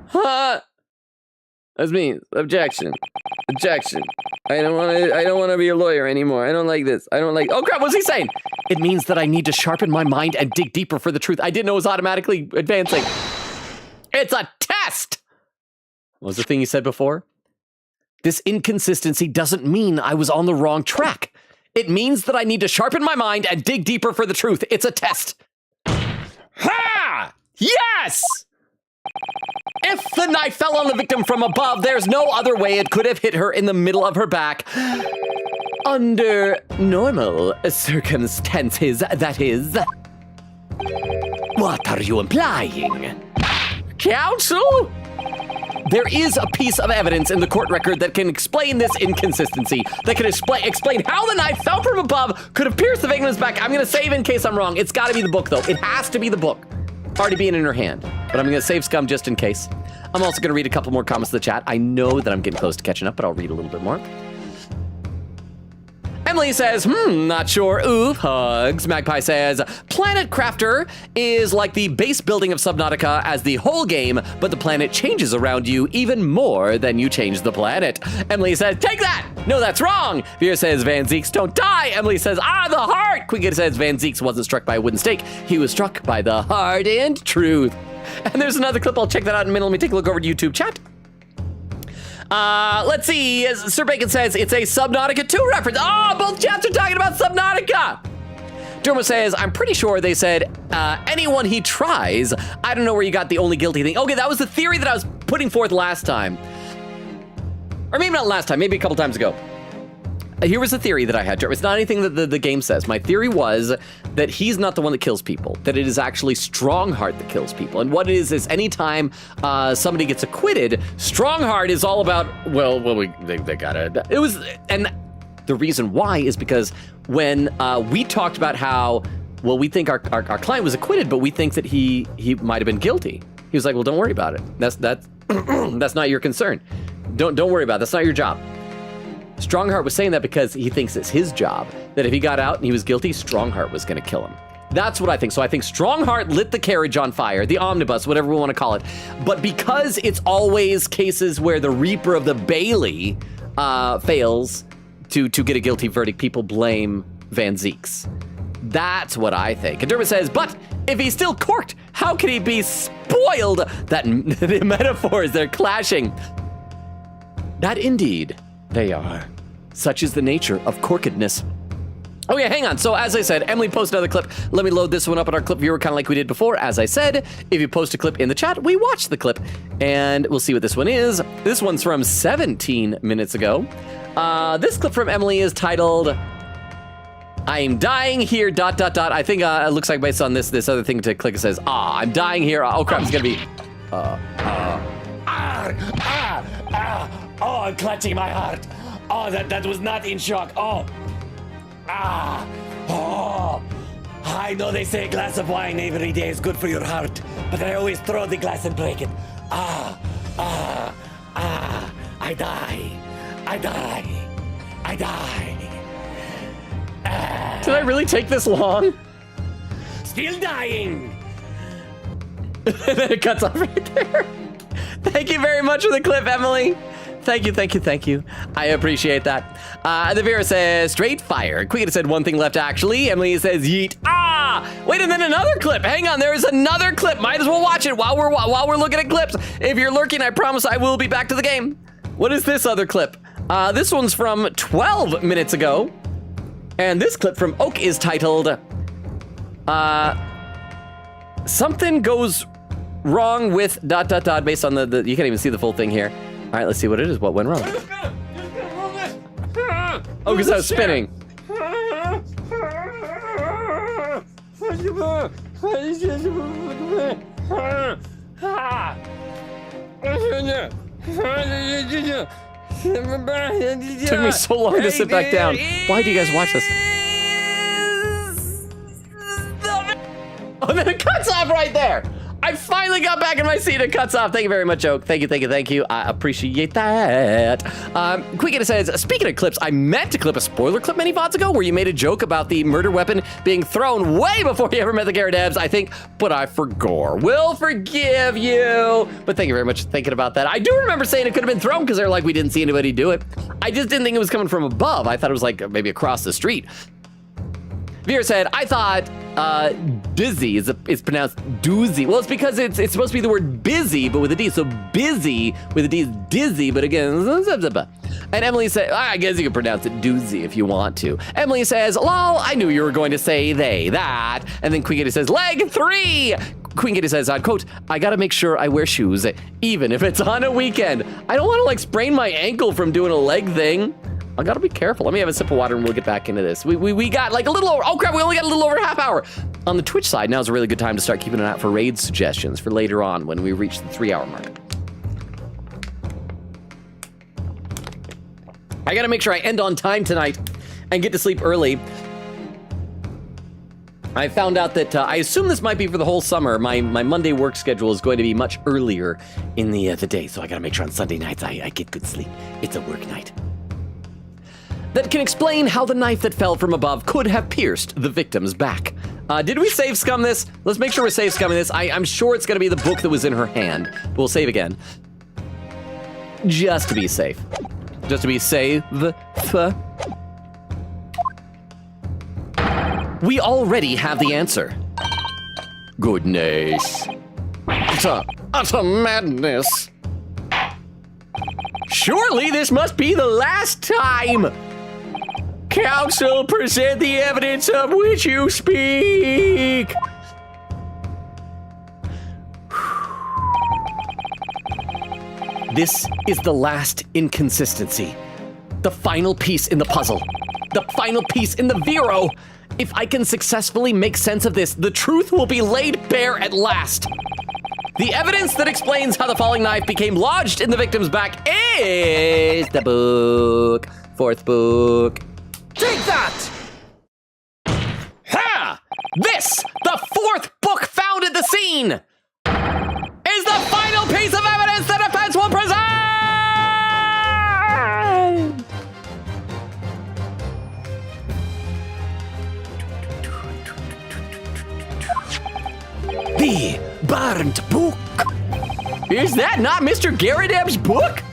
Huh? That's me. Objection. I don't want to be a lawyer anymore. I don't like this. Oh crap, what's he saying? It means that I need to sharpen my mind and dig deeper for the truth. I didn't know it was automatically advancing. It's a test! What was the thing you said before? This inconsistency doesn't mean I was on the wrong track. It means that I need to sharpen my mind and dig deeper for the truth. It's a test. Ha! Yes! If the knife fell on the victim from above, there's no other way it could have hit her in the middle of her back. Under normal circumstances, that is. What are you implying? Counsel? There is a piece of evidence in the court record that can explain this inconsistency, that can explain how the knife fell from above, could have pierced the victim's back. I'm going to save in case I'm wrong. It's got to be the book, though. It has to be the book. Already being in her hand. But I'm going to save scum just in case. I'm also going to read a couple more comments in the chat. I know that I'm getting close to catching up, but I'll read a little bit more. Emily says, not sure. Oof, hugs. Magpie says, Planet Crafter is like the base building of Subnautica as the whole game, but the planet changes around you even more than you change the planet. Emily says, take that! No, that's wrong! Vera says, Van Zeeks don't die! Emily says, the heart! Quiggin says, Van Zeeks wasn't struck by a wooden stake. He was struck by the heart and truth. And there's another clip. I'll check that out in a minute. Let me take a look over to YouTube chat. Let's see. As Sir Bacon says, it's a Subnautica 2 reference. Oh, both chats are talking about Subnautica. Dermo says, I'm pretty sure they said anyone he tries. I don't know where you got the only guilty thing. Okay, that was the theory that I was putting forth last time. Or maybe not last time, maybe a couple times ago. Here was the theory that I had. It's not anything that the game says. My theory was that he's not the one that kills people, that it is actually Strongheart that kills people. And what it is anytime somebody gets acquitted, Strongheart is all about, they gotta, it was, and the reason why is because when we talked about how, well, we think our client was acquitted, but we think that he might have been guilty. He was like, well, don't worry about it. That's that's not your concern. Don't worry about it. That's not your job. Strongheart was saying that because he thinks it's his job, that if he got out and he was guilty, Strongheart was going to kill him. That's what I think. So I think Strongheart lit the carriage on fire, the omnibus, whatever we want to call it. But because it's always cases where the Reaper of the Bailey fails to get a guilty verdict, people blame Van Zieks. That's what I think. And Dermot says, but if he's still corked, how can he be spoiled? The metaphors, they're clashing. That indeed they are. Such is the nature of corkedness. Oh yeah, hang on. So as I said, Emily posted another clip. Let me load this one up on our clip viewer, kind of like we did before. As I said, if you post a clip in the chat, we watch the clip. And we'll see what this one is. This one's from 17 minutes ago. This clip from Emily is titled, I'm dying here, ... I think it looks like based on this other thing to click, it says, I'm dying here. Oh crap, it's gonna be, Oh, I'm clutching my heart. Oh, that was not in shock. Oh. I know they say a glass of wine every day is good for your heart, but I always throw the glass and break it. I die. did I really take this long? Still dying. And then it cuts off right there. Thank you very much for the clip, Emily. Thank you. I appreciate that. The viewer says, straight fire. Quick said one thing left, actually. Emily says, yeet. Wait, and then another clip. Hang on, there is another clip. Might as well watch it while we're looking at clips. If you're lurking, I promise I will be back to the game. What is this other clip? This one's from 12 minutes ago. And this clip from Oak is titled, something goes wrong with ... based on the you can't even see the full thing here. All right, let's see what it is. What went wrong? Oh, because I was spinning. It took me so long to sit back down. Why do you guys watch this? Oh, then it cuts off right there. I finally got back in my seat. It cuts off. Thank you very much, Oak. Thank you. I appreciate that. Quick says, speaking of clips, I meant to clip a spoiler clip many VODs ago where you made a joke about the murder weapon being thrown way before you ever met the Gyarados, I think, but I forgot. We'll forgive you. But thank you very much for thinking about that. I do remember saying it could have been thrown because they're like, we didn't see anybody do it. I just didn't think it was coming from above. I thought it was like maybe across the street. Veer said, I thought dizzy is pronounced doozy. Well, it's because it's supposed to be the word busy, but with a D. So busy with a D is dizzy, but again, and Emily said, I guess you can pronounce it doozy if you want to. Emily says, lol, I knew you were going to say they, that. And then Queen Kitty says, leg 3. Queen Kitty says, quote, I gotta make sure I wear shoes, even if it's on a weekend. I don't want to sprain my ankle from doing a leg thing. I gotta be careful. Let me have a sip of water and we'll get back into this. We got a little over, oh crap, we only got a little over a half hour. On the Twitch side, now's a really good time to start keeping an eye out for raid suggestions for later on when we reach the 3-hour mark. I gotta make sure I end on time tonight and get to sleep early. I found out that I assume this might be for the whole summer. My Monday work schedule is going to be much earlier in the day, so I gotta make sure on Sunday nights I get good sleep. It's a work night. That can explain how the knife that fell from above could have pierced the victim's back. Did we save scum this? Let's make sure we're save scumming this. I'm sure it's gonna be the book that was in her hand. But we'll save again. Just to be safe. Just to be safe. We already have the answer. Goodness. Utter madness. Surely this must be the last time. Counsel, present the evidence of which you speak. This is the last inconsistency. The final piece in the puzzle. The final piece in the Vero. If I can successfully make sense of this, the truth will be laid bare at last. The evidence that explains how the falling knife became lodged in the victim's back is the book. Fourth book. Take that! Ha! This, the fourth book found at the scene, is the final piece of evidence the defense will present! The burnt book. Is that not Mr. Garadeb's book?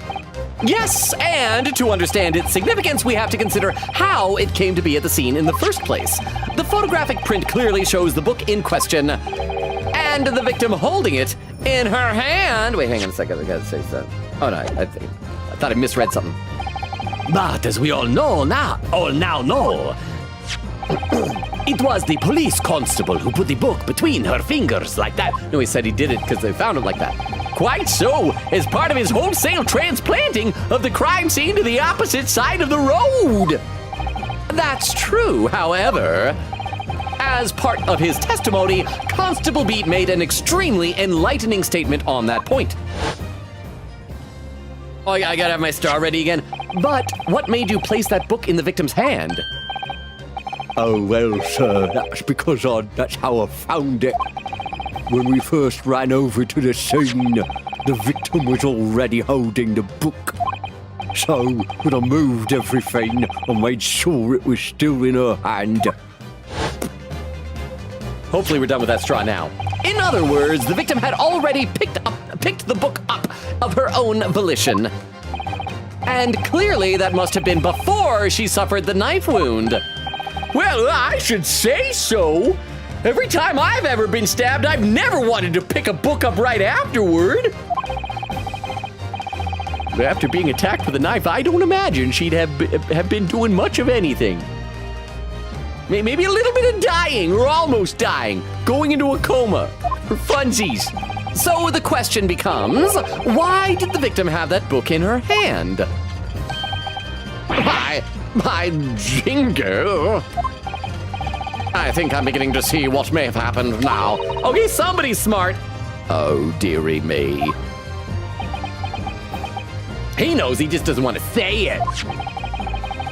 Yes, and to understand its significance, we have to consider how it came to be at the scene in the first place. The photographic print clearly shows the book in question, and the victim holding it in her hand. Wait, hang on a second, I gotta say something. Oh no, I thought I misread something. But as we all now know, it was the police constable who put the book between her fingers like that. No, he said he did it because they found it like that. Quite so, as part of his wholesale transplanting of the crime scene to the opposite side of the road. That's true, however. As part of his testimony, Constable Beat made an extremely enlightening statement on that point. Oh, I gotta have my star ready again. But what made you place that book in the victim's hand? Oh, well, sir, that's because that's how I found it. When we first ran over to the scene, the victim was already holding the book. So, when I moved everything, I made sure it was still in her hand. Hopefully we're done with that straw now. In other words, the victim had already picked the book up of her own volition. And clearly that must have been before she suffered the knife wound. Well, I should say so. Every time I've ever been stabbed, I've never wanted to pick a book up right afterward. After being attacked with a knife, I don't imagine she'd have been doing much of anything. Maybe a little bit of dying, or almost dying, going into a coma, for funsies. So the question becomes, why did the victim have that book in her hand? My jingo. I think I'm beginning to see what may have happened now. Okay, somebody's smart. Oh, dearie me. He knows, he just doesn't want to say it.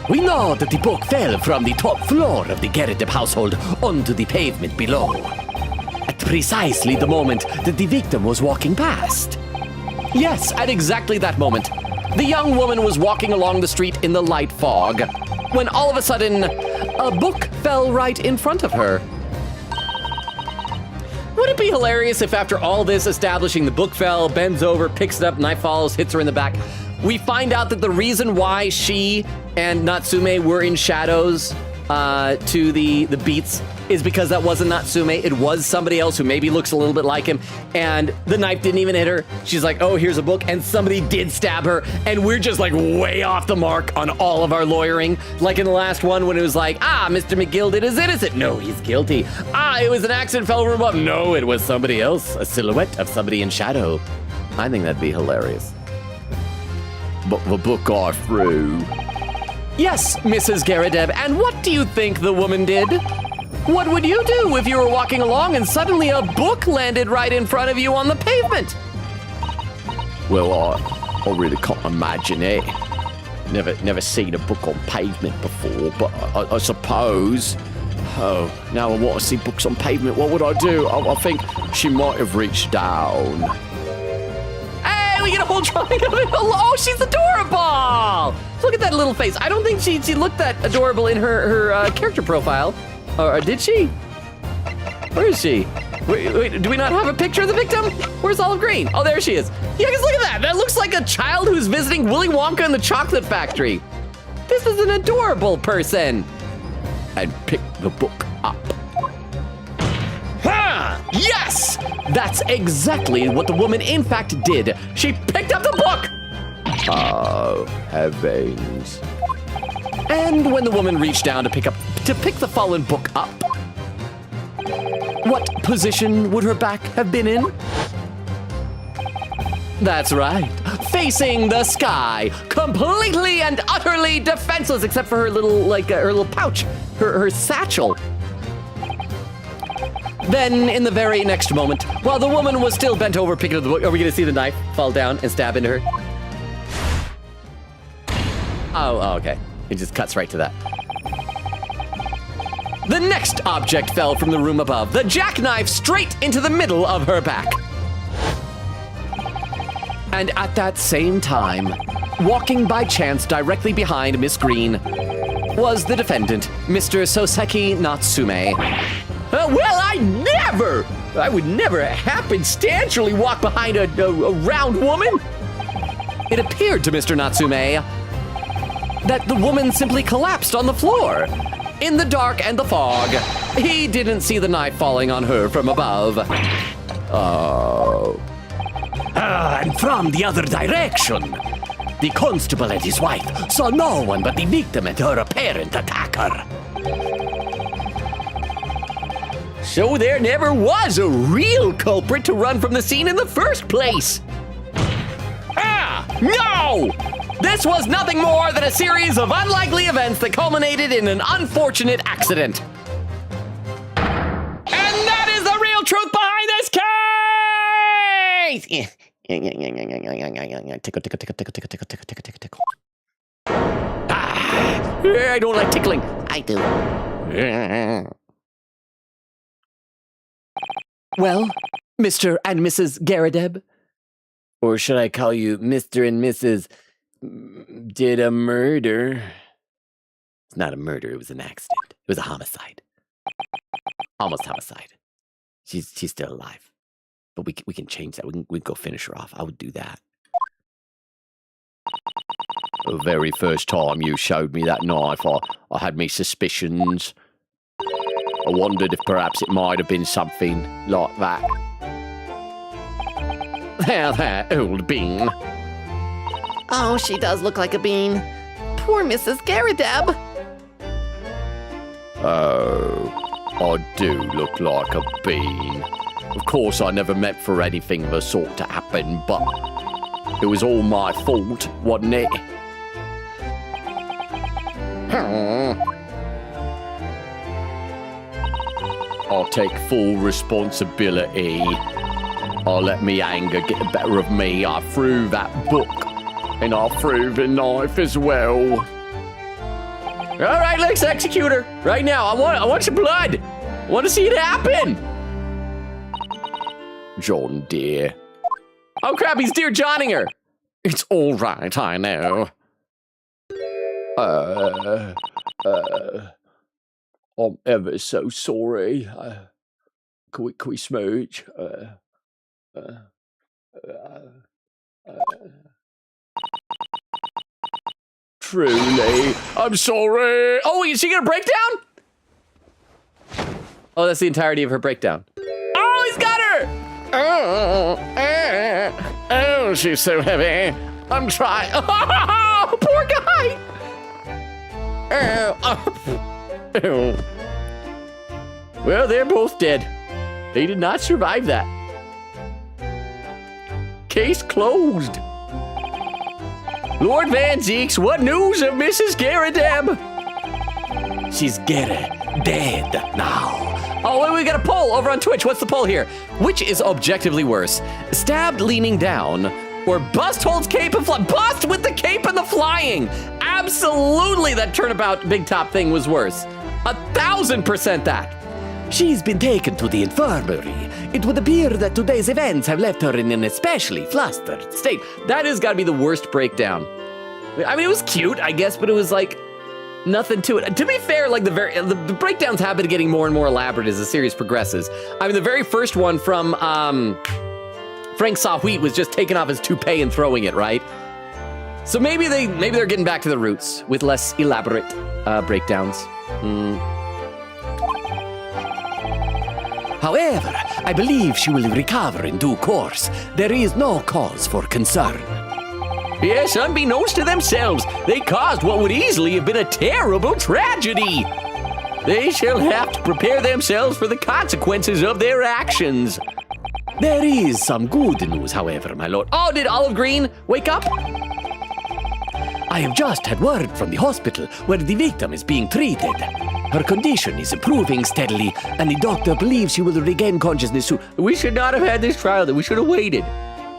We know that the book fell from the top floor of the Garadeb household onto the pavement below, at precisely the moment that the victim was walking past. Yes, at exactly that moment. The young woman was walking along the street in the light fog, when all of a sudden, a book fell right in front of her. Would it be hilarious if after all this establishing the book fell, bends over, picks it up, knife falls, hits her in the back, we find out that the reason why she and Natsume were in shadows to the beats is because that wasn't Natsume, it was somebody else who maybe looks a little bit like him, and the knife didn't even hit her. She's like, oh, here's a book, and somebody did stab her, and we're just like way off the mark on all of our lawyering. Like in the last one when it was like, Mr. McGilded is innocent. No, he's guilty. It was an accident, fell from above. No, it was somebody else, a silhouette of somebody in shadow. I think that'd be hilarious. But the book I threw. Yes, Mrs. Garadeb, and what do you think the woman did? What would you do if you were walking along and suddenly a book landed right in front of you on the pavement? Well, I really can't imagine it. Never seen a book on pavement before, but I suppose. Oh, now I want to see books on pavement. What would I do? I think she might have reached down. Hey, we get a whole drawing of it. Oh, she's adorable! Look at that little face. I don't think she looked that adorable in her character profile. Or did she? Where is she? Wait, do we not have a picture of the victim? Where's Olive Green? Oh, there she is. Yeah, because look at that. That looks like a child who's visiting Willy Wonka in the chocolate factory. This is an adorable person. And pick the book up. Ha! Yes! That's exactly what the woman in fact did. She picked up the book. Oh, heavens. And when the woman reached down to pick the fallen book up, what position would her back have been in? That's right, facing the sky, completely and utterly defenseless, except for her little, her little pouch, her satchel. Then, in the very next moment, while the woman was still bent over picking up the book, are we going to see the knife fall down and stab into her? Oh, okay. It just cuts right to that. The next object fell from the room above, the jackknife straight into the middle of her back. And at that same time, walking by chance directly behind Miss Green, was the defendant, Mr. Soseki Natsume. Well, I would never happenstantially walk behind a round woman. It appeared to Mr. Natsume that the woman simply collapsed on the floor. In the dark and the fog, he didn't see the knife falling on her from above. Oh. And from the other direction, the constable and his wife saw no one but the victim and her apparent attacker. So there never was a real culprit to run from the scene in the first place. No! This was nothing more than a series of unlikely events that culminated in an unfortunate accident. And that is the real truth behind this case! Tickle, tickle, tickle, tickle, tickle, tickle, tickle, tickle, tickle, tickle. I don't like tickling. I do. Well, Mr. and Mrs. Garadeb? Or should I call you Mr. and Mrs. did a murder? It's not a murder, it was an accident. It was a homicide. Almost homicide. She's still alive. But we can change that. We can go finish her off. I would do that. The very first time you showed me that knife, I had me suspicions. I wondered if perhaps it might have been something like that. That old bean. Oh, she does look like a bean. Poor Mrs. Garadeb. Oh, I do look like a bean. Of course, I never meant for anything of the sort to happen, but it was all my fault, wasn't it? I'll take full responsibility. I'll let me anger get the better of me. I threw that book, and I threw the knife as well. All right, let's execute her right now. I want your blood. I want to see it happen. John, dear. Oh crap, he's Dear Johning her. It's all right, I know. I'm ever so sorry. Can we smooch? Truly, I'm sorry. Oh, is she gonna break down? Oh, that's the entirety of her breakdown. Oh, he's got her! Oh, she's so heavy. I'm trying. Oh, poor guy! Well, they're both dead. They did not survive that. Case closed. Lord Van Zeeks, what news of Mrs. Garadeb? She's dead now. Oh, wait, we got a poll over on Twitch. What's the poll here? Which is objectively worse? Stabbed leaning down, or bust holds cape and fly? Bust with the cape and the flying! Absolutely that turnabout big top thing was worse. 1,000% that. She's been taken to the infirmary. It would appear that today's events have left her in an especially flustered state. That has got to be the worst breakdown. I mean, it was cute, I guess, but it was like nothing to it. To be fair, like the breakdowns have been getting more and more elaborate as the series progresses. I mean, the very first one from Frank Saw Wheat was just taking off his toupee and throwing it, right? So maybe they're getting back to the roots with less elaborate breakdowns. However, I believe she will recover in due course. There is no cause for concern. Yes, unbeknownst to themselves, they caused what would easily have been a terrible tragedy. They shall have to prepare themselves for the consequences of their actions. There is some good news, however, my lord. Oh, did Olive Green wake up? I have just had word from the hospital where the victim is being treated. Her condition is improving steadily, and the doctor believes she will regain consciousness soon. We should not have had this trial. We should have waited.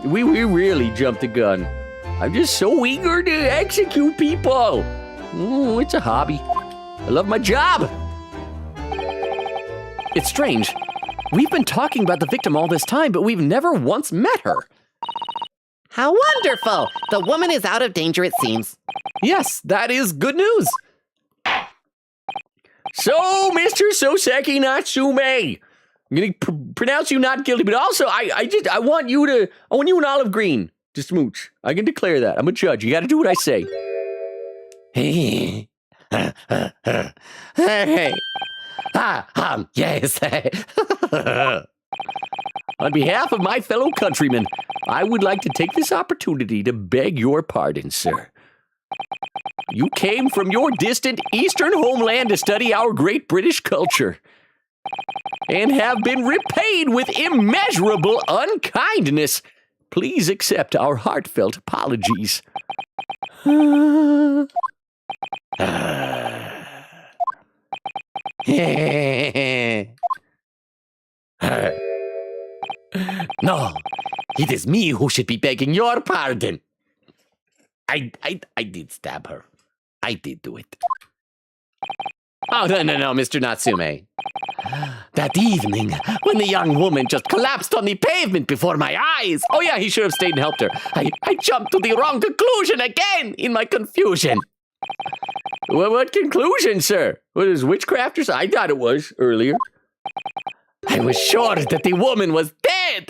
We really jumped the gun. I'm just so eager to execute people. It's a hobby. I love my job. It's strange. We've been talking about the victim all this time, but we've never once met her. How wonderful! The woman is out of danger, it seems. Yes, that is good news. So, Mr. Soseki Natsume, I'm going to pronounce you not guilty, but also I want you an olive green to smooch. I can declare that. I'm a judge. You got to do what I say. Hey. Yes. On behalf of my fellow countrymen, I would like to take this opportunity to beg your pardon, sir. You came from your distant eastern homeland to study our great British culture and have been repaid with immeasurable unkindness. Please accept our heartfelt apologies. No, it is me who should be begging your pardon. I did stab her. I did do it. Oh, no, Mr. Natsume. That evening, when the young woman just collapsed on the pavement before my eyes, Oh, yeah, he should have stayed and helped her. I jumped to the wrong conclusion again in my confusion. Well, what conclusion, sir? What is witchcraft or something? I thought it was earlier. I was sure that the woman was dead.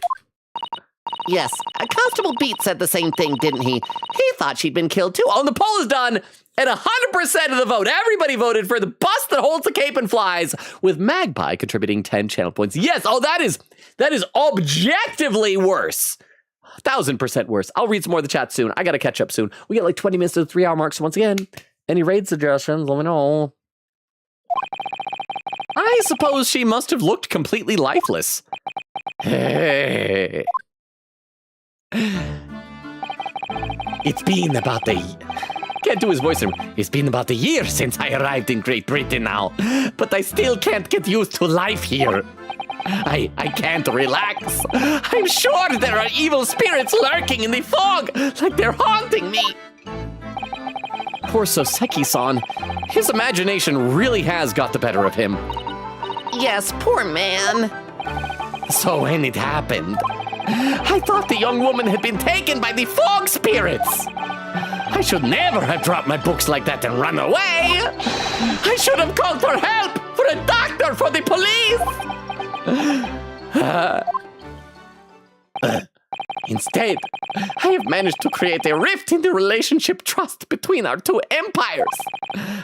Yes, Constable Beat said the same thing, didn't he? He thought she'd been killed too. Oh, and the poll is done. And 100% of the vote, everybody voted for the bus that holds the cape and flies, with Magpie contributing 10 channel points. Yes, oh, that is objectively worse. 1,000% worse. I'll read some more of the chat soon. I got to catch up soon. We got like 20 minutes to the 3-hour mark. So once again, any raid suggestions, let me know. I suppose she must have looked completely lifeless. It's been about Can't do his voice anymore. It's been about a year since I arrived in Great Britain now, but I still can't get used to life here. I can't relax. I'm sure there are evil spirits lurking in the fog, like they're haunting me. Poor Soseki-san. His imagination really has got the better of him. Yes, poor man. So when it happened, I thought the young woman had been taken by the fog spirits. I should never have dropped my books like that and run away. I should have called for help, for a doctor, for the police. Instead, I have managed to create a rift in the relationship trust between our two empires.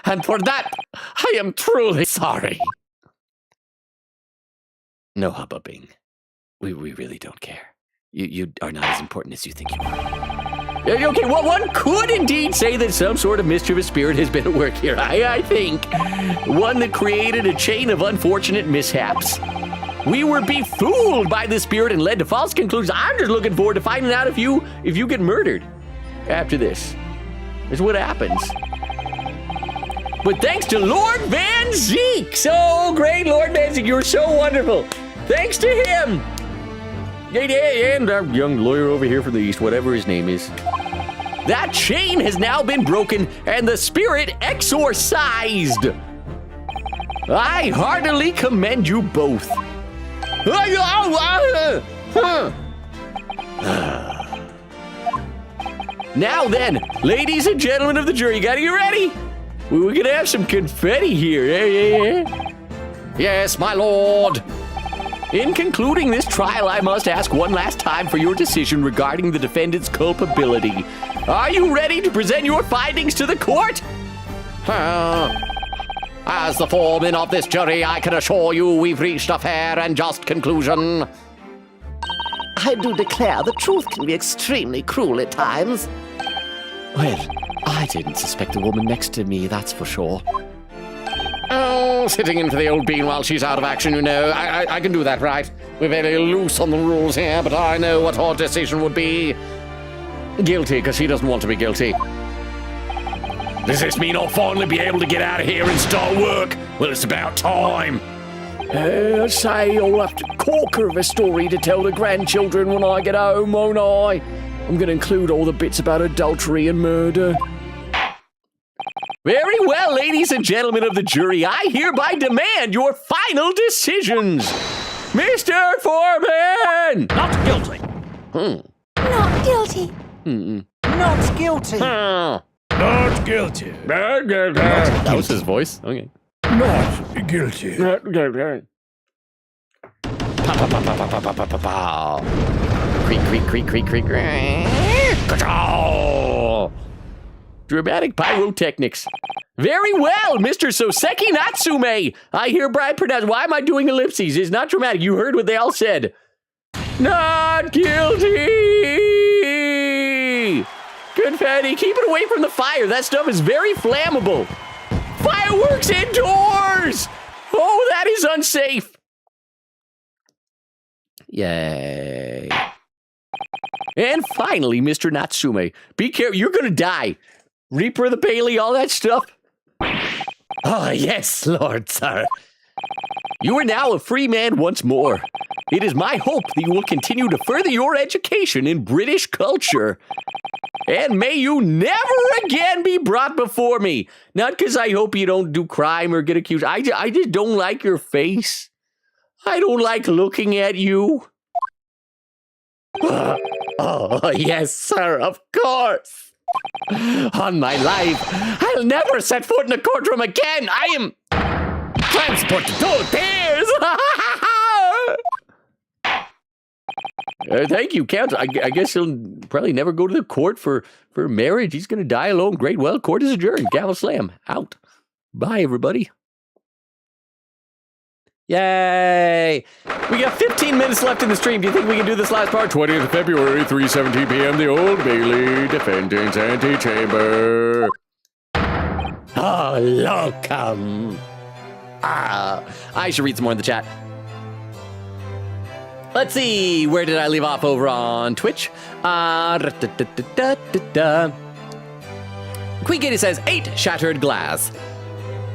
And for that, I am truly sorry. No hubbubbing. We really don't care. You are not as important as you think you are. Okay, well, one could indeed say that some sort of mischievous spirit has been at work here. I think. One that created a chain of unfortunate mishaps. We were befooled by the spirit and led to false conclusions. I'm just looking forward to finding out if you get murdered after this. That's what happens. But thanks to Lord Van Zeek. So great, Lord Van Zeek. You're so wonderful. Thanks to him. And our young lawyer over here from the east, whatever his name is. That chain has now been broken and the spirit exorcised. I heartily commend you both. Now then, ladies and gentlemen of the jury, you get ready? We're gonna have some confetti here. Yes, my lord. In concluding this trial, I must ask one last time for your decision regarding the defendant's culpability. Are you ready to present your findings to the court? As the foreman of this jury, I can assure you we've reached a fair and just conclusion. I do declare the truth can be extremely cruel at times. Well, I didn't suspect the woman next to me, that's for sure. Oh, sitting in for the old bean while she's out of action, you know. I can do that, right? We're very loose on the rules here, but I know what her decision would be. Guilty, because she doesn't want to be guilty. Does this mean I'll finally be able to get out of here and start work? Well, it's about time. I'd say I'll have to cork her of a story to tell the grandchildren when I get home, won't I? I'm going to include all the bits about adultery and murder. Very well, ladies and gentlemen of the jury, I hereby demand your final decisions. Mr. Foreman! Not guilty. Not guilty. Not guilty. Not guilty. That was his voice. Okay. Not guilty. Creak, creak, creak, creak, creak. Ka-chow! Dramatic pyrotechnics. Very well, Mr. Soseki Natsume. I hereby pronounce. Why am I doing ellipses? It's not dramatic. You heard what they all said. Not guilty. Confetti, keep it away from the fire. That stuff is very flammable. Fireworks indoors. Oh, that is unsafe. Yay. And finally, Mr. Natsume, be careful. You're going to die. Reaper of the Bailey, all that stuff. Ah, yes, Lord, sir. You are now a free man once more. It is my hope that you will continue to further your education in British culture. And may you never again be brought before me. Not because I hope you don't do crime or get accused. I just don't like your face. I don't like looking at you. Oh, yes, sir, of course. On my life, I'll never set foot in a courtroom again. I am transported to tears. Thank you, counsel. I guess he'll probably never go to the court for marriage. He's going to die alone. Great. Well, court is adjourned. Gavel slam. Out. Bye, everybody. Yay! We got 15 minutes left in the stream. Do you think we can do this last part? 20th of February, 3:17 p.m. The Old Bailey Defendant's Antechamber. Oh, welcome. I should read some more in the chat. Let's see. Where did I leave off over on Twitch? Queen Kitty says 8 shattered glass.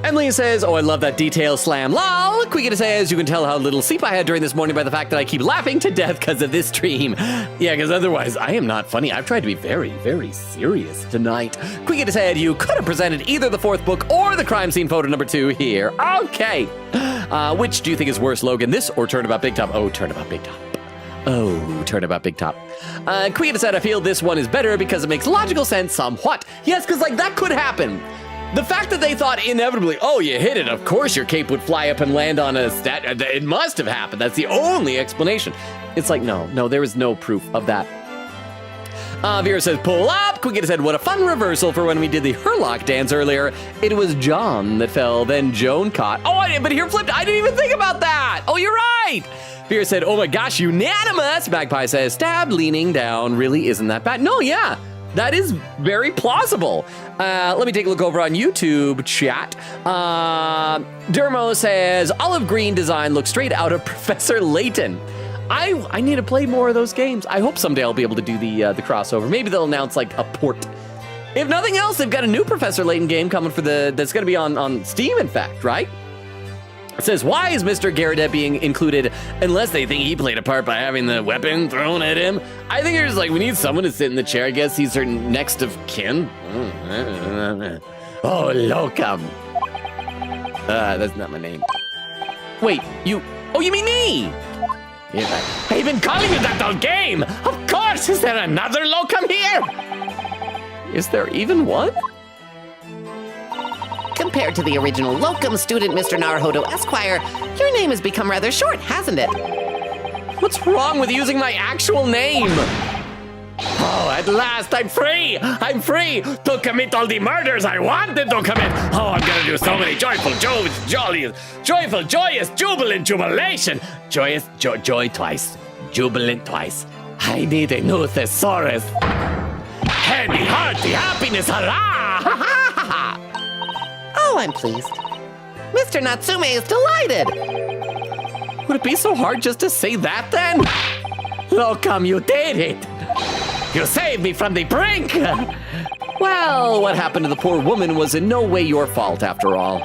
Emily says, oh, I love that detail slam. Lol. Quickity says, you can tell how little sleep I had during this morning by the fact that I keep laughing to death because of this stream. Yeah, because otherwise I am not funny. I've tried to be very, very serious tonight. Quickity said, you could have presented either the 4th book or the crime scene photo number 2 here. Okay. Which do you think is worse, Logan? This or Turnabout Big Top? Oh, Turnabout Big Top. Oh, Turnabout Big Top. Quickity said, I feel this one is better because it makes logical sense somewhat. Yes, because like that could happen. The fact that they thought inevitably, oh, you hit it, of course your cape would fly up and land on a stat. It must have happened. That's the only explanation. It's like, no, there is no proof of that. Vera says, pull up. Quickity said, what a fun reversal for when we did the Herlock dance earlier. It was John that fell, then Joan caught. Oh, but here flipped. I didn't even think about that. Oh, you're right. Vera said, oh my gosh, unanimous. Magpie says, stabbed, leaning down. Really isn't that bad. No, yeah. That is very plausible. Let me take a look over on YouTube chat. Dermo says, olive green design looks straight out of Professor Layton. I need to play more of those games. I hope someday I'll be able to do the crossover. Maybe they'll announce like a port. If nothing else, they've got a new Professor Layton game coming that's going to be on Steam, in fact, right? It says, why is Mr. Garrett being included unless they think he played a part by having the weapon thrown at him? I think there's like, we need someone to sit in the chair. I guess he's our next of kin. Oh, Locum. That's not my name. Wait, you mean me? Yeah, I've been calling you that all game. Of course, is there another Locum here? Is there even one? Compared to the original locum student, Mr. Naruhodo Esquire, your name has become rather short, hasn't it? What's wrong with using my actual name? Oh, at last, I'm free! I'm free to commit all the murders I wanted to commit! Oh, I'm gonna do so many joyful, joyous, jubilant, jubilation! Joy twice, jubilant twice. I need a new thesaurus. Heady, hearty, happiness, hurrah! Oh, I'm pleased. Mr. Natsume is delighted. Would it be so hard just to say that then? Locum, you did it! You saved me from the brink! Well, what happened to the poor woman was in no way your fault after all.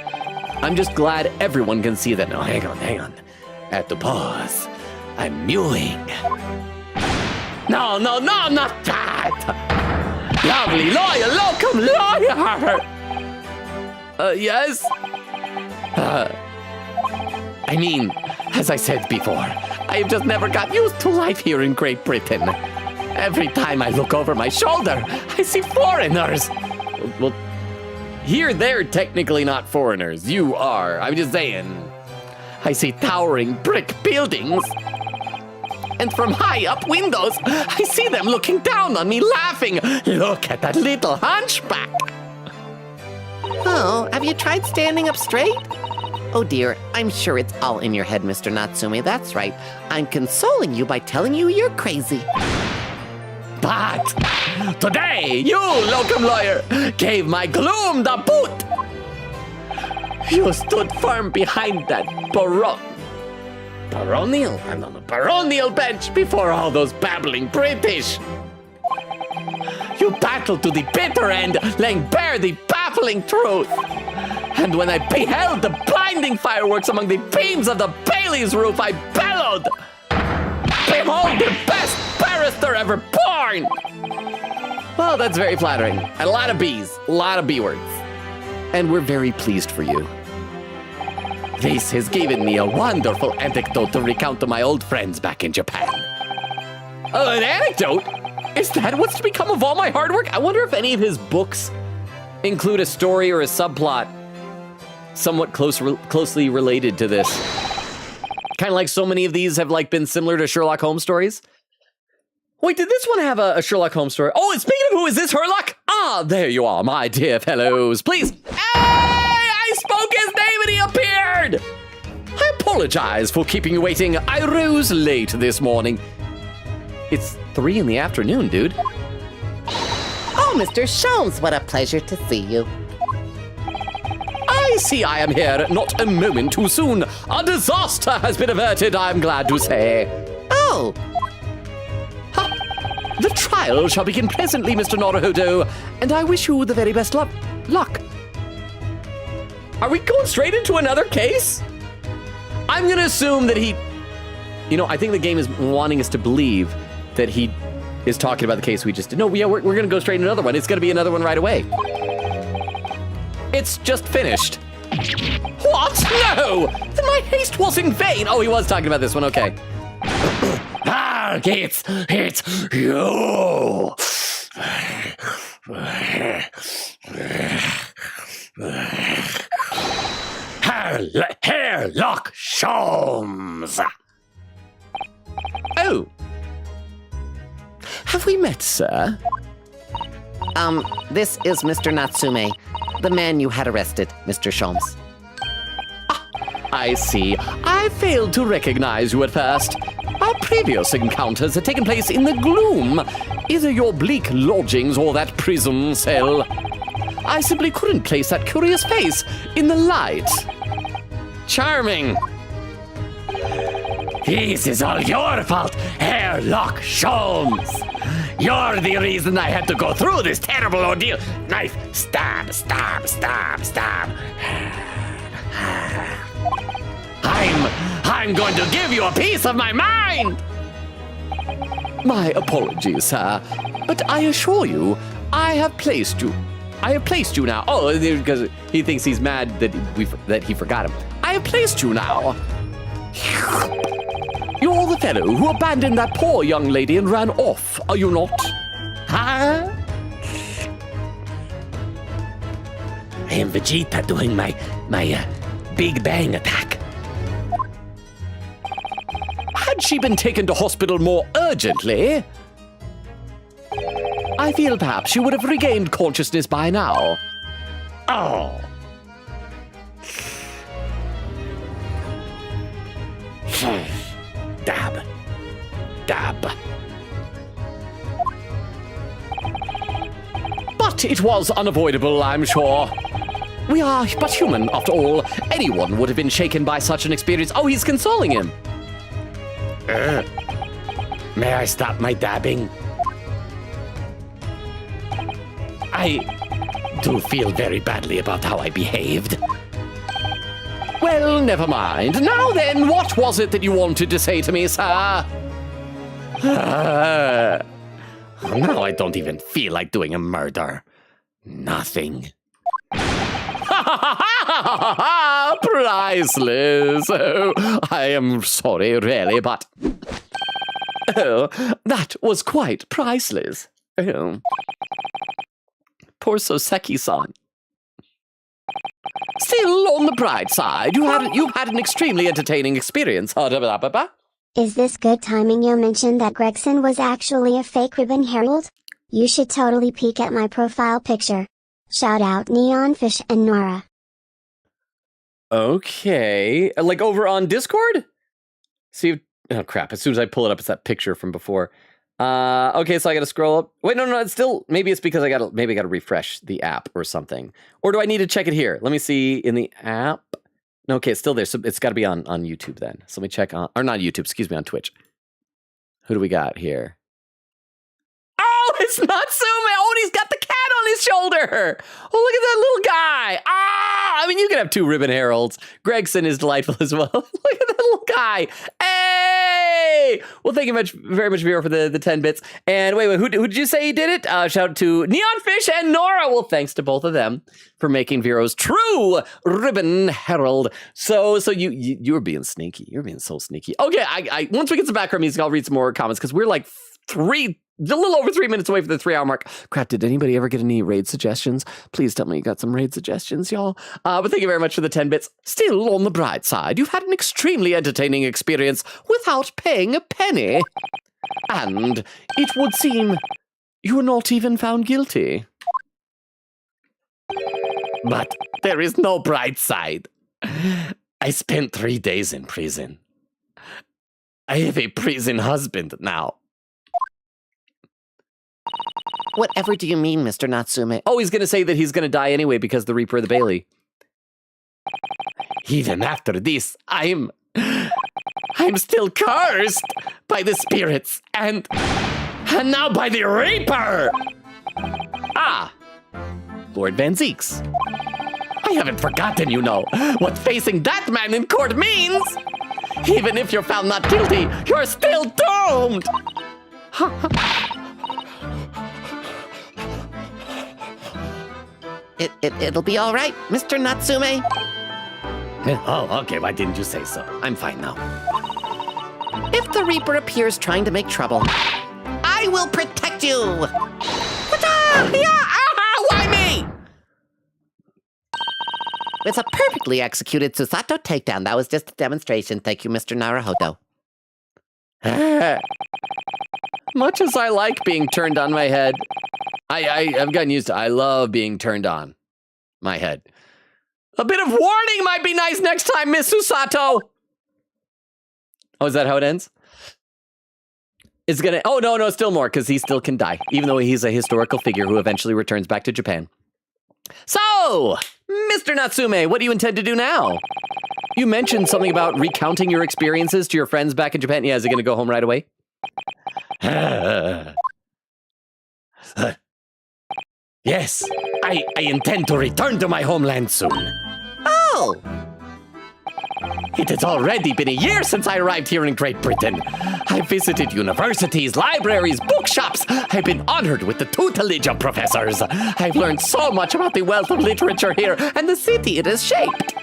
I'm just glad everyone can see that. No, hang on. I have to pause. I'm mewing. No, not that! Lovely lawyer, locum lawyer! Yes? I mean, as I said before, I have just never got used to life here in Great Britain. Every time I look over my shoulder, I see foreigners. Well, here they're technically not foreigners. You are. I'm just saying. I see towering brick buildings. And from high up windows, I see them looking down on me laughing. Look at that little hunchback. Oh, have you tried standing up straight? Oh dear, I'm sure it's all in your head, Mr. Natsume. That's right. I'm consoling you by telling you you're crazy. But today, you, locum lawyer, gave my gloom the boot. You stood firm behind that baronial bench before all those babbling British. You battled to the bitter end, laying bare the baffling truth. And when I beheld the blinding fireworks among the beams of the Bailey's roof, I bellowed, "Behold the best barrister ever born!" Well, that's very flattering. And a lot of B's, a lot of B words. And we're very pleased for you. This has given me a wonderful anecdote to recount to my old friends back in Japan. An anecdote? Is that what's to become of all my hard work? I wonder if any of his books include a story or a subplot somewhat closely related to this. Kind of like so many of these have been similar to Sherlock Holmes stories. Wait, did this one have a Sherlock Holmes story? Oh, and speaking of who, is this Herlock? Ah, there you are, my dear fellows. Please. Hey, I spoke his name and he appeared. I apologize for keeping you waiting. I rose late this morning. It's 3 in the afternoon, dude. Oh, Mr. Sholmes, what a pleasure to see you. I see I am here not a moment too soon. A disaster has been averted, I'm glad to say. Oh, The trial shall begin presently, Mr. Naruhodo, and I wish you the very best luck. Are we going straight into another case? I'm gonna assume that I think the game is wanting us to believe that he is talking about the case we just did. No, yeah, we're gonna go straight into another one. It's gonna be another one right away. It's just finished. What? No! Then my haste was in vain. Oh, he was talking about this one, okay. It's you. Herlock Sholmes. Oh. Have we met, sir? this is Mr. Natsume, the man you had arrested, Mr. Sholmes. I see. I failed to recognize you at first. Our previous encounters had taken place in the gloom, either your bleak lodgings or that prison cell. I simply couldn't place that curious face in the light. Charming. This is all your fault, Herlock Sholmes. You're the reason I had to go through this terrible ordeal. Knife, stab, stab, stab, stab. I'm going to give you a piece of my mind! My apologies, sir, but I assure you, I have placed you now. Oh, because he thinks he's mad that he forgot him. I have placed you now. You're the fellow who abandoned that poor young lady and ran off, are you not? Huh? I am Vegeta doing my Big Bang attack. Had she been taken to hospital more urgently, I feel perhaps she would have regained consciousness by now. Oh. Dab. Dab. it was unavoidable, I'm sure. We are but human, after all. Anyone would have been shaken by such an experience. Oh, he's consoling him. May I stop my dabbing? I do feel very badly about how I behaved. Well, never mind. Now then, what was it that you wanted to say to me, sir? Now I don't even feel like doing a murder. Nothing. Priceless. Oh, I am sorry, really, but... Oh, that was quite priceless. Oh. Poor Soseki-san. Still, on the bright side, you've had an extremely entertaining experience. Is this good timing? You mentioned that Gregson was actually a fake Ribbon Herald? You should totally peek at my profile picture. Shout out Neonfish and Nora. Okay. Like over on Discord? See, oh crap, as soon as I pull it up, it's that picture from before. Okay, so I gotta scroll up. Wait, no, it's still, maybe it's because I gotta refresh the app or something. Or do I need to check it here? Let me see in the app. No, okay, it's still there, so it's gotta be on YouTube then. So let me check on, or not YouTube, excuse me, on Twitch. Who do we got here? Oh, it's Natsume! Oh, and he's got the cat on his shoulder! Oh, look at that little guy! Ah! I mean, you can have two Ribbon Heralds. Gregson is delightful as well. Look at that little guy! Hey! Well, thank you very much, Vera, for the 10 bits. And wait, who did you say did it? Shout out to Neonfish and Nora. Well, thanks to both of them for making Vero's true Ribbon Herald. So you were being sneaky. You're being so sneaky. Okay, I once we get some background music, I'll read some more comments because we're like a little over 3 minutes away from the 3-hour mark. Crap, did anybody ever get any raid suggestions? Please tell me you got some raid suggestions, y'all. But thank you very much for the 10 bits. Still, on the bright side, you've had an extremely entertaining experience without paying a penny. And it would seem you were not even found guilty. But there is no bright side. I spent 3 days in prison. I have a prison husband now. Whatever do you mean, Mr. Natsume? Oh, he's going to say that he's going to die anyway because the Reaper of the Bailey. Even after this, I'm still cursed by the spirits and now by the Reaper! Ah, Lord Van Zeeks. I haven't forgotten, you know, what facing that man in court means! Even if you're found not guilty, you're still doomed! It'll be all right, Mr. Natsume. Oh, okay, why didn't you say so? I'm fine now. If the Reaper appears trying to make trouble, I will protect you! Why me? It's a perfectly executed Susato takedown. That was just a demonstration. Thank you, Mr. Naruhodo. Much as I like being turned on my head, I've gotten used to it. I love being turned on my head. A bit of warning might be nice next time, Miss Susato. Oh, is that how it ends? It's gonna, oh, no, still more, because he still can die, even though he's a historical figure who eventually returns back to Japan. So, Mr. Natsume, what do you intend to do now? You mentioned something about recounting your experiences to your friends back in Japan. Yeah, is he gonna go home right away? Yes, I intend to return to my homeland soon. Oh! It has already been a year since I arrived here in Great Britain. I've visited universities, libraries, bookshops. I've been honored with the tutelage of professors. I've learned so much about the wealth of literature here and the city it has shaped.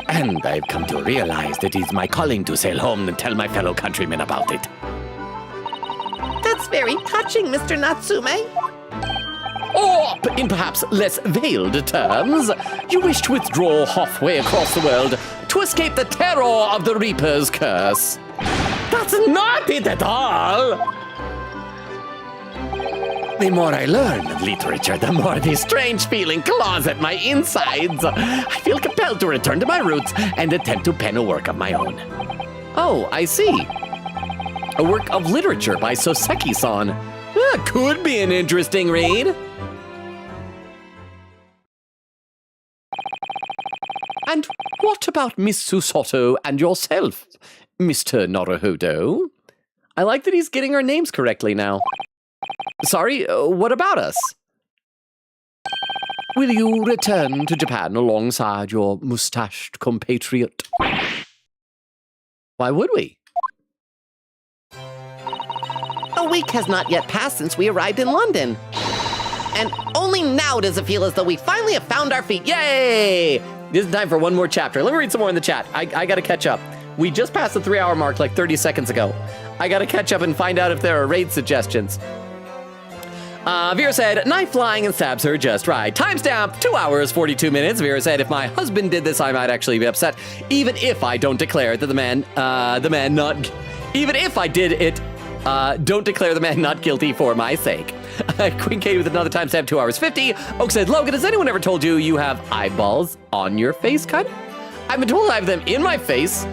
And I've come to realize that it's my calling to sail home and tell my fellow countrymen about it. That's very touching, Mr. Natsume. Or, in perhaps less veiled terms, you wish to withdraw halfway across the world to escape the terror of the Reaper's curse. That's not it at all! The more I learn of literature, the more this strange feeling claws at my insides. I feel compelled to return to my roots and attempt to pen a work of my own. Oh, I see. A work of literature by Soseki-san. Could be an interesting read. about Miss Susoto and yourself, Mr. Naruhodo? I like that he's getting our names correctly now. Sorry, what about us? Will you return to Japan alongside your mustached compatriot? Why would we? A week has not yet passed since we arrived in London. And only now does it feel as though we finally have found our feet. Yay! This is time for one more chapter. Let me read some more in the chat. I gotta catch up. We just passed the 3-hour mark like 30 seconds ago. I gotta catch up and find out if there are raid suggestions. Vera said, knife flying and stabs her just right. Timestamp, 2 hours, 42 minutes. Vera said, if my husband did this, I might actually be upset. Even if I don't declare that even if I did it, don't declare the man not guilty for my sake. Queen Katie with another timestamp, 2 hours, 50. Oak said, Logan, has anyone ever told you you have eyeballs on your face cut? I've been told I have them in my face.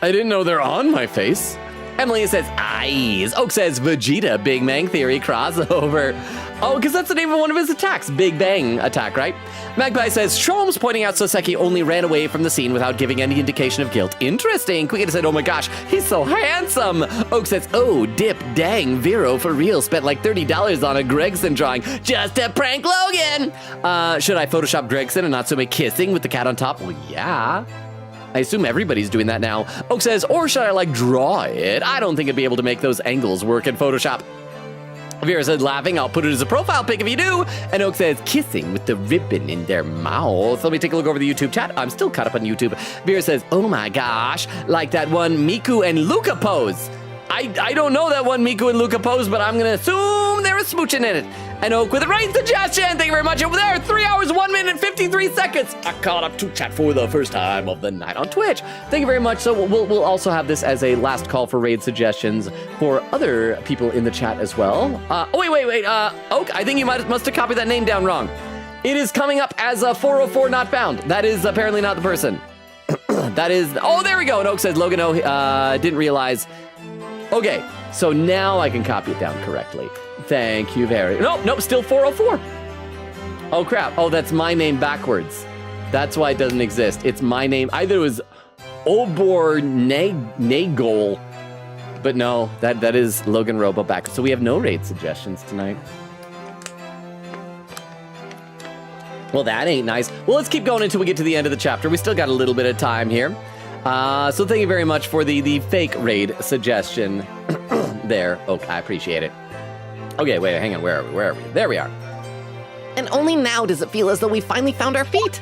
I didn't know they're on my face. Emily says, eyes. Oak says, Vegeta, Big Bang Theory crossover. Oh, because that's the name of one of his attacks. Big Bang attack, right? Magpie says, Sholmes pointing out Soseki only ran away from the scene without giving any indication of guilt. Interesting. Quicketa said, oh my gosh, he's so handsome. Oak says, oh, dip, dang, Vero for real spent like $30 on a Gregson drawing just to prank Logan. Should I Photoshop Gregson and Natsume kissing with the cat on top? Well, yeah. I assume everybody's doing that now. Oak says, or should I draw it? I don't think I'd be able to make those angles work in Photoshop. Vera said, laughing, I'll put it as a profile pic if you do. And Oak says, kissing with the ribbon in their mouth. Let me take a look over the YouTube chat. I'm still caught up on YouTube. Vera says, oh my gosh, like that one Miku and Luca pose. I don't know that one Miku and Luca pose, but I'm gonna assume they're smooching in it. And Oak with a great suggestion. Thank you very much over there. 3 hours, 1 minute, and 53 seconds. I caught up to chat for the first time of the night on Twitch. Thank you very much. So we'll also have this as a last call for raid suggestions for other people in the chat as well. Wait. Oak, I think you must have copied that name down wrong. It is coming up as a 404 not found. That is apparently not the person. That is, oh, there we go. And Oak says, Logan, didn't realize. Okay, so now I can copy it down correctly. Thank you very... Nope, still 404. Oh, crap. Oh, that's my name backwards. That's why it doesn't exist. It's my name. Either it was Obor Nagol, but no, that is Logan Robo back. So we have no raid suggestions tonight. Well, that ain't nice. Well, let's keep going until we get to the end of the chapter. We still got a little bit of time here. So thank you very much for the fake raid suggestion there. Okay, I appreciate it. Okay, wait, hang on. Where are we? There we are. And only now does it feel as though we finally found our feet.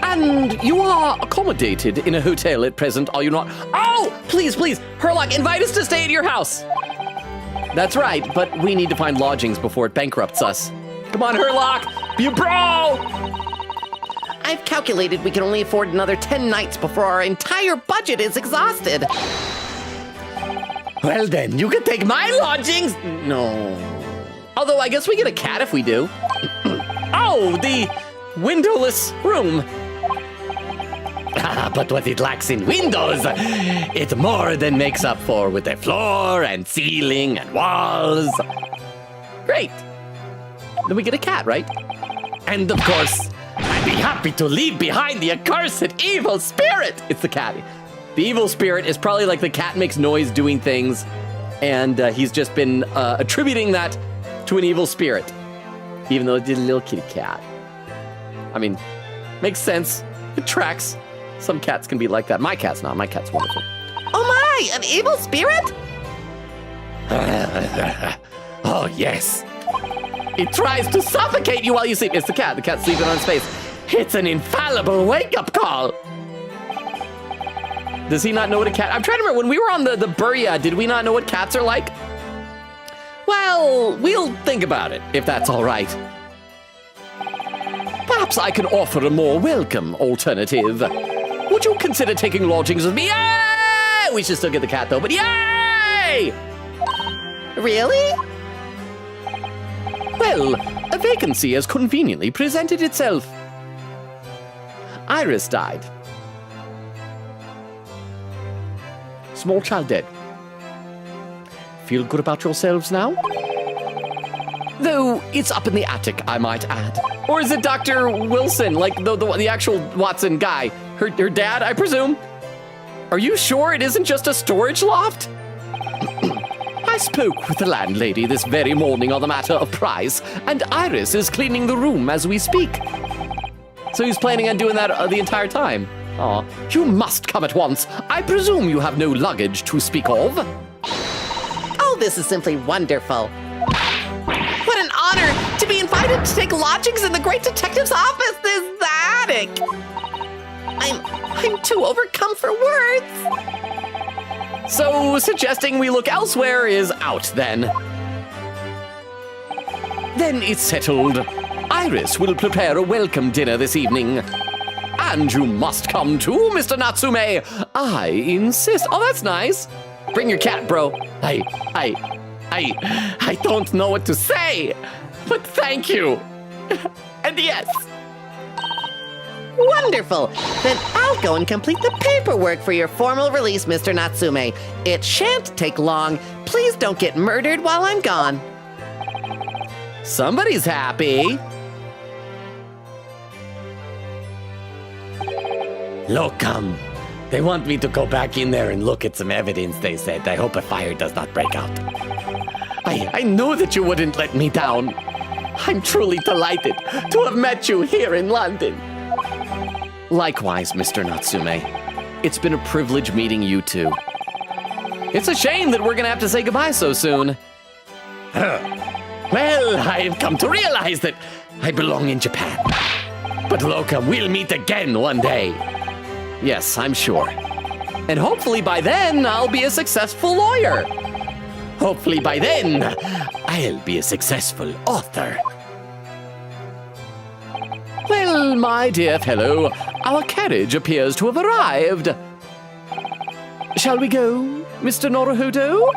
And you are accommodated in a hotel at present, are you not? Oh, please, Herlock, invite us to stay at your house. That's right, but we need to find lodgings before it bankrupts us. Come on, Herlock, be a pro! I've calculated we can only afford another 10 nights before our entire budget is exhausted. Well then, you can take my lodgings. No. Although I guess we get a cat if we do. Oh, the windowless room. But what it lacks in windows, it more than makes up for with the floor and ceiling and walls. Great. Then we get a cat, right? And of course, I'd be happy to leave behind the accursed evil spirit. It's the cat. The evil spirit is probably like the cat makes noise doing things, and he's just been attributing that to an evil spirit, even though it's a little kitty cat. I mean, makes sense. It tracks. Some cats can be like that. My cat's not. My cat's wonderful. Oh my, an evil spirit? Oh, yes. It tries to suffocate you while you sleep. It's the cat. The cat's sleeping on its face. It's an infallible wake-up call. Does he not know what a cat... I'm trying to remember. When we were on the Buria, did we not know what cats are like? Well, we'll think about it, if that's all right. Perhaps I can offer a more welcome alternative. Would you consider taking lodgings with me? Yay! We should still get the cat, though, but yay! Really? Well, a vacancy has conveniently presented itself. Iris died. Small child dead. Feel good about yourselves now? Though it's up in the attic, I might add. Or is it Dr. Wilson, like the actual Watson guy? Her dad, I presume. Are you sure it isn't just a storage loft? I spoke with the landlady this very morning on the matter of price, and Iris is cleaning the room as we speak. So he's planning on doing that the entire time. Aw. You must come at once. I presume you have no luggage to speak of. Oh, this is simply wonderful. What an honor to be invited to take lodgings in the great detective's office this attic. I'm too overcome for words. So suggesting we look elsewhere is out then. Then it's settled. Iris will prepare a welcome dinner this evening. And you must come too, Mr. Natsume. I insist. Oh, that's nice. Bring your cat, bro. I don't know what to say, but thank you. And yes. Wonderful. Then I'll go and complete the paperwork for your formal release, Mr. Natsume. It shan't take long. Please don't get murdered while I'm gone. Somebody's happy. Look, they want me to go back in there and look at some evidence, they said. I hope a fire does not break out. I knew that you wouldn't let me down. I'm truly delighted to have met you here in London. Likewise, Mr. Natsume. It's been a privilege meeting you two. It's a shame that we're gonna have to say goodbye so soon. Well, I've come to realize that I belong in Japan. But Locum, we'll meet again one day. Yes, I'm sure. And hopefully by then, I'll be a successful lawyer. Hopefully by then, I'll be a successful author. Well, my dear fellow, our carriage appears to have arrived. Shall we go, Mr. Naruhodo?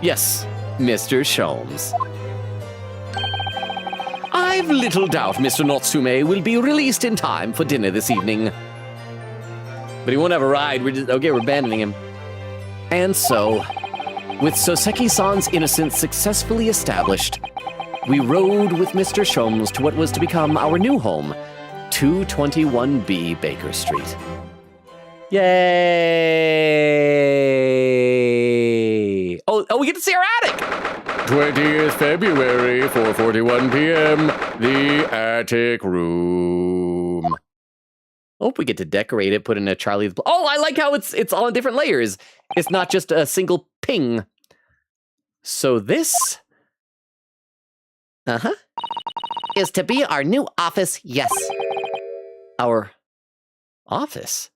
Yes, Mr. Sholmes. I've little doubt Mr. Natsume will be released in time for dinner this evening. But he won't have a ride. We're abandoning him. And so, with Soseki-san's innocence successfully established, we rode with Mr. Sholmes to what was to become our new home, 221B Baker Street. Yay! Oh, we get to see our attic! 20th February, 4:41 p.m., the attic room. Hope we get to decorate it, put in a Charlie's... Oh, I like how it's all in different layers. It's not just a single ping. So this... Is to be our new office, yes. Our office?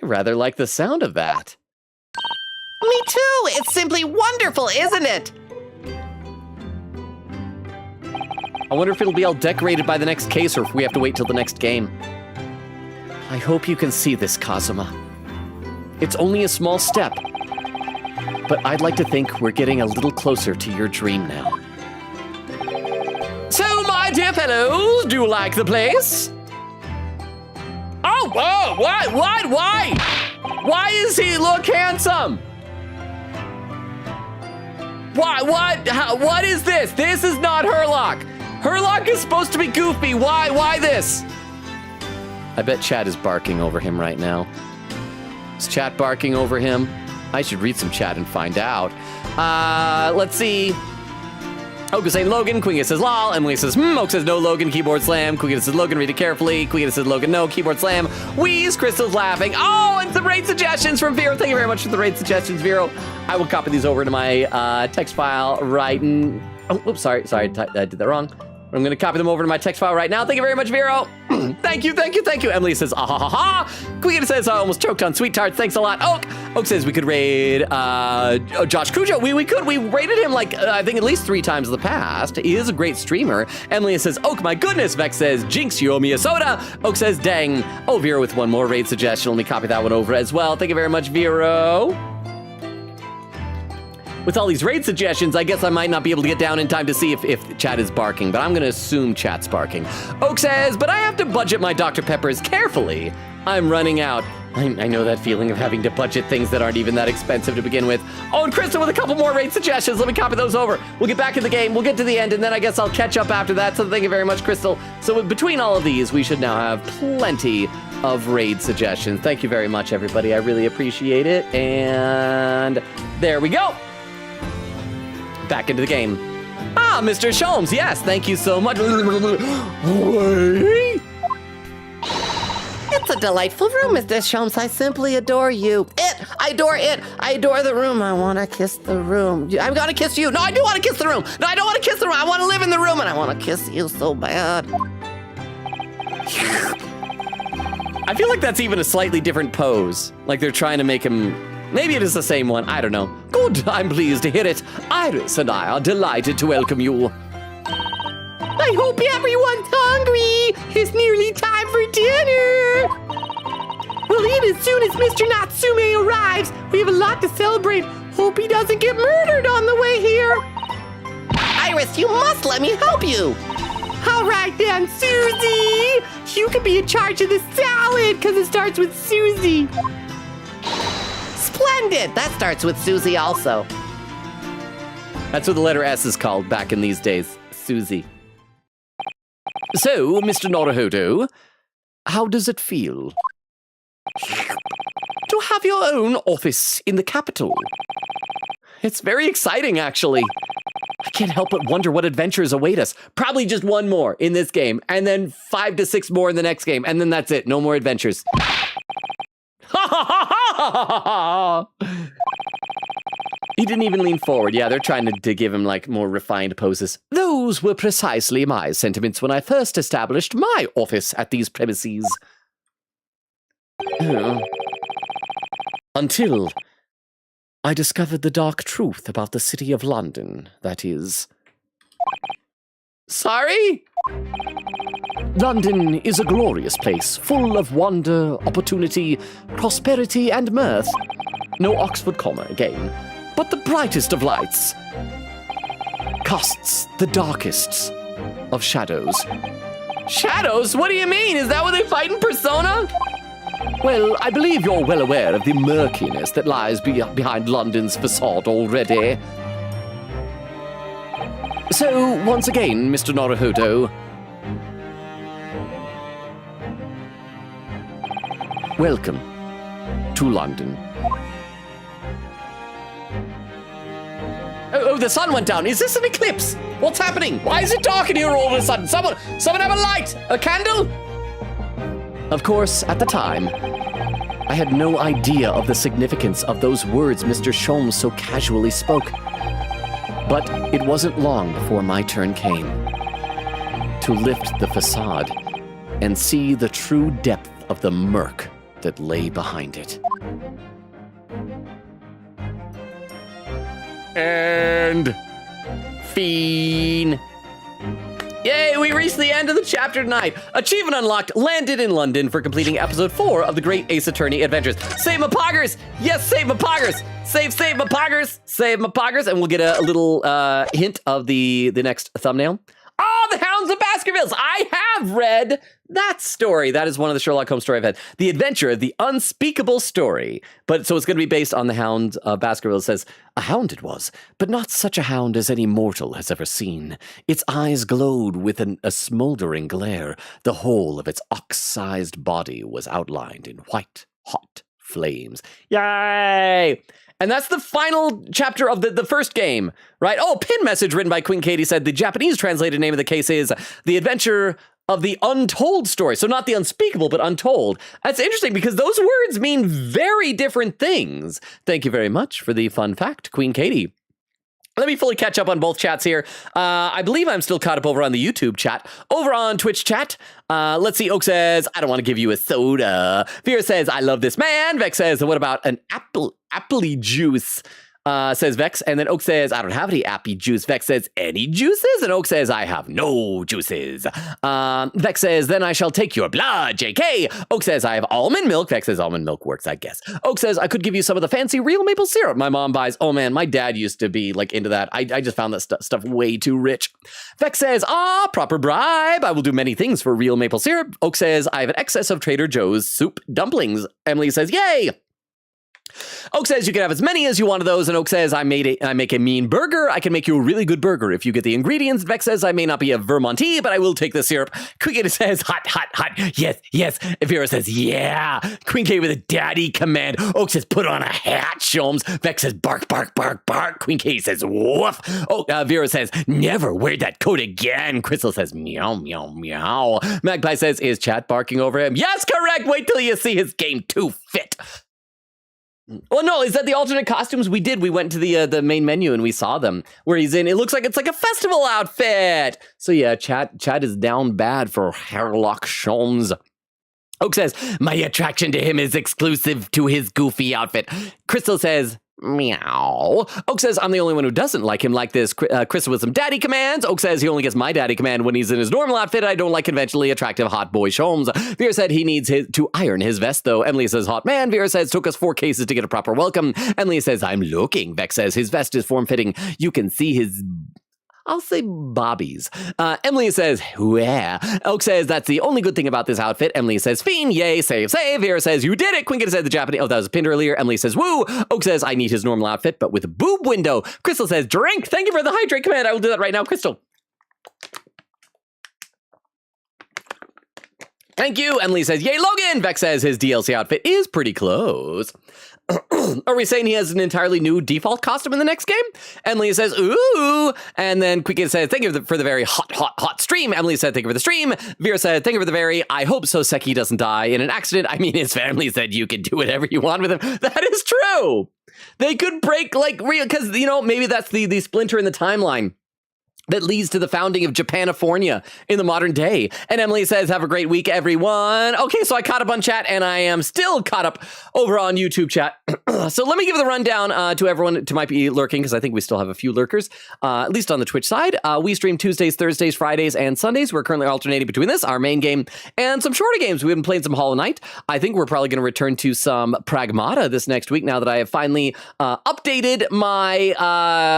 I rather like the sound of that. Me too! It's simply wonderful, isn't it? I wonder if it'll be all decorated by the next case or if we have to wait till the next game. I hope you can see this, Kazuma. It's only a small step, but I'd like to think we're getting a little closer to your dream now. So, my dear fellows, do you like the place? Oh, whoa, what, why? Why does he look handsome? Why, what is this? This is not Herlock. Herlock is supposed to be goofy. Why this? I bet chat is barking over him right now. Is chat barking over him? I should read some chat and find out. Let's see. Oka saying Logan, Queen says lol, Emily says Oak says no Logan, keyboard slam, Queen says Logan, read it carefully, Queen says Logan, no, keyboard slam, Wheeze, Crystal's laughing, oh, and some raid suggestions from Vero, thank you very much for the raid suggestions, Vero. I will copy these over to my text file right in, oh, oops, sorry, I did that wrong. I'm gonna copy them over to my text file right now. Thank you very much, Vero. Thank you. Emily says, ah ha ha ha. Queen says, I almost choked on sweet tarts. Thanks a lot, Oak. Oak says we could raid Josh Cujo. We could. We raided him like, I think at least 3 times in the past. He is a great streamer. Emily says, Oak, my goodness. Vex says, Jinx, you owe me a soda. Oak says, dang. Oh, Vero with one more raid suggestion. Let me copy that one over as well. Thank you very much, Vero. With all these raid suggestions, I guess I might not be able to get down in time to see if chat is barking, but I'm gonna assume chat's barking. Oak says, but I have to budget my Dr. Peppers carefully. I'm running out. I know that feeling of having to budget things that aren't even that expensive to begin with. Oh, and Crystal with a couple more raid suggestions. Let me copy those over. We'll get back in the game. We'll get to the end, and then I guess I'll catch up after that. So thank you very much, Crystal. So between all of these, we should now have plenty of raid suggestions. Thank you very much, everybody. I really appreciate it. And there we go. Back into the game. Ah, Mr. Sholmes. Yes, thank you so much. Wait. It's a delightful room, Mr. Sholmes. I simply adore you. I adore it. I adore the room. I want to kiss the room. I'm going to kiss you. No, I do want to kiss the room. No, I don't want to kiss the room. I want to live in the room, and I want to kiss you so bad. I feel like that's even a slightly different pose. Like they're trying to make him... Maybe it is the same one. I don't know. Good. I'm pleased to hear it. Iris and I are delighted to welcome you. I hope everyone's hungry. It's nearly time for dinner. We'll eat as soon as Mr. Natsume arrives. We have a lot to celebrate. Hope he doesn't get murdered on the way here. Iris, you must let me help you. All right then, Susie. You can be in charge of the salad because it starts with Susie. Splendid. That starts with Susie also. That's what the letter S is called back in these days. Susie. So, Mr. Naruhodo, how does it feel to have your own office in the capital? It's very exciting, actually. I can't help but wonder what adventures await us. Probably just one more in this game, and then 5 to 6 more in the next game, and then that's it. No more adventures. He didn't even lean forward. Yeah, they're trying to give him, like, more refined poses. Those were precisely my sentiments when I first established my office at these premises. Until I discovered the dark truth about the city of London, that is... Sorry? London is a glorious place, full of wonder, opportunity, prosperity, and mirth. No Oxford comma again. But the brightest of lights casts the darkest of shadows. Shadows? What do you mean? Is that what they fight in Persona? Well, I believe you're well aware of the murkiness that lies behind London's facade already. So, once again, Mr. Naruhodo, welcome to London. Oh, the sun went down. Is this an eclipse? What's happening? Why is it dark in here all of a sudden? Someone have a light! A candle? Of course, at the time, I had no idea of the significance of those words Mr. Sholmes so casually spoke. But it wasn't long before my turn came to lift the facade and see the true depth of the murk that lay behind it. And fiend. Yay, we reached the end of the chapter tonight. Achievement unlocked, landed in London for completing episode 4 of the Great Ace Attorney Adventures. Save my poggers! Yes, save my poggers! Save my poggers! Save my poggers! And we'll get a little hint of the next thumbnail. Oh, the Hounds of Baskervilles! I have read that story. That is one of the Sherlock Holmes story I've had. The Adventure, the Unspeakable Story. But so it's going to be based on the Hound of Baskervilles. It says, a hound it was, but not such a hound as any mortal has ever seen. Its eyes glowed with a smoldering glare. The whole of its ox-sized body was outlined in white, hot flames. Yay! And that's the final chapter of the first game, right? Oh, pin message written by Queen Katie said the Japanese translated name of the case is The Adventure of the Untold Story. So not the unspeakable, but untold. That's interesting because those words mean very different things. Thank you very much for the fun fact, Queen Katie. Let me fully catch up on both chats here. I believe I'm still caught up over on the YouTube chat. Over on Twitch chat, let's see. Oak says, I don't want to give you a soda. Fear says, I love this man. Vex says, what about an apple juice? says Vex. And then Oak says, I don't have any appy juice. Vex says, any juices? And Oak says, I have no juices. Vex says, then I shall take your blood, JK. Oak says, I have almond milk. Vex says, almond milk works, I guess. Oak says, I could give you some of the fancy real maple syrup my mom buys. Oh man, my dad used to be like into that. I just found that stuff way too rich. Vex says, proper bribe. I will do many things for real maple syrup. Oak says, I have an excess of Trader Joe's soup dumplings. Emily says, yay. Oak says you can have as many as you want of those, and Oak says I make a mean burger. I can make you a really good burger if you get the ingredients. Vex says I may not be a Vermontee, but I will take the syrup. Queen says hot, hot, hot. Yes, yes. Vera says yeah. Queen K with a daddy command. Oak says put on a hat, Sholmes. Vex says bark, bark, bark, bark. Queen K says woof. Vera says never wear that coat again. Crystal says meow, meow, meow. Magpie says is chat barking over him? Yes, correct. Wait till you see his game 2 fit. Well, no, is that the alternate costumes we did? We went to the main menu and we saw them where he's in. It looks like it's like a festival outfit. So yeah, chat is down bad for Hairlock Sholmes. Oak says, my attraction to him is exclusive to his goofy outfit. Crystal says, meow. Oak says, I'm the only one who doesn't like him like this. Crystal with some daddy commands. Oak says he only gets my daddy command when he's in his normal outfit. I don't like conventionally attractive hot boy Sholmes. Vera said he needs to iron his vest, though. Emily says, hot man. Vera says, took us 4 cases to get a proper welcome. Emily says, I'm looking. Vex says, his vest is form-fitting. You can see his... I'll say bobbies. Emily says, where? Oak says, that's the only good thing about this outfit. Emily says, fiend, yay, save, save. Vera says, you did it. Quinkett said the Japanese. Oh, that was pinned earlier. Emily says, woo. Oak says, I need his normal outfit, but with a boob window. Crystal says, drink. Thank you for the hydrate command. I will do that right now, Crystal. Thank you. Emily says, yay, Logan. Vex says his DLC outfit is pretty close. Are we saying he has an entirely new default costume in the next game? Emily says, ooh. And then Quicky says, thank you for the very hot, hot, hot stream. Emily said, thank you for the stream. Vera said, thank you for the very, I hope so Seki doesn't die in an accident. I mean, his family said you can do whatever you want with him. That is true. They could break like real, because, you know, maybe that's the splinter in the timeline that leads to the founding of Japanifornia in the modern day. And Emily says, have a great week, everyone. Okay, so I caught up on chat, and I am still caught up over on YouTube chat. So let me give the rundown to everyone who might be lurking, because I think we still have a few lurkers, at least on the Twitch side. We stream Tuesdays, Thursdays, Fridays, and Sundays. We're currently alternating between this, our main game, and some shorter games. We've been playing some Hollow Knight. I think we're probably going to return to some Pragmata this next week, now that I have finally updated my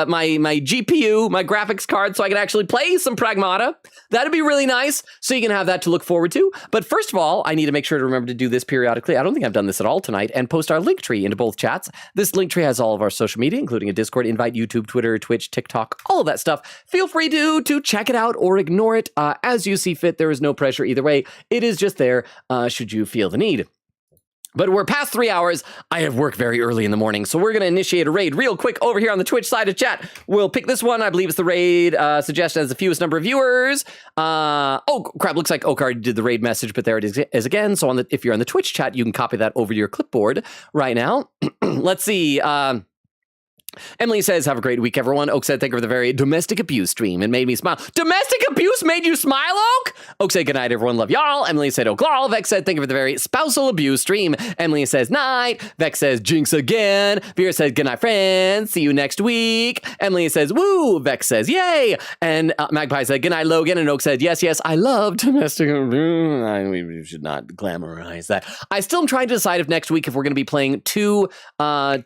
my GPU, my graphics card, so I can actually play some Pragmata. That'd be really nice, so you can have that to look forward to. But first of all, I need to make sure to remember to do this periodically. I don't think I've done this at all tonight, and post our link tree into both chats. This link tree has all of our social media, including a Discord invite, YouTube, Twitter, Twitch, TikTok, all of that stuff. Feel free to check it out or ignore it as you see fit. There is no pressure either way. It is just there should you feel the need. But we're past 3 hours. I have work very early in the morning, so we're going to initiate a raid real quick over here on the Twitch side of chat. We'll pick this one. I believe it's the raid suggestion has the fewest number of viewers. Oh, crap. Looks like Oak already did the raid message, but there it is again. So if you're on the Twitch chat, you can copy that over to your clipboard right now. Let's see. Emily says, have a great week, everyone. Oak said, thank you for the very domestic abuse stream. It made me smile. Domestic abuse made you smile, Oak? Oak said, good night, everyone. Love y'all. Emily said, Oak lol. Vex said, thank you for the very spousal abuse stream. Emily says, night. Vex says, jinx again. Vera says, good night, friends. See you next week. Emily says, woo. Vex says, yay. And Magpie said, good night, Logan. And Oak said, yes, yes, I love domestic abuse. We should not glamorize that. I still am trying to decide if next week if we're going to be playing 2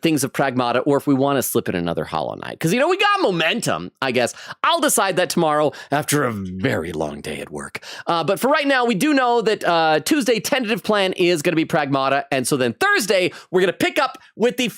things of Pragmata or if we want to slip in another Hollow Knight. Because, you know, we got momentum, I guess. I'll decide that tomorrow after a very long day at work. But for right now, we do know that Tuesday tentative plan is going to be Pragmata. And so then Thursday, we're going to pick up with the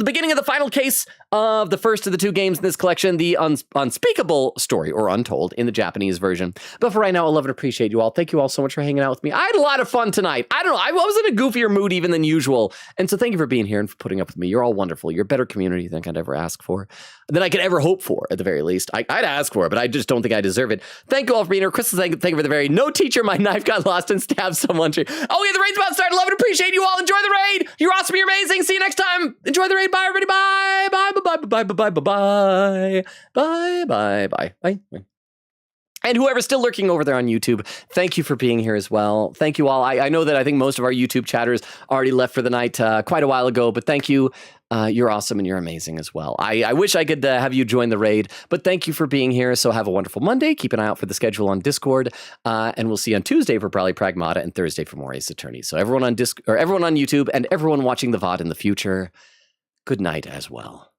beginning of the final case of the first of the 2 games in this collection, the Unspeakable Story, or Untold, in the Japanese version. But for right now, I love and appreciate you all. Thank you all so much for hanging out with me. I had a lot of fun tonight. I don't know. I was in a goofier mood even than usual. And so thank you for being here and for putting up with me. You're all wonderful. You're a better community than I could ever ask for, than I could ever hope for, at the very least. I'd ask for it, but I just don't think I deserve it. Thank you all for being here. Crystal, thank you for the very no teacher, my knife got lost and stabbed someone. Oh yeah, the raid's about to start. Love and appreciate you all. Enjoy the raid. You're awesome. You're amazing. See you next time. Enjoy the raid. Bye, everybody. Bye. Bye, bye, bye, bye, bye, bye, bye, bye, bye, bye, bye, bye. And whoever's still lurking over there on YouTube, thank you for being here as well. Thank you all. I know that I think most of our YouTube chatters already left for the night quite a while ago, but thank you. You're awesome and you're amazing as well. I wish I could have you join the raid, but thank you for being here. So have a wonderful Monday. Keep an eye out for the schedule on Discord, and we'll see you on Tuesday for Probably Pragmata and Thursday for more Ace Attorney. So everyone on everyone on YouTube and everyone watching the VOD in the future, good night as well.